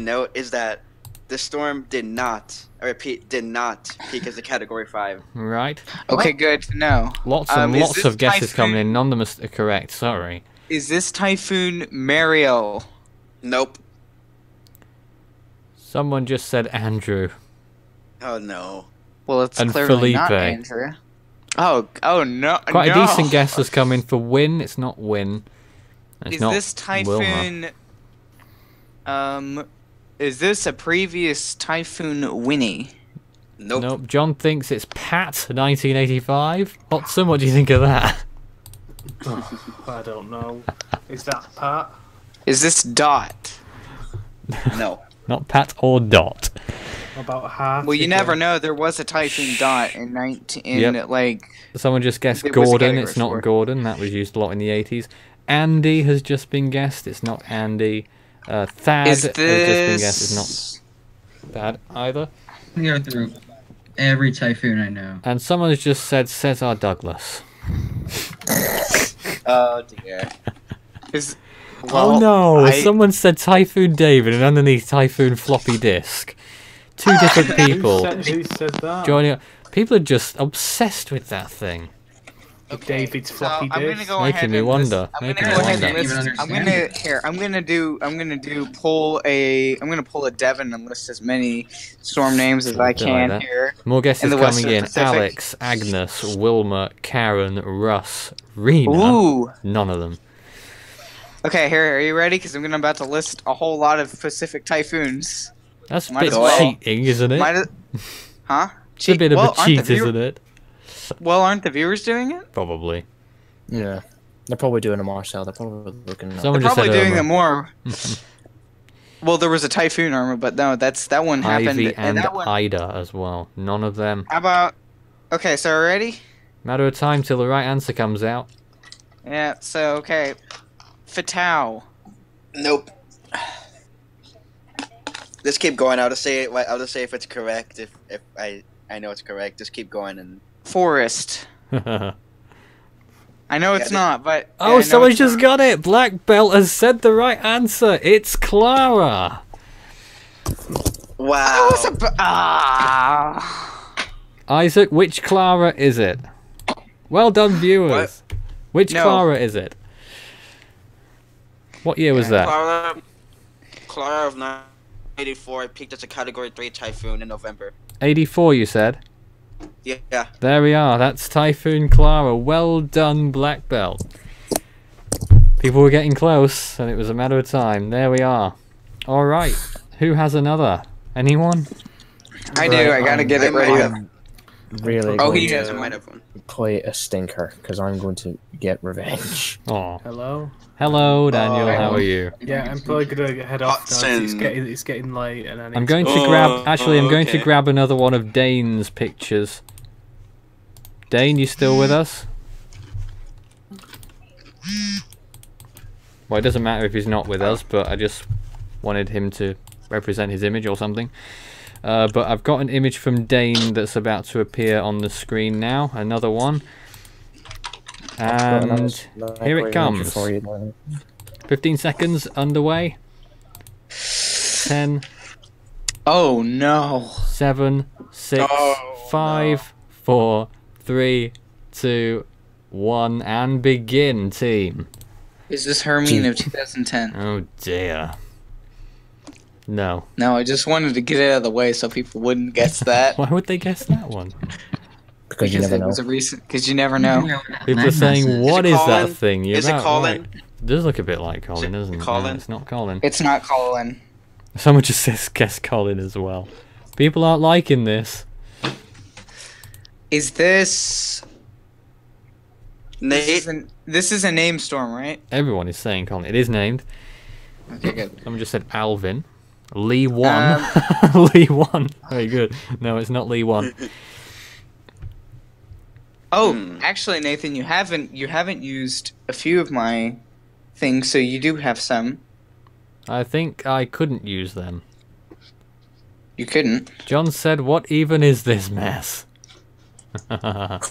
[SPEAKER 8] note is that the storm did not, I repeat, did not peak as a Category 5.
[SPEAKER 1] Right.
[SPEAKER 3] Okay, good to know.
[SPEAKER 1] Lots and
[SPEAKER 3] Is
[SPEAKER 1] lots
[SPEAKER 3] this
[SPEAKER 1] of guesses coming
[SPEAKER 3] Typhoon-
[SPEAKER 1] in. None of them are correct. Sorry.
[SPEAKER 3] Is this Typhoon Mariel?
[SPEAKER 8] Nope.
[SPEAKER 1] Someone just said Andrew.
[SPEAKER 8] Oh no.
[SPEAKER 3] Well, it's
[SPEAKER 1] And
[SPEAKER 3] clearly not
[SPEAKER 1] Felipe.
[SPEAKER 3] Andrew. Oh no!
[SPEAKER 1] Quite
[SPEAKER 3] no.
[SPEAKER 1] a decent guess has come in for Win. It's not Win. It's
[SPEAKER 3] Is
[SPEAKER 1] not
[SPEAKER 3] this
[SPEAKER 1] Wilma.
[SPEAKER 3] Typhoon? Is this a previous Typhoon Winnie?
[SPEAKER 8] Nope.
[SPEAKER 1] Nope. John thinks it's Pat 1985. Watson, what do you think of that?
[SPEAKER 7] I don't know. Is that Pat?
[SPEAKER 3] Is this Dot?
[SPEAKER 8] No.
[SPEAKER 1] Not Pat or Dot.
[SPEAKER 7] About half?
[SPEAKER 3] Well, you never know. There was a Typhoon Dot in
[SPEAKER 1] Yep.
[SPEAKER 3] like.
[SPEAKER 1] Someone just guessed
[SPEAKER 3] It was a
[SPEAKER 1] Gordon.
[SPEAKER 3] category
[SPEAKER 1] It's not
[SPEAKER 3] four.
[SPEAKER 1] Gordon. That was used a lot in the 80s. Andy has just been guessed. It's not Andy. Thad
[SPEAKER 3] Is
[SPEAKER 1] has just been guessed. It's
[SPEAKER 3] this?
[SPEAKER 1] not Thad either.
[SPEAKER 6] I go through every Typhoon I know.
[SPEAKER 1] And someone has just said Cesar Douglas.
[SPEAKER 8] Oh dear.
[SPEAKER 3] Is.
[SPEAKER 1] Oh
[SPEAKER 3] well,
[SPEAKER 1] no!
[SPEAKER 3] I-
[SPEAKER 1] Someone said Typhoon David, and underneath Typhoon Floppy Disk. Two different people
[SPEAKER 7] Who said that?
[SPEAKER 1] joining. Up. People are just obsessed with that thing.
[SPEAKER 7] David's
[SPEAKER 3] So
[SPEAKER 7] floppy
[SPEAKER 3] I'm gonna
[SPEAKER 7] disk.
[SPEAKER 3] go
[SPEAKER 1] Making
[SPEAKER 3] ahead
[SPEAKER 1] me
[SPEAKER 3] and
[SPEAKER 1] wonder,
[SPEAKER 3] list- I'm
[SPEAKER 1] making
[SPEAKER 3] gonna
[SPEAKER 1] me
[SPEAKER 3] go ahead
[SPEAKER 1] wonder.
[SPEAKER 3] and
[SPEAKER 6] Can't
[SPEAKER 3] list.
[SPEAKER 6] even
[SPEAKER 3] I'm
[SPEAKER 6] understand
[SPEAKER 3] gonna pull a Devon and list as many storm names as I
[SPEAKER 1] Something like
[SPEAKER 3] can
[SPEAKER 1] that.
[SPEAKER 3] here.
[SPEAKER 1] More guesses
[SPEAKER 3] In the
[SPEAKER 1] coming
[SPEAKER 3] Western
[SPEAKER 1] in.
[SPEAKER 3] Pacific.
[SPEAKER 1] Alex, Agnes, Wilma, Karen, Russ, Rena.
[SPEAKER 3] Ooh.
[SPEAKER 1] None of them.
[SPEAKER 3] Okay, here. Are you ready? Because I'm about to list a whole lot of Pacific typhoons.
[SPEAKER 1] That's a
[SPEAKER 3] Might
[SPEAKER 1] bit
[SPEAKER 3] as well.
[SPEAKER 1] cheating, isn't it?
[SPEAKER 3] Huh?
[SPEAKER 1] It's a bit of
[SPEAKER 3] Well,
[SPEAKER 1] a
[SPEAKER 3] aren't the
[SPEAKER 1] cheat,
[SPEAKER 3] viewer-
[SPEAKER 1] isn't it?
[SPEAKER 3] Well, aren't the viewers doing it?
[SPEAKER 1] Probably.
[SPEAKER 5] Yeah, they're probably doing a Marcel. They're probably looking. At
[SPEAKER 1] Someone
[SPEAKER 3] They're
[SPEAKER 1] just
[SPEAKER 3] probably
[SPEAKER 1] said
[SPEAKER 3] doing
[SPEAKER 1] Irma.
[SPEAKER 3] them more. Well, there was a typhoon armor, but no, that one happened.
[SPEAKER 1] Ivy and
[SPEAKER 3] that one.
[SPEAKER 1] Ida as well. None of them.
[SPEAKER 3] How about? Okay, so ready?
[SPEAKER 1] Matter of time till the right answer comes out.
[SPEAKER 3] Yeah. So okay, Fatau.
[SPEAKER 8] Nope. Just keep going. I'll just say it. I'll just say if it's correct. If I know it's correct, just keep going and.
[SPEAKER 3] Forest. I know it's
[SPEAKER 8] Yeah,
[SPEAKER 3] not, but
[SPEAKER 1] Oh,
[SPEAKER 3] I know
[SPEAKER 1] someone
[SPEAKER 3] it's
[SPEAKER 1] just
[SPEAKER 3] not.
[SPEAKER 1] got it! Black Belt has said the right answer! It's Clara!
[SPEAKER 8] Wow.
[SPEAKER 1] Isaac, which Clara is it? Well done, viewers. Which
[SPEAKER 3] No.
[SPEAKER 1] Clara is it? What year was that?
[SPEAKER 8] Clara of 1984 peaked as a Category 3 typhoon in November.
[SPEAKER 1] 84, you said?
[SPEAKER 8] Yeah.
[SPEAKER 1] There we are. That's Typhoon Clara. Well done, Black Belt. People were getting close, and it was a matter of time. There we are. All right. Who has another? Anyone?
[SPEAKER 3] I do. I gotta get it ready.
[SPEAKER 5] I'm really
[SPEAKER 3] Oh,
[SPEAKER 5] going
[SPEAKER 3] he
[SPEAKER 5] to
[SPEAKER 3] has
[SPEAKER 8] I
[SPEAKER 3] one.
[SPEAKER 8] might have one.
[SPEAKER 5] play a stinker because I'm going to get revenge.
[SPEAKER 1] Oh,
[SPEAKER 7] Hello?
[SPEAKER 1] hello, Daniel. How are you?
[SPEAKER 7] Yeah, I'm probably gonna head off now. 'cause
[SPEAKER 8] Hudson.
[SPEAKER 7] It's getting late, and I need
[SPEAKER 1] I'm going to
[SPEAKER 8] Oh,
[SPEAKER 1] grab. Actually, I'm going to
[SPEAKER 8] okay.
[SPEAKER 1] grab another one of Dane's pictures. Dane, you still with us? Well, it doesn't matter if he's not with us, but I just wanted him to represent his image or something. But I've got an image from Dane that's about to appear on the screen now. Another one. And here it comes. 15 seconds underway. 10,
[SPEAKER 3] Oh no.
[SPEAKER 1] 7, 6,
[SPEAKER 8] Oh,
[SPEAKER 1] 5, 4, 3, 2, 1, and begin, team.
[SPEAKER 3] Is this Hermine of 2010?
[SPEAKER 1] Oh dear. No.
[SPEAKER 3] No, I just wanted to get it out of the way so people wouldn't guess that.
[SPEAKER 1] Why would they guess that one?
[SPEAKER 5] Because you
[SPEAKER 3] Because
[SPEAKER 5] never
[SPEAKER 3] it
[SPEAKER 5] know.
[SPEAKER 3] was a recent. Because you never know.
[SPEAKER 1] People are saying, "What
[SPEAKER 8] it
[SPEAKER 1] is that
[SPEAKER 8] Colin?
[SPEAKER 1] thing?" You're
[SPEAKER 8] Is it
[SPEAKER 1] about
[SPEAKER 8] Colin?
[SPEAKER 1] right. It does look a bit like Colin, doesn't it? No,
[SPEAKER 8] Colin?
[SPEAKER 1] it's not Colin.
[SPEAKER 3] It's not Colin.
[SPEAKER 1] Someone just says guess Colin as well. People aren't liking this.
[SPEAKER 3] Is this?
[SPEAKER 8] Nate.
[SPEAKER 3] This is a name storm, right?
[SPEAKER 1] Everyone is saying Colin. It is named.
[SPEAKER 3] Okay, good.
[SPEAKER 1] Someone just said Alvin. Lee 1. Lee 1. Very good. No, it's not Lee 1.
[SPEAKER 3] Oh, actually, Nathan, you haven't used a few of my things, so you do have some.
[SPEAKER 1] I think I couldn't use them.
[SPEAKER 3] You couldn't.
[SPEAKER 1] John said, "What even is this mess?"
[SPEAKER 5] That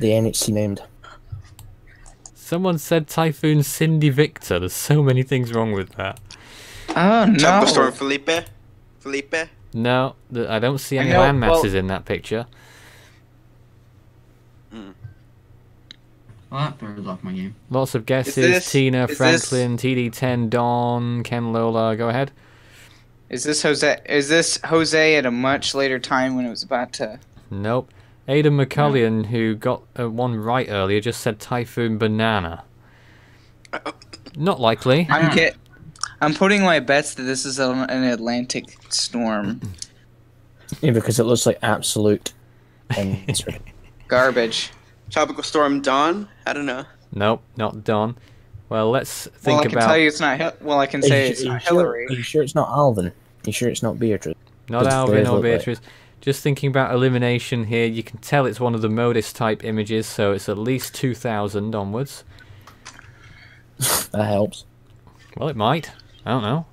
[SPEAKER 5] the NHC named.
[SPEAKER 1] Someone said Typhoon Cindy Victor. There's so many things wrong with that.
[SPEAKER 3] Oh no.
[SPEAKER 8] Tropical Storm Felipe. Felipe.
[SPEAKER 1] No, I don't see any
[SPEAKER 3] know,
[SPEAKER 1] land
[SPEAKER 3] well-
[SPEAKER 1] masses in that picture.
[SPEAKER 6] Well, that throws off my game.
[SPEAKER 1] Lots of guesses.
[SPEAKER 3] this-
[SPEAKER 1] Tina,
[SPEAKER 3] is
[SPEAKER 1] Franklin, TD10, Don, Ken Lola. Go ahead.
[SPEAKER 3] Is this Jose? Is this Jose at a much later time when it was about to?
[SPEAKER 1] Nope. Aidan McCullion, who got one right earlier, just said Typhoon Banana. Not likely.
[SPEAKER 3] I'm putting my bets that this is an Atlantic storm.
[SPEAKER 5] Yeah, because it looks like absolute and
[SPEAKER 3] Garbage.
[SPEAKER 8] Tropical Storm Dawn. I don't know.
[SPEAKER 1] Nope, not Don. Well, let's think
[SPEAKER 3] Well, I can
[SPEAKER 1] about
[SPEAKER 3] tell you it's not. Well, I can say it's not Hillary.
[SPEAKER 5] Are you sure it's not Alvin? Are you sure it's not Beatrice?
[SPEAKER 1] not
[SPEAKER 5] Does
[SPEAKER 1] Alvin
[SPEAKER 5] Blaze
[SPEAKER 1] or
[SPEAKER 5] look like-
[SPEAKER 1] Beatrice. Just thinking about elimination here, you can tell it's one of the Modus type images, so it's at least 2,000 onwards.
[SPEAKER 5] That helps.
[SPEAKER 1] Well, it might. I don't know.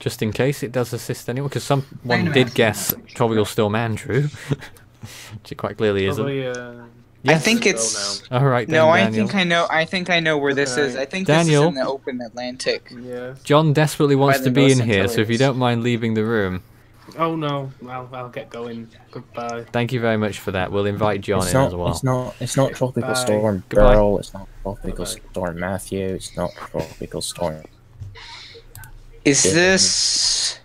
[SPEAKER 1] Just in case it does assist anyone, because someone did guess Tropical Storm Andrew, which it quite clearly isn't.
[SPEAKER 7] Probably,
[SPEAKER 3] I think it's.
[SPEAKER 1] All right, then,
[SPEAKER 3] No, I
[SPEAKER 1] Daniel.
[SPEAKER 3] think I know. I think I know where this is. I think
[SPEAKER 1] Daniel.
[SPEAKER 3] this is in the open Atlantic.
[SPEAKER 7] yeah.
[SPEAKER 1] John desperately wants
[SPEAKER 3] By
[SPEAKER 1] to
[SPEAKER 3] the
[SPEAKER 1] be in
[SPEAKER 3] North
[SPEAKER 1] here, so if you
[SPEAKER 3] Antilles.
[SPEAKER 1] don't mind leaving the room,
[SPEAKER 7] Oh no, I'll get going. Goodbye.
[SPEAKER 1] thank you very much for that. We'll invite John
[SPEAKER 5] It's
[SPEAKER 1] in
[SPEAKER 5] not.
[SPEAKER 1] as well.
[SPEAKER 5] It's not Tropical
[SPEAKER 7] Bye.
[SPEAKER 5] Storm
[SPEAKER 1] Goodbye.
[SPEAKER 5] Girl. It's not Tropical
[SPEAKER 7] Goodbye.
[SPEAKER 5] Storm Matthew. It's not Tropical Storm.
[SPEAKER 3] Is
[SPEAKER 5] Yeah.
[SPEAKER 3] this?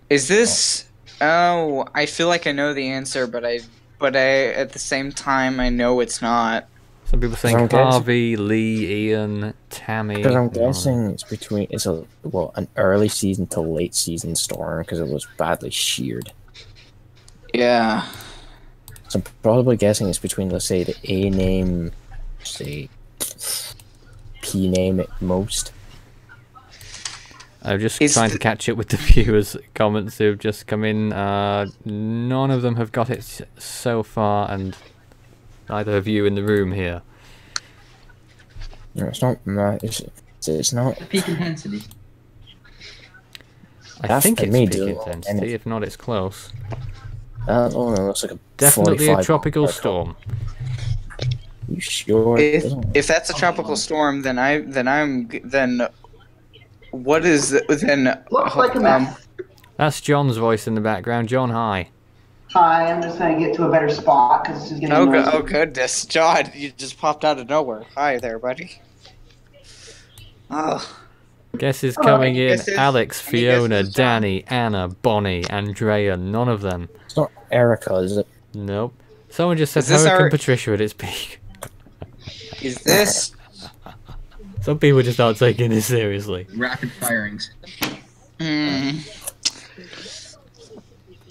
[SPEAKER 3] Is this? Oh, I feel like I know the answer, but I at the same time I know it's not.
[SPEAKER 1] Some people saying
[SPEAKER 5] I'm guessing-
[SPEAKER 1] Harvey, Lee, Ian, Tammy.
[SPEAKER 5] Because I'm
[SPEAKER 1] no.
[SPEAKER 5] guessing it's an early season to late season storm because it was badly sheared.
[SPEAKER 3] Yeah.
[SPEAKER 5] So I'm probably guessing it's between, let's say, the A name, say, P name at most.
[SPEAKER 1] I'm just
[SPEAKER 3] Is
[SPEAKER 1] trying to
[SPEAKER 3] the-
[SPEAKER 1] catch up with the viewers' comments who've just come in. None of them have got it so far, and neither of you in the room here.
[SPEAKER 5] No, it's not. It's not.
[SPEAKER 6] Peak intensity.
[SPEAKER 1] I
[SPEAKER 5] That's
[SPEAKER 1] think
[SPEAKER 5] for
[SPEAKER 1] it's
[SPEAKER 5] me,
[SPEAKER 1] peak
[SPEAKER 5] dude.
[SPEAKER 1] intensity.
[SPEAKER 5] And
[SPEAKER 1] If not, it's close.
[SPEAKER 5] Oh no, it looks like a
[SPEAKER 1] Definitely a
[SPEAKER 5] 45
[SPEAKER 1] tropical
[SPEAKER 5] mile per
[SPEAKER 1] storm.
[SPEAKER 5] You sure?
[SPEAKER 3] If that's a tropical storm, then what is then?
[SPEAKER 9] Looks like a mess.
[SPEAKER 1] That's John's voice in the background. John, hi.
[SPEAKER 9] Hi, I'm just gonna get to a better spot because this is getting
[SPEAKER 3] Oh,
[SPEAKER 9] noisy.
[SPEAKER 3] oh goodness, John, you just popped out of nowhere. Hi there, buddy. Oh,
[SPEAKER 1] Guesses
[SPEAKER 9] Hello,
[SPEAKER 1] coming
[SPEAKER 3] any
[SPEAKER 1] in.
[SPEAKER 3] guesses?
[SPEAKER 1] Alex,
[SPEAKER 3] Any
[SPEAKER 1] Fiona,
[SPEAKER 3] guesses, John?
[SPEAKER 1] Danny, Anna, Bonnie, Andrea. None of them.
[SPEAKER 5] It's not Erica, is it?
[SPEAKER 1] Nope. Someone just said
[SPEAKER 3] Is this
[SPEAKER 1] Hurricane
[SPEAKER 3] our-
[SPEAKER 1] Patricia at its peak.
[SPEAKER 3] is this?
[SPEAKER 1] Some people just aren't taking this seriously.
[SPEAKER 6] Rapid firings.
[SPEAKER 3] Hmm.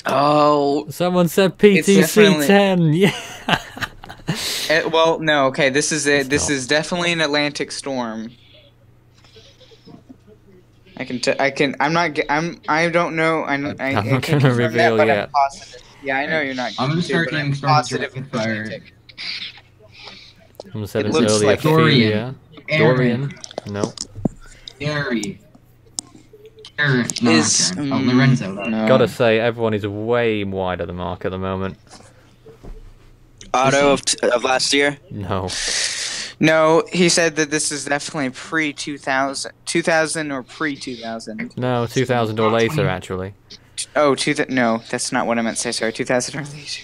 [SPEAKER 3] Oh,
[SPEAKER 1] Someone said
[SPEAKER 3] It's definitely-
[SPEAKER 1] PTC-10. Yeah.
[SPEAKER 3] well, no. Okay, this is it. This is definitely an Atlantic storm. I can. I'm not. I don't know. I
[SPEAKER 1] not
[SPEAKER 3] can't
[SPEAKER 1] gonna
[SPEAKER 3] confirm
[SPEAKER 1] reveal
[SPEAKER 3] that, but
[SPEAKER 1] yet.
[SPEAKER 3] I'm positive. Yeah, I know you're not.
[SPEAKER 6] I'm gonna
[SPEAKER 3] going
[SPEAKER 6] start
[SPEAKER 3] but
[SPEAKER 6] getting
[SPEAKER 3] I'm
[SPEAKER 6] started
[SPEAKER 3] positive
[SPEAKER 6] with
[SPEAKER 3] it's
[SPEAKER 6] fire.
[SPEAKER 3] Atlantic.
[SPEAKER 1] Someone said
[SPEAKER 3] It
[SPEAKER 1] an
[SPEAKER 3] looks
[SPEAKER 1] earlier
[SPEAKER 3] like
[SPEAKER 1] Ophelia.
[SPEAKER 6] Dorian.
[SPEAKER 1] No.
[SPEAKER 6] Gary. Aaron. No,
[SPEAKER 3] Is
[SPEAKER 6] not Aaron. Oh, Lorenzo.
[SPEAKER 3] no.
[SPEAKER 1] Gotta say, everyone is way wide of the mark at the moment.
[SPEAKER 8] Auto of last year.
[SPEAKER 1] No.
[SPEAKER 3] No, he said that this is definitely pre 2000 or pre 2000.
[SPEAKER 1] No, 2000 or later, actually.
[SPEAKER 3] Oh, no, that's not what I meant to say. Sorry, 2000 or later.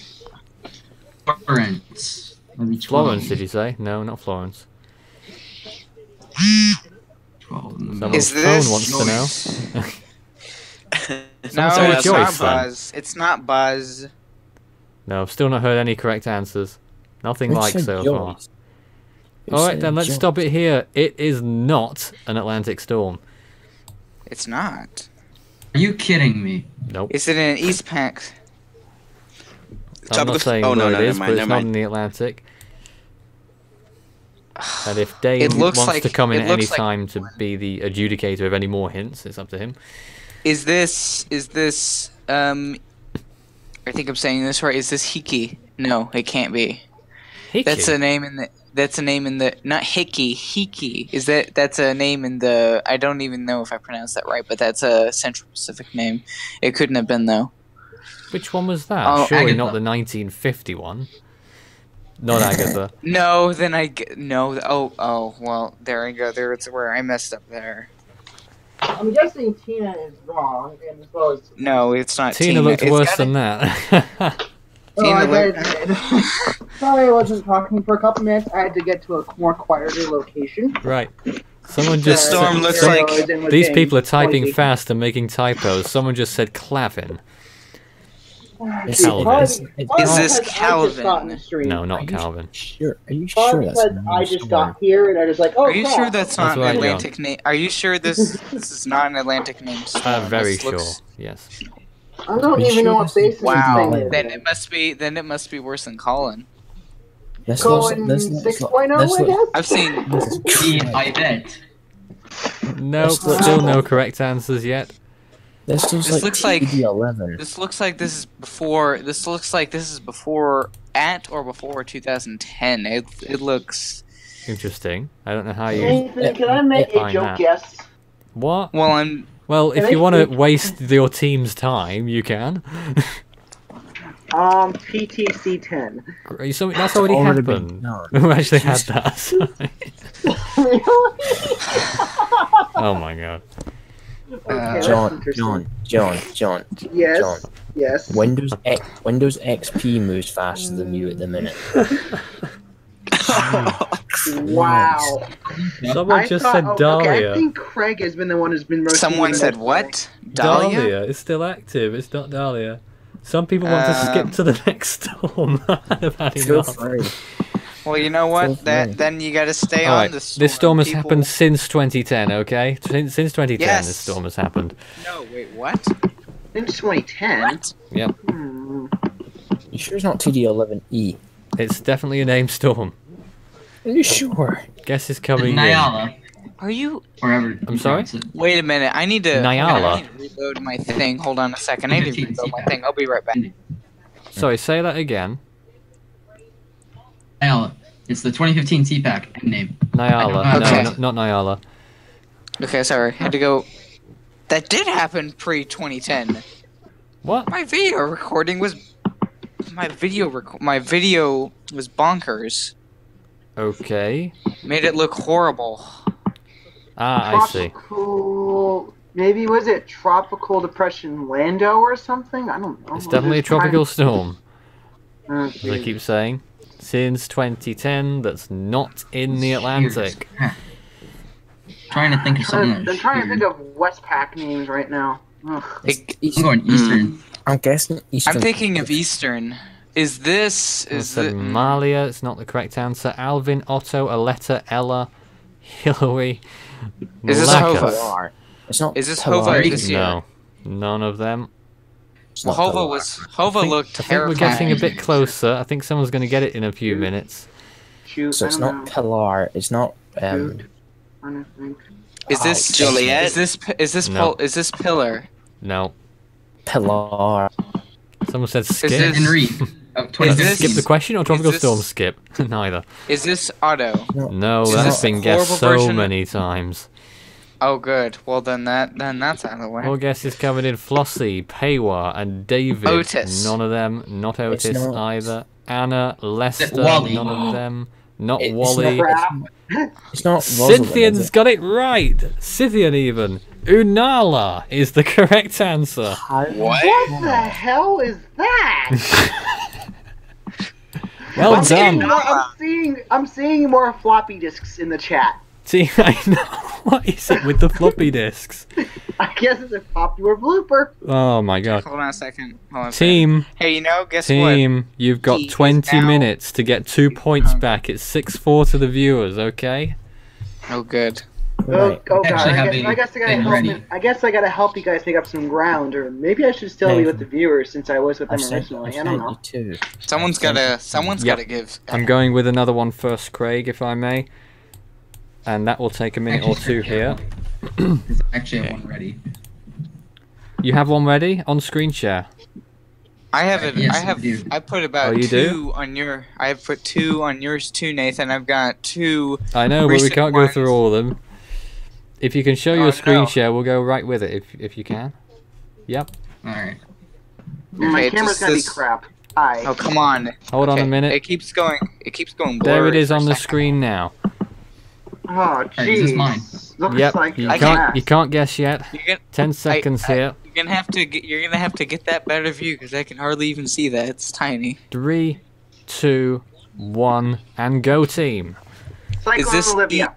[SPEAKER 6] Florence. That'd be 12.
[SPEAKER 1] Florence, did you say? No, not Florence.
[SPEAKER 6] 12 in the
[SPEAKER 1] Someone's
[SPEAKER 6] middle.
[SPEAKER 3] Is this-
[SPEAKER 1] phone wants to know.
[SPEAKER 3] No,
[SPEAKER 1] Someone say
[SPEAKER 3] it's
[SPEAKER 1] Joyce,
[SPEAKER 3] not
[SPEAKER 1] then.
[SPEAKER 3] Buzz. It's not Buzz.
[SPEAKER 1] No, I've still not heard any correct answers. Nothing
[SPEAKER 5] We
[SPEAKER 1] like
[SPEAKER 5] said
[SPEAKER 1] so
[SPEAKER 5] Joyce.
[SPEAKER 1] far.
[SPEAKER 5] We
[SPEAKER 1] Alright
[SPEAKER 5] said
[SPEAKER 1] then, let's
[SPEAKER 5] Joyce.
[SPEAKER 1] stop it here. It is not an Atlantic storm.
[SPEAKER 3] It's not.
[SPEAKER 6] Are you kidding me?
[SPEAKER 1] Nope.
[SPEAKER 3] Is it an East Pack?
[SPEAKER 1] I'm not saying
[SPEAKER 8] Oh, no,
[SPEAKER 1] where
[SPEAKER 8] no,
[SPEAKER 1] it is,
[SPEAKER 8] never
[SPEAKER 1] but
[SPEAKER 8] mind,
[SPEAKER 1] it's
[SPEAKER 8] never
[SPEAKER 1] not
[SPEAKER 8] mind.
[SPEAKER 1] in the Atlantic. And if Dane
[SPEAKER 3] It looks
[SPEAKER 1] wants
[SPEAKER 3] like-
[SPEAKER 1] to come in
[SPEAKER 3] it
[SPEAKER 1] at any
[SPEAKER 3] looks like-
[SPEAKER 1] time to be the adjudicator of any more hints, it's up to him.
[SPEAKER 3] Is this I think I'm saying this right. Is this Hiki? No, it can't be.
[SPEAKER 1] Hickey.
[SPEAKER 3] That's a name in the not Hickey, Hiki. That's a name in the I don't even know if I pronounced that right, but that's a Central Pacific name. It couldn't have been though.
[SPEAKER 1] Which one was that?
[SPEAKER 3] Oh,
[SPEAKER 1] Surely
[SPEAKER 6] Agatha.
[SPEAKER 1] not the 1951. Not Agatha.
[SPEAKER 3] No, then no. Oh, well, there I go. There's where I messed up there.
[SPEAKER 9] I'm guessing Tina is wrong, and as well as
[SPEAKER 3] No, it's not Tina.
[SPEAKER 1] Tina looked
[SPEAKER 3] It's
[SPEAKER 1] worse
[SPEAKER 3] gotta-
[SPEAKER 1] than that.
[SPEAKER 9] Oh,
[SPEAKER 3] Tina
[SPEAKER 9] I
[SPEAKER 3] looked-
[SPEAKER 9] did. Sorry, I wasn't talking for a couple minutes. I had to get to a more quieter location.
[SPEAKER 1] Right. Someone
[SPEAKER 3] The
[SPEAKER 1] just
[SPEAKER 3] storm
[SPEAKER 1] said-
[SPEAKER 3] looks
[SPEAKER 1] some-
[SPEAKER 3] like-
[SPEAKER 1] These people are typing
[SPEAKER 9] 20.
[SPEAKER 1] fast and making typos. Someone just said Clavin.
[SPEAKER 5] It's
[SPEAKER 1] Calvin.
[SPEAKER 9] Probably-
[SPEAKER 1] Is
[SPEAKER 9] probably
[SPEAKER 3] this
[SPEAKER 9] because I just
[SPEAKER 3] Calvin?
[SPEAKER 9] got in the stream.
[SPEAKER 1] No, not Calvin.
[SPEAKER 5] Sure. Are you
[SPEAKER 9] Probably
[SPEAKER 5] sure that's
[SPEAKER 9] because
[SPEAKER 5] not
[SPEAKER 9] I
[SPEAKER 5] a
[SPEAKER 9] just
[SPEAKER 5] storm?
[SPEAKER 9] got here and I was like, oh,
[SPEAKER 3] Are you
[SPEAKER 9] crap.
[SPEAKER 3] sure that's not
[SPEAKER 1] right,
[SPEAKER 3] an
[SPEAKER 1] John.
[SPEAKER 3] Atlantic name? Are you sure this is not an Atlantic name? storm?
[SPEAKER 1] Very
[SPEAKER 3] This
[SPEAKER 1] sure.
[SPEAKER 3] looks-
[SPEAKER 1] Yes.
[SPEAKER 9] I don't
[SPEAKER 5] Are you
[SPEAKER 9] even know
[SPEAKER 5] sure
[SPEAKER 9] what
[SPEAKER 5] this is
[SPEAKER 9] basis
[SPEAKER 3] Wow.
[SPEAKER 9] thing is.
[SPEAKER 3] Then it must be worse than Colin.
[SPEAKER 5] This
[SPEAKER 9] Colin
[SPEAKER 5] looks- this looks-
[SPEAKER 9] 6.0,
[SPEAKER 5] this
[SPEAKER 9] I
[SPEAKER 5] looks-
[SPEAKER 9] guess?
[SPEAKER 3] I've seen.
[SPEAKER 5] this is
[SPEAKER 6] Yeah, I bet.
[SPEAKER 1] Nope,
[SPEAKER 5] That's-
[SPEAKER 1] still no correct answers yet.
[SPEAKER 5] This looks
[SPEAKER 3] This
[SPEAKER 5] like
[SPEAKER 3] looks like-
[SPEAKER 5] TD11.
[SPEAKER 3] This looks like this is before. This looks like this is before at or before 2010. It looks.
[SPEAKER 1] Interesting. I don't know how you.
[SPEAKER 9] Nathan, can I make a
[SPEAKER 1] Fine,
[SPEAKER 9] joke
[SPEAKER 1] that.
[SPEAKER 9] guess?
[SPEAKER 1] What?
[SPEAKER 3] Well, I'm.
[SPEAKER 1] Well, if
[SPEAKER 9] Can
[SPEAKER 1] you
[SPEAKER 9] I
[SPEAKER 1] want to
[SPEAKER 9] think-
[SPEAKER 1] waste your team's time, you can.
[SPEAKER 9] PTC 10.
[SPEAKER 1] That's already
[SPEAKER 5] Already been
[SPEAKER 1] happened.
[SPEAKER 5] done.
[SPEAKER 1] We actually had that. Sorry.
[SPEAKER 9] Really?
[SPEAKER 1] Oh my god.
[SPEAKER 9] Okay, that's
[SPEAKER 5] John,
[SPEAKER 9] interesting.
[SPEAKER 5] John.
[SPEAKER 9] Yes.
[SPEAKER 5] John.
[SPEAKER 9] Yes.
[SPEAKER 5] Windows XP moves faster than you at the minute.
[SPEAKER 9] Wow.
[SPEAKER 1] Someone just said
[SPEAKER 9] Okay, I
[SPEAKER 1] Dahlia.
[SPEAKER 9] think Craig has been the one who's been roasting
[SPEAKER 3] Someone
[SPEAKER 9] me
[SPEAKER 3] said
[SPEAKER 9] the most.
[SPEAKER 3] what? Dahlia?
[SPEAKER 1] It's still active. It's not Dahlia. Some people want to skip to the next storm. I've had
[SPEAKER 5] Feel
[SPEAKER 1] enough.
[SPEAKER 5] free.
[SPEAKER 3] Well, you know
[SPEAKER 5] Feel
[SPEAKER 3] what?
[SPEAKER 5] free.
[SPEAKER 3] Then you got to stay
[SPEAKER 1] All
[SPEAKER 3] on
[SPEAKER 1] right,
[SPEAKER 3] the storm.
[SPEAKER 1] this storm has
[SPEAKER 3] People-
[SPEAKER 1] happened since 2010. Okay, since 2010,
[SPEAKER 3] Yes.
[SPEAKER 1] this storm has happened.
[SPEAKER 3] No, wait, what?
[SPEAKER 9] Since 2010.
[SPEAKER 3] What?
[SPEAKER 1] Yep,
[SPEAKER 9] Hmm.
[SPEAKER 5] You sure it's not TD11E?
[SPEAKER 1] it's definitely a named storm.
[SPEAKER 5] Are you sure?
[SPEAKER 1] Guess is coming in.
[SPEAKER 6] Nyala.
[SPEAKER 3] Are you?
[SPEAKER 6] Wherever.
[SPEAKER 1] I'm sorry?
[SPEAKER 3] Wait a minute. I need to.
[SPEAKER 1] Nyala.
[SPEAKER 3] I need to reload my thing. Hold on a second. I need to reload my thing. I'll be right back.
[SPEAKER 1] Sorry, say that again.
[SPEAKER 6] Nyala. It's the 2015 CPAC name.
[SPEAKER 1] Nyala.
[SPEAKER 3] Okay.
[SPEAKER 1] No, not Nyala.
[SPEAKER 3] Okay, sorry. I had to go. That did happen pre 2010.
[SPEAKER 1] What?
[SPEAKER 3] My video recording was. My video was bonkers.
[SPEAKER 1] Okay.
[SPEAKER 3] Made it look horrible.
[SPEAKER 1] Ah, I see.
[SPEAKER 9] Tropical. Maybe was it Tropical Depression Lando or something? I don't know.
[SPEAKER 1] It's definitely a tropical storm,
[SPEAKER 9] Oh,
[SPEAKER 1] as I keep saying. Since 2010, that's not in the Atlantic.
[SPEAKER 6] Trying to think of something.
[SPEAKER 9] I'm
[SPEAKER 6] that's
[SPEAKER 9] trying to
[SPEAKER 6] weird.
[SPEAKER 9] think of Westpac names right now. Ugh.
[SPEAKER 6] I'm going Eastern.
[SPEAKER 5] I'm guessing Eastern.
[SPEAKER 3] I'm thinking of Eastern. Is this?
[SPEAKER 1] I
[SPEAKER 3] Is
[SPEAKER 1] said
[SPEAKER 3] the?
[SPEAKER 1] Malia, it's not the correct answer. Alvin, Otto, Aletta, Ella, Hillary,
[SPEAKER 3] Is this
[SPEAKER 1] Malacca.
[SPEAKER 3] Hova?
[SPEAKER 5] Pilar. It's not.
[SPEAKER 3] Is this
[SPEAKER 5] Pilar.
[SPEAKER 3] Hova this year?
[SPEAKER 1] No, none of them.
[SPEAKER 5] It's
[SPEAKER 3] Well,
[SPEAKER 5] not
[SPEAKER 3] Hova
[SPEAKER 5] Pilar.
[SPEAKER 3] was. Hova
[SPEAKER 1] I think,
[SPEAKER 3] looked
[SPEAKER 1] I think
[SPEAKER 3] terrifying.
[SPEAKER 1] we're getting a bit closer. I think someone's going to get it in a few minutes.
[SPEAKER 9] Shoot,
[SPEAKER 5] So
[SPEAKER 9] I
[SPEAKER 5] it's
[SPEAKER 9] don't
[SPEAKER 5] not
[SPEAKER 9] know.
[SPEAKER 5] Pilar. It's not.
[SPEAKER 9] Shoot. I don't think.
[SPEAKER 3] Is this
[SPEAKER 8] Juliet?
[SPEAKER 1] No.
[SPEAKER 3] Is this Pillar?
[SPEAKER 1] No.
[SPEAKER 5] Pilar.
[SPEAKER 1] Someone said skip.
[SPEAKER 3] this-
[SPEAKER 6] Henry of
[SPEAKER 3] Is
[SPEAKER 6] 2015.
[SPEAKER 3] this-
[SPEAKER 1] Skip the question or tropical
[SPEAKER 3] this-
[SPEAKER 1] storm skip? Neither.
[SPEAKER 3] Is this Otto?
[SPEAKER 1] No,
[SPEAKER 3] Is
[SPEAKER 1] that's
[SPEAKER 3] this
[SPEAKER 1] been
[SPEAKER 3] a
[SPEAKER 1] guessed
[SPEAKER 3] horrible
[SPEAKER 1] so
[SPEAKER 3] version-
[SPEAKER 1] many times.
[SPEAKER 3] Oh, good. Well, then that's out of the way.
[SPEAKER 1] All guesses covered in Flossie, Paywa, and David.
[SPEAKER 3] Otis.
[SPEAKER 1] None of them. Not
[SPEAKER 5] It's
[SPEAKER 1] Otis
[SPEAKER 5] not.
[SPEAKER 1] either. Anna, Lester.
[SPEAKER 6] Wally?
[SPEAKER 1] None of them. Not
[SPEAKER 5] It's
[SPEAKER 1] Wally.
[SPEAKER 9] Crap.
[SPEAKER 5] It's not. Rosalind, is
[SPEAKER 1] Scythian's
[SPEAKER 5] it?
[SPEAKER 1] got it right. Scythian even. Unala is the correct answer.
[SPEAKER 8] What?
[SPEAKER 9] What the hell is that?
[SPEAKER 1] Well
[SPEAKER 9] I'm seeing
[SPEAKER 1] done.
[SPEAKER 9] more- I'm seeing more floppy disks in the chat.
[SPEAKER 1] See, I know. What is it with the floppy disks?
[SPEAKER 9] I guess it's a popular blooper.
[SPEAKER 1] Oh my god.
[SPEAKER 3] Hold on a second. Hold on a
[SPEAKER 1] Team,
[SPEAKER 3] second. Hey, guess what?
[SPEAKER 1] team, you've got
[SPEAKER 3] He is
[SPEAKER 1] 20
[SPEAKER 3] now-
[SPEAKER 1] minutes to get 2 points back. It's 6-4 to the viewers, okay?
[SPEAKER 3] Oh, good.
[SPEAKER 5] Right.
[SPEAKER 9] Oh god,
[SPEAKER 6] Actually have
[SPEAKER 9] I guess I gotta
[SPEAKER 6] thing
[SPEAKER 9] help.
[SPEAKER 6] ready.
[SPEAKER 9] I guess I gotta help you guys pick up some ground, or maybe I should still be with the viewers since I was with
[SPEAKER 5] I
[SPEAKER 9] them
[SPEAKER 5] sent
[SPEAKER 9] originally. I
[SPEAKER 5] you
[SPEAKER 9] don't know.
[SPEAKER 5] two.
[SPEAKER 3] Someone's
[SPEAKER 1] Yep.
[SPEAKER 3] gotta give.
[SPEAKER 1] I'm going with another one first, Craig, if I may. And that will take a minute or two here.
[SPEAKER 6] Actually, I have one ready.
[SPEAKER 1] You have one ready on screen share.
[SPEAKER 3] I have it.
[SPEAKER 6] Yes,
[SPEAKER 3] I have.
[SPEAKER 6] I do.
[SPEAKER 3] I put about
[SPEAKER 1] Oh, you do?
[SPEAKER 3] 2 on your. I have put 2 on yours too, Nathan. I've got 2.
[SPEAKER 1] I know, but we
[SPEAKER 3] Recent
[SPEAKER 1] can't go through
[SPEAKER 3] ones.
[SPEAKER 1] all of them. If you can show your
[SPEAKER 3] Oh,
[SPEAKER 1] screen
[SPEAKER 3] no.
[SPEAKER 1] share, we'll go right with it if you can. Yep.
[SPEAKER 6] All right.
[SPEAKER 9] My
[SPEAKER 3] Okay,
[SPEAKER 9] camera's
[SPEAKER 3] just
[SPEAKER 9] gonna be
[SPEAKER 3] this-
[SPEAKER 9] crap. Hi.
[SPEAKER 3] Oh, come on.
[SPEAKER 1] Hold on a
[SPEAKER 3] Okay,
[SPEAKER 1] minute.
[SPEAKER 3] It keeps going. It keeps going.
[SPEAKER 1] There it
[SPEAKER 3] blurry
[SPEAKER 1] is
[SPEAKER 3] for a
[SPEAKER 1] on the
[SPEAKER 3] second.
[SPEAKER 1] screen now.
[SPEAKER 9] Oh
[SPEAKER 6] is this
[SPEAKER 9] jeez.
[SPEAKER 6] mine?
[SPEAKER 9] Looks
[SPEAKER 1] Yep.
[SPEAKER 9] like
[SPEAKER 1] You
[SPEAKER 9] a
[SPEAKER 1] can't
[SPEAKER 9] mess.
[SPEAKER 1] you can't guess yet.
[SPEAKER 3] You're gonna,
[SPEAKER 1] 10 seconds here.
[SPEAKER 3] you're gonna have to get. You're gonna have to get that better view because I can hardly even see that. It's tiny.
[SPEAKER 1] 3, 2, 1, and go team.
[SPEAKER 9] Cyclone
[SPEAKER 3] Is this
[SPEAKER 9] Olivia.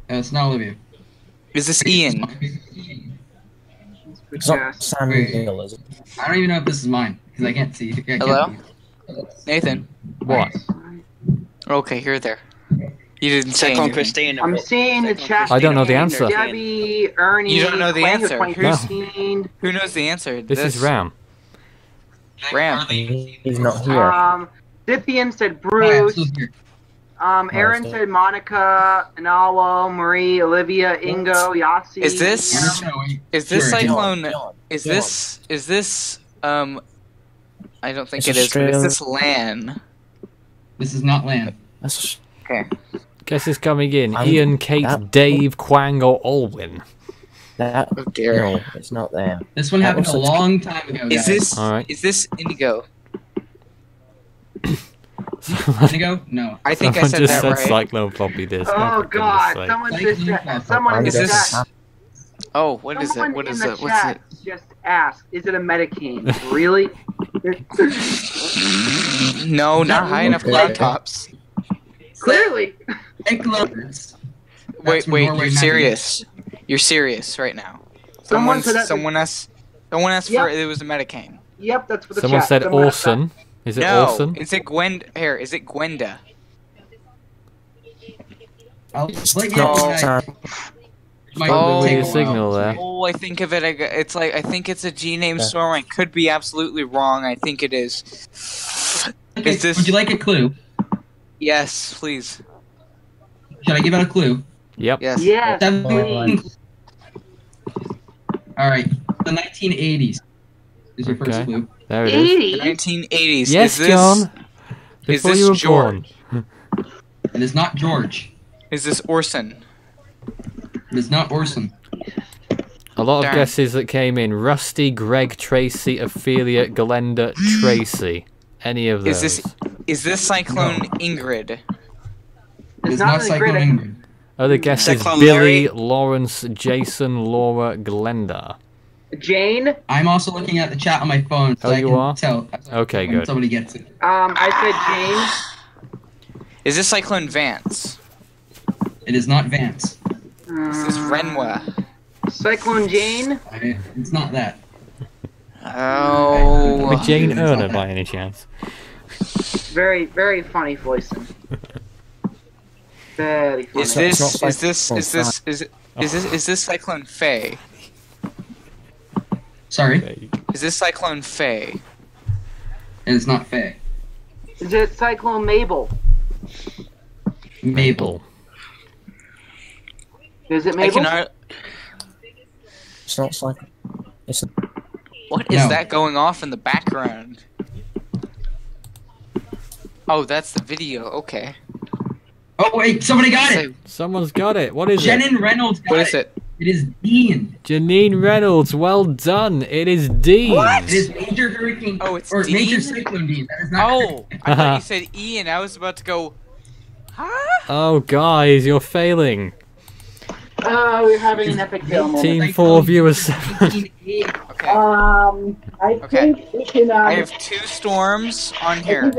[SPEAKER 6] It's not Olivia.
[SPEAKER 3] Is this Ian?
[SPEAKER 5] It's not
[SPEAKER 9] Yes.
[SPEAKER 5] Sam
[SPEAKER 6] Wait.
[SPEAKER 5] Neill, is it?
[SPEAKER 6] I don't even know if this is mine because I can't see. I can't
[SPEAKER 3] Hello?
[SPEAKER 6] see.
[SPEAKER 3] Nathan.
[SPEAKER 1] What?
[SPEAKER 3] Okay, you're there. You didn't say
[SPEAKER 8] Cyclone
[SPEAKER 3] anything.
[SPEAKER 8] Christina.
[SPEAKER 9] I'm seeing the chat.
[SPEAKER 1] I don't know the answer.
[SPEAKER 9] Debbie, Ernie,
[SPEAKER 3] You don't know the
[SPEAKER 9] Quang of
[SPEAKER 3] answer.
[SPEAKER 9] 2015.
[SPEAKER 3] Who knows the answer?
[SPEAKER 1] This is Ram.
[SPEAKER 3] Ram.
[SPEAKER 5] He's not here.
[SPEAKER 9] Scythian said
[SPEAKER 6] Oh, yeah, I'm
[SPEAKER 9] Bruce.
[SPEAKER 6] still here.
[SPEAKER 9] Aaron
[SPEAKER 5] so-
[SPEAKER 9] said Monica, Analo, Marie, Olivia, Ingo, Yasi.
[SPEAKER 3] Is this-
[SPEAKER 6] No, wait.
[SPEAKER 3] Is this
[SPEAKER 6] Sure.
[SPEAKER 3] cyclone?
[SPEAKER 5] John,
[SPEAKER 3] Is
[SPEAKER 5] John.
[SPEAKER 3] this? I don't think
[SPEAKER 5] It's
[SPEAKER 3] it is. But is
[SPEAKER 5] Australia.
[SPEAKER 3] this Lan?
[SPEAKER 6] This is not land.
[SPEAKER 5] That's
[SPEAKER 3] Okay.
[SPEAKER 1] Guess is coming in.
[SPEAKER 5] I'm-
[SPEAKER 1] Ian, Kate,
[SPEAKER 5] that-
[SPEAKER 1] Dave, Quang, or Alwyn.
[SPEAKER 5] that.
[SPEAKER 3] Oh dear.
[SPEAKER 5] No, it's not there.
[SPEAKER 6] This one
[SPEAKER 5] That
[SPEAKER 6] happened a
[SPEAKER 5] was such-
[SPEAKER 6] long time ago.
[SPEAKER 3] Is
[SPEAKER 6] guys.
[SPEAKER 3] this?
[SPEAKER 1] Alright.
[SPEAKER 3] Is this Indigo?
[SPEAKER 6] Indigo? No.
[SPEAKER 3] I think I
[SPEAKER 1] Someone
[SPEAKER 3] said
[SPEAKER 1] just
[SPEAKER 3] that
[SPEAKER 1] said
[SPEAKER 3] right.
[SPEAKER 1] cyclone floppy disc.
[SPEAKER 9] Oh
[SPEAKER 1] for goodness
[SPEAKER 9] God!
[SPEAKER 1] sake.
[SPEAKER 9] Someone
[SPEAKER 6] Like
[SPEAKER 9] just
[SPEAKER 6] you
[SPEAKER 9] said,
[SPEAKER 6] have
[SPEAKER 9] someone in
[SPEAKER 3] Is
[SPEAKER 9] the
[SPEAKER 3] this?
[SPEAKER 9] chat.
[SPEAKER 3] Oh, what is it?
[SPEAKER 9] Someone
[SPEAKER 3] What
[SPEAKER 9] in
[SPEAKER 3] is
[SPEAKER 9] the
[SPEAKER 3] it? What's
[SPEAKER 9] chat
[SPEAKER 3] it?
[SPEAKER 9] just asked, "Is it a Medicaid?" Really?
[SPEAKER 3] No, not high enough
[SPEAKER 6] Okay.
[SPEAKER 3] cloud tops.
[SPEAKER 9] Clearly.
[SPEAKER 6] Cyclones.
[SPEAKER 3] Wait,
[SPEAKER 6] from
[SPEAKER 3] wait,
[SPEAKER 6] Norway
[SPEAKER 3] you're
[SPEAKER 6] Magazine.
[SPEAKER 3] serious? You're serious right now?
[SPEAKER 9] Someone said that-
[SPEAKER 3] Someone asked. Someone asked
[SPEAKER 9] Yep.
[SPEAKER 3] for it was a Medicaine.
[SPEAKER 9] Yep, that's for the
[SPEAKER 1] Someone
[SPEAKER 9] chat.
[SPEAKER 1] said
[SPEAKER 9] Someone asked that.
[SPEAKER 1] Orson. Is it
[SPEAKER 3] No,
[SPEAKER 1] Orson?
[SPEAKER 3] is it Gwen? Here, is it Gwenda?
[SPEAKER 6] I'll let you
[SPEAKER 5] No,
[SPEAKER 6] know.
[SPEAKER 5] Sam.
[SPEAKER 6] Might
[SPEAKER 3] Oh.
[SPEAKER 6] take a
[SPEAKER 1] Your
[SPEAKER 6] while.
[SPEAKER 1] signal there.
[SPEAKER 3] Oh, I think of it. It's like I think it's a G name
[SPEAKER 5] Yeah.
[SPEAKER 3] storm. I could be absolutely wrong. I think it is.
[SPEAKER 6] Okay,
[SPEAKER 3] Is this?
[SPEAKER 6] Would you like a clue?
[SPEAKER 3] Yes, please.
[SPEAKER 6] Should I give out a clue?
[SPEAKER 1] Yep.
[SPEAKER 3] Yes.
[SPEAKER 9] Yes.
[SPEAKER 6] 17. All right. The 1980s is your first
[SPEAKER 1] Okay.
[SPEAKER 6] clue.
[SPEAKER 1] There it is.
[SPEAKER 9] 80.
[SPEAKER 3] 1980s.
[SPEAKER 1] Yes,
[SPEAKER 3] is this,
[SPEAKER 1] John.
[SPEAKER 3] Is
[SPEAKER 1] Before
[SPEAKER 3] this
[SPEAKER 1] you were
[SPEAKER 3] George?
[SPEAKER 1] born.
[SPEAKER 6] It is not George.
[SPEAKER 3] Is this Orson?
[SPEAKER 6] It is not Orson.
[SPEAKER 1] A lot of
[SPEAKER 3] Darn.
[SPEAKER 1] guesses that came in. Rusty, Greg, Tracy, Ophelia, Galenda, Tracy. Any of those.
[SPEAKER 3] Is this Cyclone Ingrid?
[SPEAKER 6] It
[SPEAKER 9] It's
[SPEAKER 6] is
[SPEAKER 9] not
[SPEAKER 6] not
[SPEAKER 9] really
[SPEAKER 6] Cyclone
[SPEAKER 9] great.
[SPEAKER 6] Ingrid.
[SPEAKER 1] Other guesses:
[SPEAKER 8] Cyclone
[SPEAKER 1] Billy,
[SPEAKER 8] Larry?
[SPEAKER 1] Lawrence, Jason, Laura, Glenda.
[SPEAKER 9] Jane.
[SPEAKER 6] I'm also looking at the chat on my phone, so
[SPEAKER 1] Oh,
[SPEAKER 6] I
[SPEAKER 1] you
[SPEAKER 6] can
[SPEAKER 1] are?
[SPEAKER 6] tell.
[SPEAKER 1] Okay,
[SPEAKER 6] when
[SPEAKER 1] good.
[SPEAKER 6] Somebody gets it.
[SPEAKER 9] I
[SPEAKER 3] Is this Cyclone Vance?
[SPEAKER 6] It is not Vance.
[SPEAKER 9] said Jane.
[SPEAKER 3] Is this Renwa?
[SPEAKER 9] Cyclone Jane.
[SPEAKER 6] It's not that.
[SPEAKER 3] Oh.
[SPEAKER 1] With Jane Erner, by any chance?
[SPEAKER 9] Very, very funny voicing. Very funny.
[SPEAKER 3] Is
[SPEAKER 5] It's
[SPEAKER 3] this?
[SPEAKER 5] not
[SPEAKER 3] Is this?
[SPEAKER 5] Cyclone
[SPEAKER 3] Is this? Is it? Is this Cyclone Faye?
[SPEAKER 6] Sorry,
[SPEAKER 3] Is this Cyclone Faye?
[SPEAKER 6] it is not Faye.
[SPEAKER 9] Is it Cyclone Mabel?
[SPEAKER 6] Mabel.
[SPEAKER 9] Is it
[SPEAKER 3] I
[SPEAKER 9] Mabel?
[SPEAKER 3] cannot.
[SPEAKER 5] It's not like it's
[SPEAKER 3] What is
[SPEAKER 6] No.
[SPEAKER 3] that going off in the background? Oh, that's the video. Okay.
[SPEAKER 6] Oh wait, somebody got it.
[SPEAKER 1] Someone's got it. What is it?
[SPEAKER 6] Shannon Reynolds got
[SPEAKER 3] What is it?
[SPEAKER 6] It is Dean.
[SPEAKER 1] Janine Reynolds. Well done. It is Dean.
[SPEAKER 6] It is Major Hurricane.
[SPEAKER 3] Oh, it's
[SPEAKER 6] or Major
[SPEAKER 3] Dean?
[SPEAKER 6] Cyclone Dean. That is not.
[SPEAKER 3] Oh, I thought you said Ian. I was about to go. Huh?
[SPEAKER 1] Oh, guys, you're failing.
[SPEAKER 9] We're having an epic fail moment.
[SPEAKER 1] Team 4, viewers 7.
[SPEAKER 3] Okay.
[SPEAKER 9] I
[SPEAKER 3] Okay.
[SPEAKER 9] think we can.
[SPEAKER 3] I have 2 storms on here.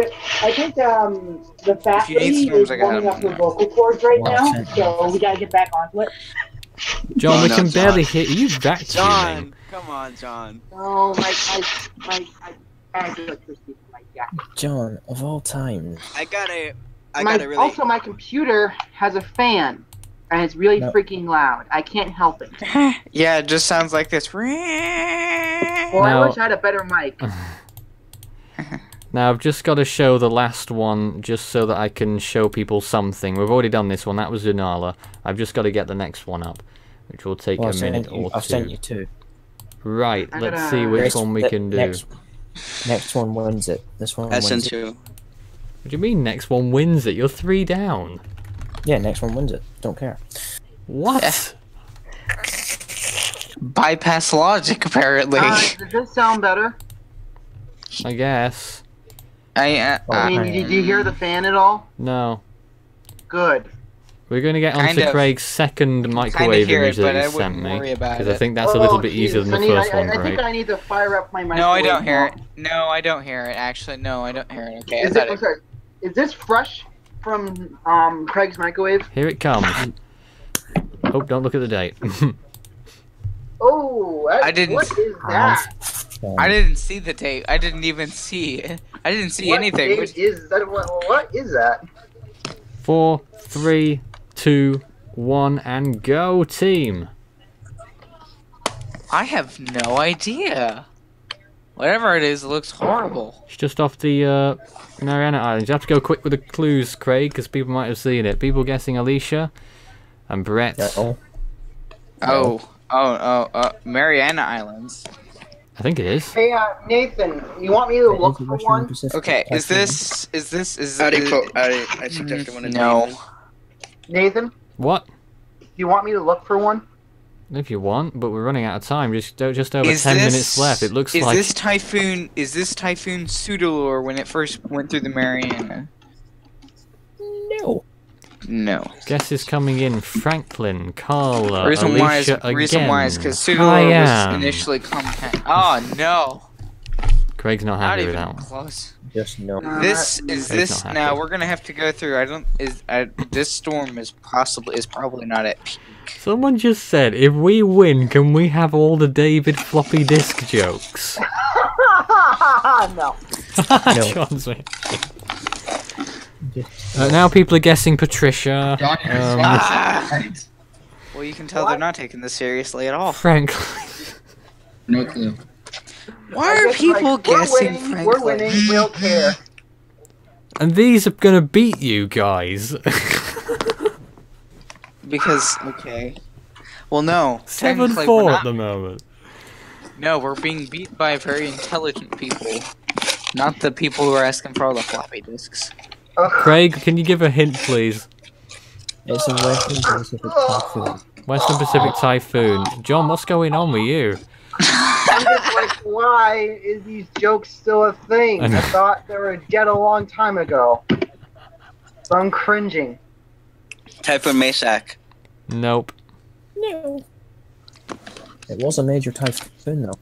[SPEAKER 9] I think the fat
[SPEAKER 3] If you need
[SPEAKER 9] lady
[SPEAKER 3] storms,
[SPEAKER 9] is
[SPEAKER 3] I got
[SPEAKER 9] warming
[SPEAKER 3] them.
[SPEAKER 9] up her vocal cords right
[SPEAKER 5] Wow.
[SPEAKER 9] now, so we gotta get back onto it.
[SPEAKER 1] John,
[SPEAKER 8] Oh,
[SPEAKER 1] we
[SPEAKER 8] no,
[SPEAKER 1] can
[SPEAKER 8] John.
[SPEAKER 1] barely hear you. Vacuuming.
[SPEAKER 8] John, come on, John.
[SPEAKER 9] Oh, my electricity for my jacket.
[SPEAKER 5] John, of all times.
[SPEAKER 8] I gotta really.
[SPEAKER 9] Also, my computer has a fan, and it's really
[SPEAKER 5] No.
[SPEAKER 9] freaking loud. I can't help it.
[SPEAKER 3] Yeah, it just sounds like this.
[SPEAKER 9] Well,
[SPEAKER 1] Now-
[SPEAKER 9] I wish I had a better mic.
[SPEAKER 1] Now I've just got to show the last one just so that I can show people something. We've already done this one, that was Zunala. I've just got to get the next one up, which will take
[SPEAKER 5] Well,
[SPEAKER 1] a minute or
[SPEAKER 5] I've sent
[SPEAKER 1] two.
[SPEAKER 5] you 2.
[SPEAKER 1] Right,
[SPEAKER 9] I
[SPEAKER 1] let's
[SPEAKER 9] gotta-
[SPEAKER 1] see which
[SPEAKER 5] Next-
[SPEAKER 1] one we
[SPEAKER 5] the
[SPEAKER 1] can do.
[SPEAKER 5] Next one wins it. This one wins it.
[SPEAKER 8] SN2.
[SPEAKER 1] What do you mean next one wins it? You're 3 down.
[SPEAKER 5] Yeah, next one wins it. Don't care.
[SPEAKER 1] What?
[SPEAKER 3] Bypass logic, apparently.
[SPEAKER 9] Does this sound better?
[SPEAKER 1] I guess.
[SPEAKER 9] I mean, did you hear the fan at all?
[SPEAKER 1] No.
[SPEAKER 9] Good.
[SPEAKER 1] We're going to get
[SPEAKER 3] Kind
[SPEAKER 1] onto
[SPEAKER 3] of.
[SPEAKER 1] Craig's second microwave
[SPEAKER 3] hear
[SPEAKER 1] image
[SPEAKER 3] it, but
[SPEAKER 1] that
[SPEAKER 3] I
[SPEAKER 1] he sent
[SPEAKER 3] wouldn't
[SPEAKER 1] me.
[SPEAKER 3] worry about
[SPEAKER 1] Because I
[SPEAKER 3] it.
[SPEAKER 1] think that's a little bit easier than the first one,
[SPEAKER 9] I
[SPEAKER 1] Craig.
[SPEAKER 9] think I need to fire up my microwave.
[SPEAKER 3] No, I don't hear it.
[SPEAKER 9] now.
[SPEAKER 3] No, I don't hear it. Actually, no, I don't hear it. Okay, I
[SPEAKER 9] Is,
[SPEAKER 3] thought
[SPEAKER 9] I'm sorry. Is this fresh from Craig's microwave?
[SPEAKER 1] Here it comes. Oh, don't look at the date.
[SPEAKER 9] Oh,
[SPEAKER 3] I didn't-
[SPEAKER 9] What is that?
[SPEAKER 3] I didn't see the tape. I didn't even see it. I didn't see
[SPEAKER 9] What
[SPEAKER 3] anything.
[SPEAKER 9] date
[SPEAKER 3] Which,
[SPEAKER 9] is that? What is that?
[SPEAKER 1] 4, 3, 2, 1, and go, team.
[SPEAKER 3] I have no idea. Whatever it is, it looks horrible.
[SPEAKER 1] It's just off the Mariana Islands. You have to go quick with the clues, Craig, because people might have seen it. People guessing Alicia and Brett.
[SPEAKER 3] Mariana Islands.
[SPEAKER 1] I think it is.
[SPEAKER 9] Hey, Nathan, you want me to look for one?
[SPEAKER 3] Okay, is this
[SPEAKER 8] I suggested one.
[SPEAKER 3] no?
[SPEAKER 9] Nathan,
[SPEAKER 1] What?
[SPEAKER 9] do you want me to look for one?
[SPEAKER 1] If you want, but we're running out of time. Just over
[SPEAKER 3] Is
[SPEAKER 1] 10
[SPEAKER 3] this-
[SPEAKER 1] minutes left. It looks
[SPEAKER 3] Is
[SPEAKER 1] like.
[SPEAKER 3] this typhoon? Is this typhoon Pseudolure when it first went through the Mariana?
[SPEAKER 5] No.
[SPEAKER 3] No.
[SPEAKER 1] Guess is coming in. Franklin, Carla,
[SPEAKER 3] Reason why is
[SPEAKER 1] Alicia
[SPEAKER 3] because
[SPEAKER 1] again.
[SPEAKER 3] Pseudolure was
[SPEAKER 1] Cayenne.
[SPEAKER 3] initially compact. Oh no!
[SPEAKER 1] Craig's not
[SPEAKER 3] Not
[SPEAKER 1] happy with
[SPEAKER 3] even
[SPEAKER 1] that one.
[SPEAKER 3] close.
[SPEAKER 5] Just no.
[SPEAKER 3] This is
[SPEAKER 1] Craig's
[SPEAKER 3] this
[SPEAKER 1] not
[SPEAKER 3] now.
[SPEAKER 1] happy.
[SPEAKER 3] We're gonna have to go through. This storm is probably not at peak.
[SPEAKER 1] Someone just said, if we win, can we have all the David floppy disk jokes?
[SPEAKER 9] No.
[SPEAKER 1] John's right. Now people are guessing Patricia.
[SPEAKER 6] John, you're right.
[SPEAKER 3] Well, you can tell they're not taking this seriously at all.
[SPEAKER 1] Franklin.
[SPEAKER 6] No clue.
[SPEAKER 3] Why are people guessing Franklin?
[SPEAKER 9] We're winning. We don't care.
[SPEAKER 1] And these are gonna beat you guys.
[SPEAKER 3] Because okay. Well, no.
[SPEAKER 1] 7-4
[SPEAKER 3] technically we're
[SPEAKER 1] at
[SPEAKER 3] not-
[SPEAKER 1] the moment.
[SPEAKER 3] No, we're being beat by very intelligent people, not the people who are asking for all the floppy disks.
[SPEAKER 1] Craig, can you give a hint, please?
[SPEAKER 5] It's a Western Pacific typhoon.
[SPEAKER 1] Western Pacific Typhoon. John, what's going on with you?
[SPEAKER 9] I'm just like, why is these jokes still a thing?
[SPEAKER 1] I know.
[SPEAKER 9] I thought they were dead a long time ago. So I'm cringing.
[SPEAKER 8] Typhoon Masak.
[SPEAKER 1] Nope.
[SPEAKER 5] No. It was a major typhoon, though.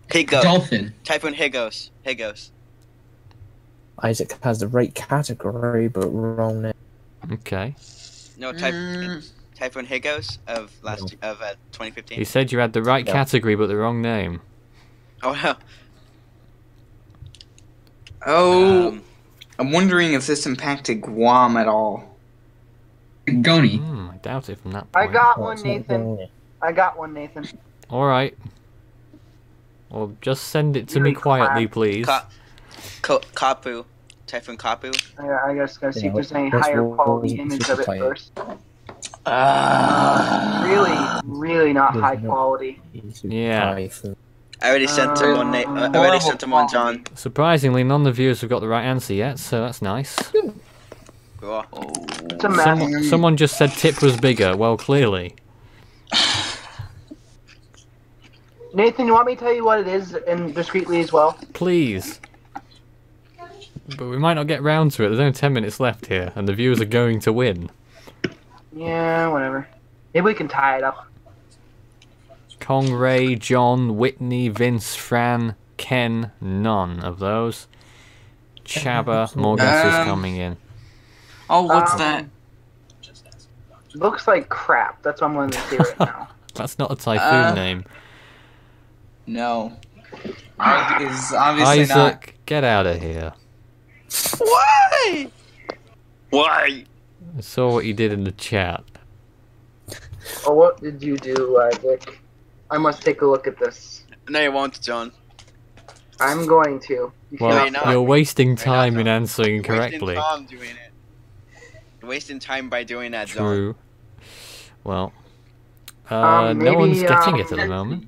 [SPEAKER 8] Higo.
[SPEAKER 6] Dolphin.
[SPEAKER 8] Typhoon Higos. Higos.
[SPEAKER 5] Isaac has the right category, but wrong name.
[SPEAKER 1] Okay.
[SPEAKER 8] No, Typhoon Higos of 2015.
[SPEAKER 1] He said you had the right
[SPEAKER 5] No.
[SPEAKER 1] category, but the wrong name.
[SPEAKER 8] Oh no.
[SPEAKER 3] Oh, I'm wondering if this impacted Guam at all.
[SPEAKER 6] Goni.
[SPEAKER 1] I doubt it from that
[SPEAKER 9] I
[SPEAKER 1] point.
[SPEAKER 9] got
[SPEAKER 5] Oh,
[SPEAKER 9] one,
[SPEAKER 5] it's not
[SPEAKER 9] Nathan.
[SPEAKER 5] Goni.
[SPEAKER 9] I got one, Nathan.
[SPEAKER 1] Alright. Well, just send it to
[SPEAKER 9] You
[SPEAKER 1] me
[SPEAKER 9] ain't
[SPEAKER 1] quietly,
[SPEAKER 9] class.
[SPEAKER 1] please.
[SPEAKER 8] Kapu. Typhoon Kapu.
[SPEAKER 9] I guess gotta see if there's any
[SPEAKER 5] That's
[SPEAKER 9] higher
[SPEAKER 5] what
[SPEAKER 9] quality
[SPEAKER 5] was
[SPEAKER 9] image of it
[SPEAKER 5] super
[SPEAKER 9] first. Really not
[SPEAKER 5] There's
[SPEAKER 9] high
[SPEAKER 5] no-
[SPEAKER 9] quality.
[SPEAKER 1] Yeah.
[SPEAKER 5] Typhoon.
[SPEAKER 8] I already sent him one. I already sent him one, John.
[SPEAKER 1] Surprisingly, none of the viewers have got the right answer yet, so that's nice.
[SPEAKER 8] Cool.
[SPEAKER 9] It's a mess.
[SPEAKER 1] Someone just said tip was bigger. Well, clearly.
[SPEAKER 9] Nathan, you want me to tell you what it is and discreetly as well?
[SPEAKER 1] Please. But we might not get round to it. There's only 10 minutes left here, and the viewers are going to win.
[SPEAKER 9] Yeah, whatever. Maybe we can tie it up.
[SPEAKER 1] Kong, Ray, John, Whitney, Vince, Fran, Ken, none of those. Chaba, more guesses coming in.
[SPEAKER 3] Oh, what's that?
[SPEAKER 9] Looks like crap. That's what I'm going to say right now.
[SPEAKER 1] That's not a typhoon name.
[SPEAKER 3] No. Is obviously
[SPEAKER 1] Isaac,
[SPEAKER 3] not.
[SPEAKER 1] get out of here.
[SPEAKER 8] Why? Why?
[SPEAKER 1] I saw what you did in the chat.
[SPEAKER 9] Oh, what did you do, Isaac? I must take a look at this.
[SPEAKER 8] No, you won't, John.
[SPEAKER 9] I'm going to. You
[SPEAKER 1] Well,
[SPEAKER 9] cannot
[SPEAKER 8] you're not.
[SPEAKER 9] stop
[SPEAKER 1] you're
[SPEAKER 9] me.
[SPEAKER 1] wasting time in
[SPEAKER 8] John.
[SPEAKER 1] answering
[SPEAKER 8] You're
[SPEAKER 1] correctly.
[SPEAKER 8] wasting time doing it. You're wasting time by doing that, John.
[SPEAKER 1] True. Well, no
[SPEAKER 9] Maybe,
[SPEAKER 1] one's getting it at the moment.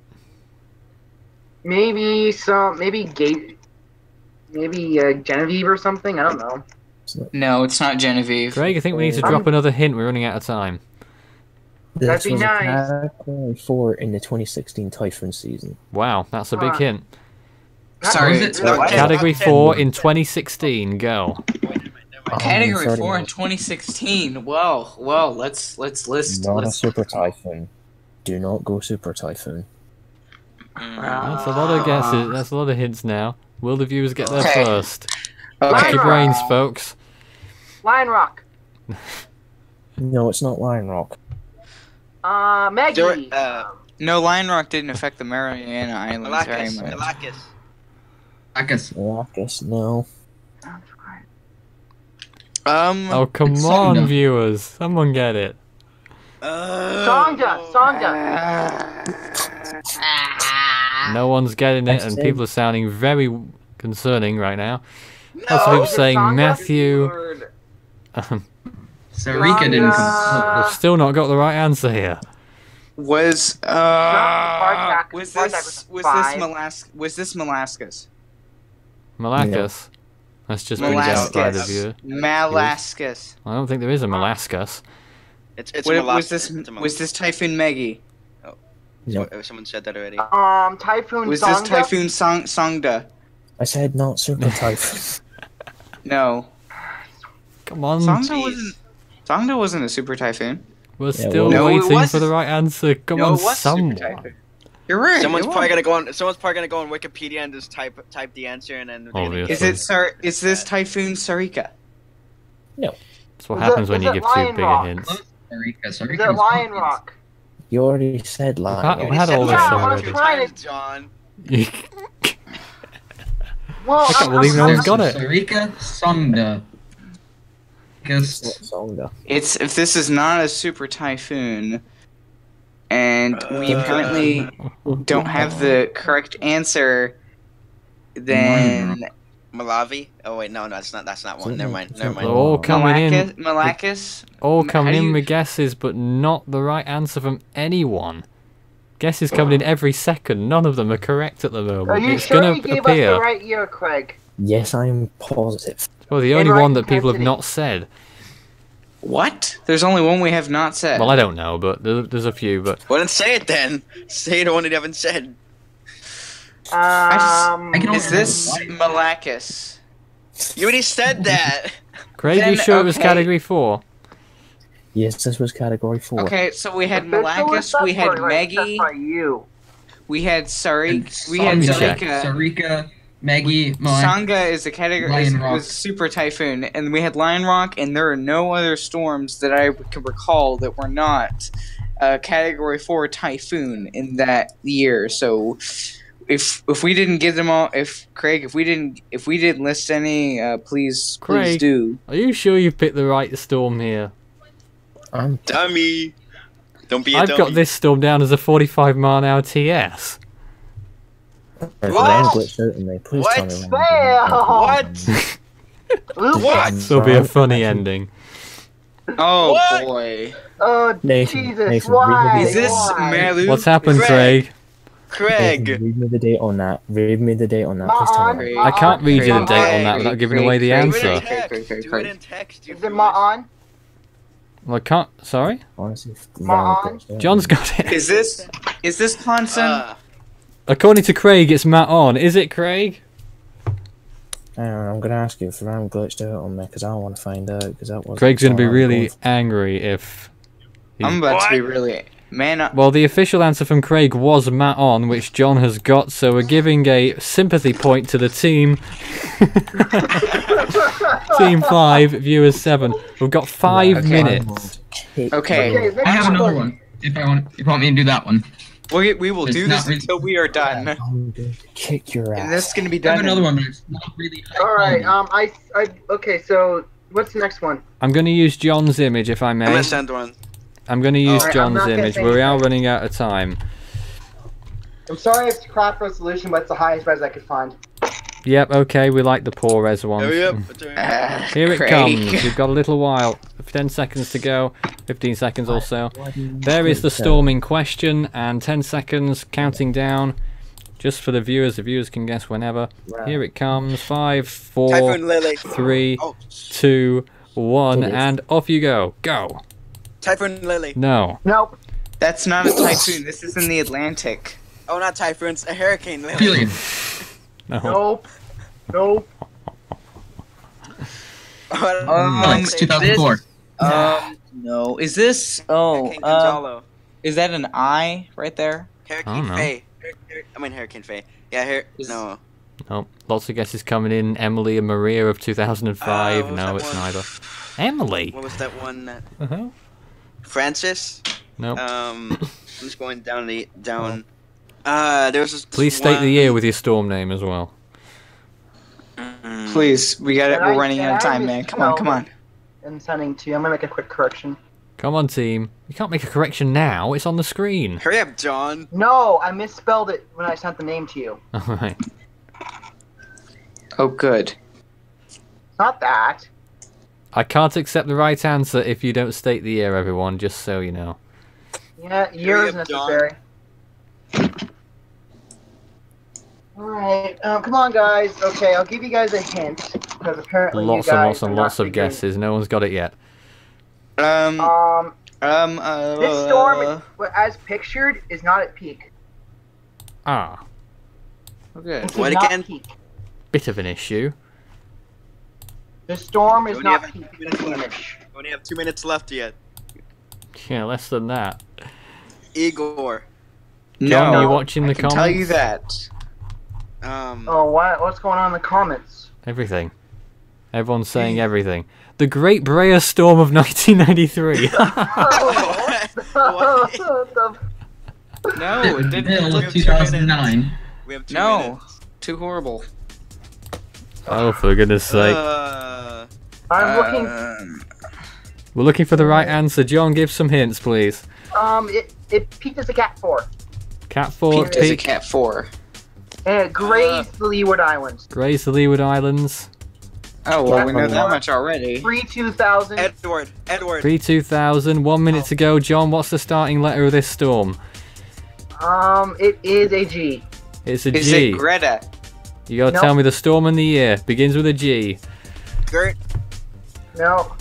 [SPEAKER 9] Maybe Genevieve or something. I don't know.
[SPEAKER 3] No, it's not Genevieve.
[SPEAKER 1] Craig, I think we need to drop another hint. We're running out of time.
[SPEAKER 9] That'd
[SPEAKER 5] This
[SPEAKER 9] be
[SPEAKER 5] was
[SPEAKER 9] nice.
[SPEAKER 5] a category 4 in the 2016 Typhoon season.
[SPEAKER 1] Wow, that's a big hint.
[SPEAKER 3] Sorry,
[SPEAKER 6] Was it-
[SPEAKER 3] it's
[SPEAKER 6] no,
[SPEAKER 3] what?
[SPEAKER 1] Category 4 in 2016. Go.
[SPEAKER 3] Category
[SPEAKER 5] 130
[SPEAKER 3] 4 in 2016. Well, let's list.
[SPEAKER 5] Not a
[SPEAKER 3] Let's.
[SPEAKER 5] Super Typhoon. Do not go Super Typhoon.
[SPEAKER 1] That's a lot of guesses. That's a lot of hints now. Will the viewers get there
[SPEAKER 3] Okay.
[SPEAKER 1] first?
[SPEAKER 3] Okay.
[SPEAKER 1] Use your brains, folks.
[SPEAKER 9] Lion Rock.
[SPEAKER 5] No, it's not Lion Rock.
[SPEAKER 9] Maggie.
[SPEAKER 3] No, Lion Rock didn't affect the Mariana Islands very
[SPEAKER 8] Malakis.
[SPEAKER 3] much.
[SPEAKER 8] Malakis.
[SPEAKER 6] Marcus.
[SPEAKER 5] Marcus, no.
[SPEAKER 1] Oh, come
[SPEAKER 6] It's
[SPEAKER 1] on,
[SPEAKER 6] Sonda.
[SPEAKER 1] viewers. Someone get it.
[SPEAKER 9] Sonda.
[SPEAKER 1] No one's getting it,
[SPEAKER 5] I
[SPEAKER 1] and
[SPEAKER 5] said-
[SPEAKER 1] people are sounding very concerning right now. Lots of people
[SPEAKER 9] is it
[SPEAKER 1] saying
[SPEAKER 9] Sonda?
[SPEAKER 1] Matthew.
[SPEAKER 6] Sarika didn't come
[SPEAKER 9] Sonda.
[SPEAKER 1] We've still not got the right answer here.
[SPEAKER 3] Was
[SPEAKER 9] Spartak
[SPEAKER 3] was
[SPEAKER 9] was
[SPEAKER 3] this
[SPEAKER 9] five.
[SPEAKER 3] Malaskas?
[SPEAKER 1] Malacus. That's just been guessed by the viewer.
[SPEAKER 3] Malaskas.
[SPEAKER 1] I don't think there is a Malaskas.
[SPEAKER 8] It's
[SPEAKER 3] Was
[SPEAKER 8] Malakis.
[SPEAKER 3] this
[SPEAKER 8] It's a
[SPEAKER 3] was this Typhoon Maggie?
[SPEAKER 5] No.
[SPEAKER 8] Someone said that already.
[SPEAKER 9] Typhoon
[SPEAKER 3] Was
[SPEAKER 9] Sonda.
[SPEAKER 3] this Typhoon Songda?
[SPEAKER 5] I said not Super Typhoon.
[SPEAKER 3] No.
[SPEAKER 1] Come on.
[SPEAKER 3] Songda wasn't a super typhoon.
[SPEAKER 1] We're
[SPEAKER 5] Yeah,
[SPEAKER 1] still
[SPEAKER 3] well- No, it
[SPEAKER 1] waiting
[SPEAKER 3] was-
[SPEAKER 1] for the right answer. Come
[SPEAKER 3] No,
[SPEAKER 1] on,
[SPEAKER 3] it was super
[SPEAKER 1] someone.
[SPEAKER 3] typhoon. You're right.
[SPEAKER 8] Someone's
[SPEAKER 3] it
[SPEAKER 8] probably
[SPEAKER 3] was.
[SPEAKER 8] gonna go on Wikipedia and just type the answer and then. they're gonna
[SPEAKER 1] Obviously.
[SPEAKER 8] guess
[SPEAKER 3] Is this Typhoon Sarika?
[SPEAKER 1] That's what
[SPEAKER 9] Is
[SPEAKER 1] happens
[SPEAKER 9] it-
[SPEAKER 1] when
[SPEAKER 9] is
[SPEAKER 1] you
[SPEAKER 9] it
[SPEAKER 1] give two
[SPEAKER 9] Lion
[SPEAKER 1] bigger
[SPEAKER 9] Rock?
[SPEAKER 1] hints.
[SPEAKER 6] Sarika.
[SPEAKER 9] Is
[SPEAKER 6] Sarika
[SPEAKER 9] it
[SPEAKER 6] was
[SPEAKER 9] Lion
[SPEAKER 6] Marcus.
[SPEAKER 9] Rock?
[SPEAKER 5] You already said Lion
[SPEAKER 1] We
[SPEAKER 5] Rock.
[SPEAKER 1] had all this
[SPEAKER 9] Yeah,
[SPEAKER 1] already.
[SPEAKER 9] I'm trying to-
[SPEAKER 8] John.
[SPEAKER 9] Well,
[SPEAKER 1] I can't believe no one's got it.
[SPEAKER 6] Sarika Sonda. Because
[SPEAKER 5] Sonda.
[SPEAKER 3] If this is not a super typhoon, and we apparently don't have the correct answer, then
[SPEAKER 8] Malawi? Oh wait, no, that's not one. Never mind. Never
[SPEAKER 1] They're
[SPEAKER 8] mind.
[SPEAKER 1] all coming in.
[SPEAKER 3] Malakis.
[SPEAKER 1] All
[SPEAKER 3] How
[SPEAKER 1] coming
[SPEAKER 3] do
[SPEAKER 1] in
[SPEAKER 3] you-
[SPEAKER 1] with guesses, but not the right answer from anyone. Guesses coming in every second. None of them are correct at the moment.
[SPEAKER 9] Are you
[SPEAKER 1] it's
[SPEAKER 9] sure
[SPEAKER 1] gonna
[SPEAKER 9] you gave
[SPEAKER 1] appear.
[SPEAKER 9] us the right year, Craig?
[SPEAKER 5] Yes, I'm positive.
[SPEAKER 1] Well, the
[SPEAKER 9] And
[SPEAKER 1] only
[SPEAKER 9] right
[SPEAKER 1] one that people have
[SPEAKER 9] intensity.
[SPEAKER 1] not said.
[SPEAKER 3] What? There's only one we have not said.
[SPEAKER 1] Well, I don't know, but there's a few. But
[SPEAKER 8] Well, then say it then. Say the one you haven't said.
[SPEAKER 6] I can
[SPEAKER 3] Is this
[SPEAKER 6] only-
[SPEAKER 3] Malakis?
[SPEAKER 8] You already said that.
[SPEAKER 1] Craig,
[SPEAKER 3] Then,
[SPEAKER 1] you sure it was
[SPEAKER 3] okay.
[SPEAKER 1] category 4?
[SPEAKER 5] Yes, this was category 4.
[SPEAKER 3] Okay, so we had
[SPEAKER 9] Official
[SPEAKER 3] Malakis, we had
[SPEAKER 9] assessment, right,
[SPEAKER 3] Maggie,
[SPEAKER 9] assessed by you.
[SPEAKER 3] we had
[SPEAKER 6] And
[SPEAKER 3] we had
[SPEAKER 1] Sonda.
[SPEAKER 3] Sarika.
[SPEAKER 6] Sarika, Maggie, Malak.
[SPEAKER 3] Sangha is a category
[SPEAKER 6] Lion Rock.
[SPEAKER 3] was super typhoon, and we had Lion Rock, and there are no other storms that I can recall that were not category 4 typhoon in that year. So if we didn't get them all, if we didn't list any, please
[SPEAKER 1] Craig.
[SPEAKER 3] do.
[SPEAKER 1] Are you sure you picked the right storm here?
[SPEAKER 5] I'm
[SPEAKER 8] Dummy. Don't be a
[SPEAKER 1] I've
[SPEAKER 8] dummy.
[SPEAKER 1] got this storm down as a 45-mile-an-hour TS.
[SPEAKER 5] If I'm
[SPEAKER 8] What?
[SPEAKER 5] glitched out on me, please
[SPEAKER 8] What?
[SPEAKER 5] tell me when
[SPEAKER 9] What?
[SPEAKER 8] What?
[SPEAKER 1] This will be a funny ending.
[SPEAKER 3] Oh
[SPEAKER 8] What?
[SPEAKER 3] boy,
[SPEAKER 9] Oh,
[SPEAKER 5] Nathan,
[SPEAKER 9] Jesus,
[SPEAKER 5] Nathan,
[SPEAKER 9] why?
[SPEAKER 3] is this
[SPEAKER 9] Why?
[SPEAKER 3] Malu?
[SPEAKER 1] What's happened,
[SPEAKER 8] Craig.
[SPEAKER 1] Craig?
[SPEAKER 8] Craig.
[SPEAKER 5] Read me the date on that. Read me the date on that. Please tell me.
[SPEAKER 1] I can't read you the
[SPEAKER 3] Craig,
[SPEAKER 1] date on that
[SPEAKER 3] Craig,
[SPEAKER 1] without giving
[SPEAKER 3] Craig,
[SPEAKER 1] away the
[SPEAKER 3] Craig,
[SPEAKER 8] Do it in
[SPEAKER 1] answer.
[SPEAKER 3] Craig.
[SPEAKER 8] text.
[SPEAKER 3] Craig,
[SPEAKER 8] Do
[SPEAKER 3] Craig.
[SPEAKER 8] it in text. You
[SPEAKER 9] Is it
[SPEAKER 8] foolish.
[SPEAKER 9] Ma'an?
[SPEAKER 1] Well, I can't. Sorry?
[SPEAKER 5] Honestly,
[SPEAKER 9] Ma'an?
[SPEAKER 1] John's got it.
[SPEAKER 3] Is this Ponson?
[SPEAKER 1] According to Craig, it's Matt on. Is it Craig?
[SPEAKER 5] I'm gonna ask you if Ram glitched out on me because I want to find out because that was.
[SPEAKER 1] Craig's going to be really angry if
[SPEAKER 3] I'm about to be really man.
[SPEAKER 1] Well, the official answer from Craig was Matt on, which John has got, so we're giving a sympathy point to the team. Team 5, viewers 7. We've got 5 minutes.
[SPEAKER 3] Okay.
[SPEAKER 6] I have another one. If you want me to do that one.
[SPEAKER 3] We will
[SPEAKER 6] It's
[SPEAKER 3] do
[SPEAKER 6] not
[SPEAKER 3] this
[SPEAKER 6] really-
[SPEAKER 3] until we are done.
[SPEAKER 5] I'm gonna kick your
[SPEAKER 3] And
[SPEAKER 5] ass.
[SPEAKER 3] this is gonna be
[SPEAKER 6] I have
[SPEAKER 3] done.
[SPEAKER 6] another one, but it's not really high
[SPEAKER 9] All right.
[SPEAKER 6] quality.
[SPEAKER 9] Okay. So what's the next one?
[SPEAKER 1] I'm going to use John's image, if I
[SPEAKER 8] I'm
[SPEAKER 1] may.
[SPEAKER 8] gonna send one.
[SPEAKER 1] I'm going to use
[SPEAKER 9] Alright, I'm
[SPEAKER 1] John's
[SPEAKER 9] not gonna
[SPEAKER 1] image.
[SPEAKER 9] say
[SPEAKER 1] We are
[SPEAKER 9] anything.
[SPEAKER 1] running out of time.
[SPEAKER 9] I'm sorry it's crap resolution, but it's the highest res I could find.
[SPEAKER 1] Yep, okay, we like the poor res ones.
[SPEAKER 8] Hurry up.
[SPEAKER 1] Here it
[SPEAKER 3] Craig.
[SPEAKER 1] comes. We've got a little while. 10 seconds to go. 15 seconds or so. There is the storm in question, and 10 seconds counting down. Just for the viewers can guess whenever. Here it comes. 5, 4,
[SPEAKER 8] Typhoon Lily.
[SPEAKER 1] 3,
[SPEAKER 8] Oh,
[SPEAKER 1] 2, 1,
[SPEAKER 5] It is.
[SPEAKER 1] and off you go. Go.
[SPEAKER 8] Typhoon Lily.
[SPEAKER 1] No.
[SPEAKER 9] Nope.
[SPEAKER 3] That's not a typhoon. This is in the Atlantic.
[SPEAKER 8] Oh, not typhoons. A hurricane Lily.
[SPEAKER 6] Helium.
[SPEAKER 1] No.
[SPEAKER 9] Nope. Nope.
[SPEAKER 6] Alex, 2004.
[SPEAKER 3] No. Is this? Oh,
[SPEAKER 8] Hurricane Gonzalo.
[SPEAKER 3] is that an eye right there?
[SPEAKER 8] Hurricane
[SPEAKER 1] know.
[SPEAKER 8] Faye. I mean Hurricane Faye. Yeah,
[SPEAKER 3] Is-
[SPEAKER 8] no.
[SPEAKER 1] Nope. Lots of guesses coming in. Emily and Maria of 2005.
[SPEAKER 8] what was
[SPEAKER 1] No,
[SPEAKER 8] that
[SPEAKER 1] it's
[SPEAKER 8] one?
[SPEAKER 1] neither. Emily?
[SPEAKER 8] What was that one?
[SPEAKER 1] Uh-huh.
[SPEAKER 8] Francis.
[SPEAKER 1] Nope.
[SPEAKER 8] I'm just going down down. There was this
[SPEAKER 1] Please state the year with your storm name as well.
[SPEAKER 3] Please, we got it.
[SPEAKER 9] Can
[SPEAKER 3] We're
[SPEAKER 9] I-
[SPEAKER 3] running
[SPEAKER 9] can
[SPEAKER 3] out of
[SPEAKER 9] I
[SPEAKER 3] time, man.
[SPEAKER 9] misspell
[SPEAKER 3] Come on, come on.
[SPEAKER 9] And sending to you. I'm gonna make a quick correction.
[SPEAKER 1] Come on, team. You can't make a correction now. It's on the screen.
[SPEAKER 8] Hurry up, John.
[SPEAKER 9] No, I misspelled it when I sent the name to you.
[SPEAKER 1] Alright.
[SPEAKER 3] Oh, good.
[SPEAKER 9] It's not that.
[SPEAKER 1] I can't accept the right answer if you don't state the year, everyone, just so you know.
[SPEAKER 9] Yeah, year is
[SPEAKER 8] up, John.
[SPEAKER 9] necessary. Alright, come on guys. Okay, I'll give you guys a hint. Because apparently
[SPEAKER 1] Lots
[SPEAKER 9] you
[SPEAKER 1] and
[SPEAKER 9] guys
[SPEAKER 1] lots and
[SPEAKER 9] are not
[SPEAKER 1] lots of
[SPEAKER 9] figuring-
[SPEAKER 1] guesses. No one's got it yet.
[SPEAKER 9] This storm, as pictured, is not at peak.
[SPEAKER 1] Ah,
[SPEAKER 3] Okay.
[SPEAKER 9] This is
[SPEAKER 8] What
[SPEAKER 9] not
[SPEAKER 8] again?
[SPEAKER 9] peak.
[SPEAKER 1] bit of an issue.
[SPEAKER 9] The storm is
[SPEAKER 8] We
[SPEAKER 9] not
[SPEAKER 8] only have
[SPEAKER 9] peak.
[SPEAKER 8] 2 minutes left. We only have 2 minutes left yet.
[SPEAKER 1] Yeah, less than that.
[SPEAKER 8] Igor.
[SPEAKER 1] John,
[SPEAKER 3] No,
[SPEAKER 1] are you watching
[SPEAKER 3] I
[SPEAKER 1] the
[SPEAKER 3] can
[SPEAKER 1] comments?
[SPEAKER 3] tell you that.
[SPEAKER 9] Oh, what's going on in the comments?
[SPEAKER 1] Everything. Everyone's saying everything. The Great Brea Storm of 1993.
[SPEAKER 3] No, it didn't.
[SPEAKER 6] Middle
[SPEAKER 8] we
[SPEAKER 6] of
[SPEAKER 8] have 2
[SPEAKER 6] 2009.
[SPEAKER 8] We have 2
[SPEAKER 3] No,
[SPEAKER 8] minutes.
[SPEAKER 3] too horrible.
[SPEAKER 1] Oh, for goodness sake.
[SPEAKER 9] I'm looking.
[SPEAKER 1] We're looking for the right answer. John, give some hints, please.
[SPEAKER 9] It peaked as a Cat 4.
[SPEAKER 1] Cat 4
[SPEAKER 3] Peaked as a
[SPEAKER 1] peak.
[SPEAKER 3] Cat 4.
[SPEAKER 9] And it grazed the Leeward Islands.
[SPEAKER 1] Graze the Leeward Islands.
[SPEAKER 3] Oh, well, we know
[SPEAKER 9] Cat
[SPEAKER 3] that
[SPEAKER 9] 4,
[SPEAKER 3] much already.
[SPEAKER 9] Pre-2000.
[SPEAKER 8] Edward.
[SPEAKER 1] Pre-2000. 1 minute to go. John, what's the starting letter of this storm?
[SPEAKER 9] It is a G.
[SPEAKER 1] It's a
[SPEAKER 3] Is
[SPEAKER 1] G.
[SPEAKER 3] it Greta?
[SPEAKER 1] You gotta
[SPEAKER 9] Nope.
[SPEAKER 1] tell me the storm and the year. Begins with a G.
[SPEAKER 8] Gert.
[SPEAKER 9] No.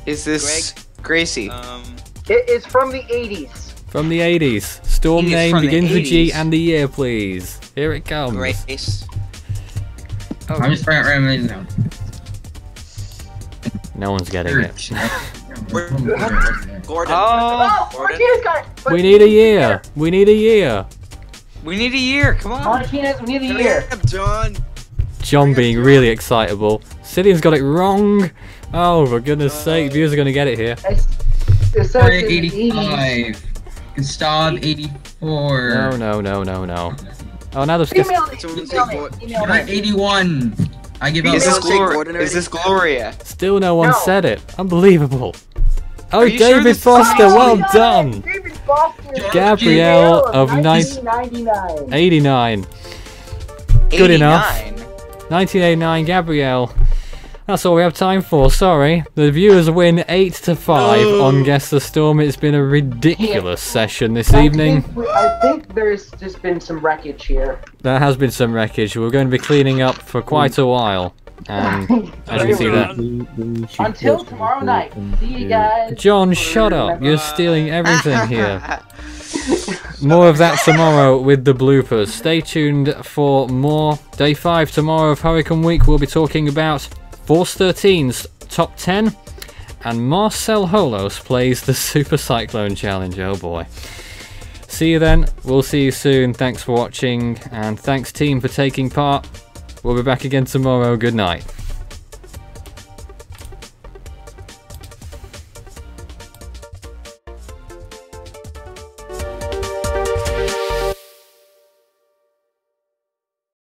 [SPEAKER 3] Is this Gracie?
[SPEAKER 9] It is from the 80s.
[SPEAKER 1] From the 80s. Storm
[SPEAKER 3] He's
[SPEAKER 1] name
[SPEAKER 3] from the
[SPEAKER 1] begins with G
[SPEAKER 3] 80s.
[SPEAKER 1] and the year, please. Here it comes.
[SPEAKER 8] Grace.
[SPEAKER 6] I'm just writing it down.
[SPEAKER 1] No one's getting it.
[SPEAKER 8] Gordon.
[SPEAKER 9] Oh,
[SPEAKER 8] Gordon.
[SPEAKER 9] Martinez got it.
[SPEAKER 1] We need a year. We need a year.
[SPEAKER 3] We need a year. Come on.
[SPEAKER 9] Martinez, we need a
[SPEAKER 8] Hurry
[SPEAKER 9] year.
[SPEAKER 8] up, John.
[SPEAKER 1] John being really excitable. Cillian's got it wrong. Oh, for goodness sake. Viewers are going to get it here.
[SPEAKER 9] It says
[SPEAKER 6] Victoria
[SPEAKER 9] in the 80s.
[SPEAKER 6] 85. Gustav 84.
[SPEAKER 1] No. Oh, now they've guessed.
[SPEAKER 9] Email me.
[SPEAKER 8] Someone say
[SPEAKER 9] Email me.
[SPEAKER 8] Gordon.
[SPEAKER 9] Email
[SPEAKER 6] You're
[SPEAKER 9] me.
[SPEAKER 6] 81. I give up.
[SPEAKER 3] Is this,
[SPEAKER 8] Say Gordon
[SPEAKER 3] Is this Gloria?
[SPEAKER 1] Still no one
[SPEAKER 9] No.
[SPEAKER 1] said it. Unbelievable. Oh,
[SPEAKER 3] Are you sure
[SPEAKER 1] David
[SPEAKER 3] this is-
[SPEAKER 1] Foster,
[SPEAKER 9] Oh,
[SPEAKER 1] well
[SPEAKER 9] we got
[SPEAKER 1] done.
[SPEAKER 9] it. David Foster.
[SPEAKER 1] Gabrielle of
[SPEAKER 9] 1999.
[SPEAKER 1] 89. Good enough.
[SPEAKER 3] 89.
[SPEAKER 1] 1989, Gabrielle. That's all we have time for, sorry. The viewers win 8-5 on Guess the Storm. It's been a ridiculous session this evening.
[SPEAKER 9] I think there's just been some wreckage here.
[SPEAKER 1] There has been some wreckage. We're going to be cleaning up for quite a while. And as you can see that.
[SPEAKER 9] Until tomorrow night. See you guys.
[SPEAKER 1] John, shut up. You're stealing everything here. More of that tomorrow with the bloopers. Stay tuned for more. Day 5 tomorrow of Hurricane Week. We'll be talking about Force 13's top 10 and Marcel Holos plays the Super Cyclone Challenge. Oh boy. See you then. We'll see you soon. Thanks for watching, and thanks team for taking part. We'll be back again tomorrow. Good night.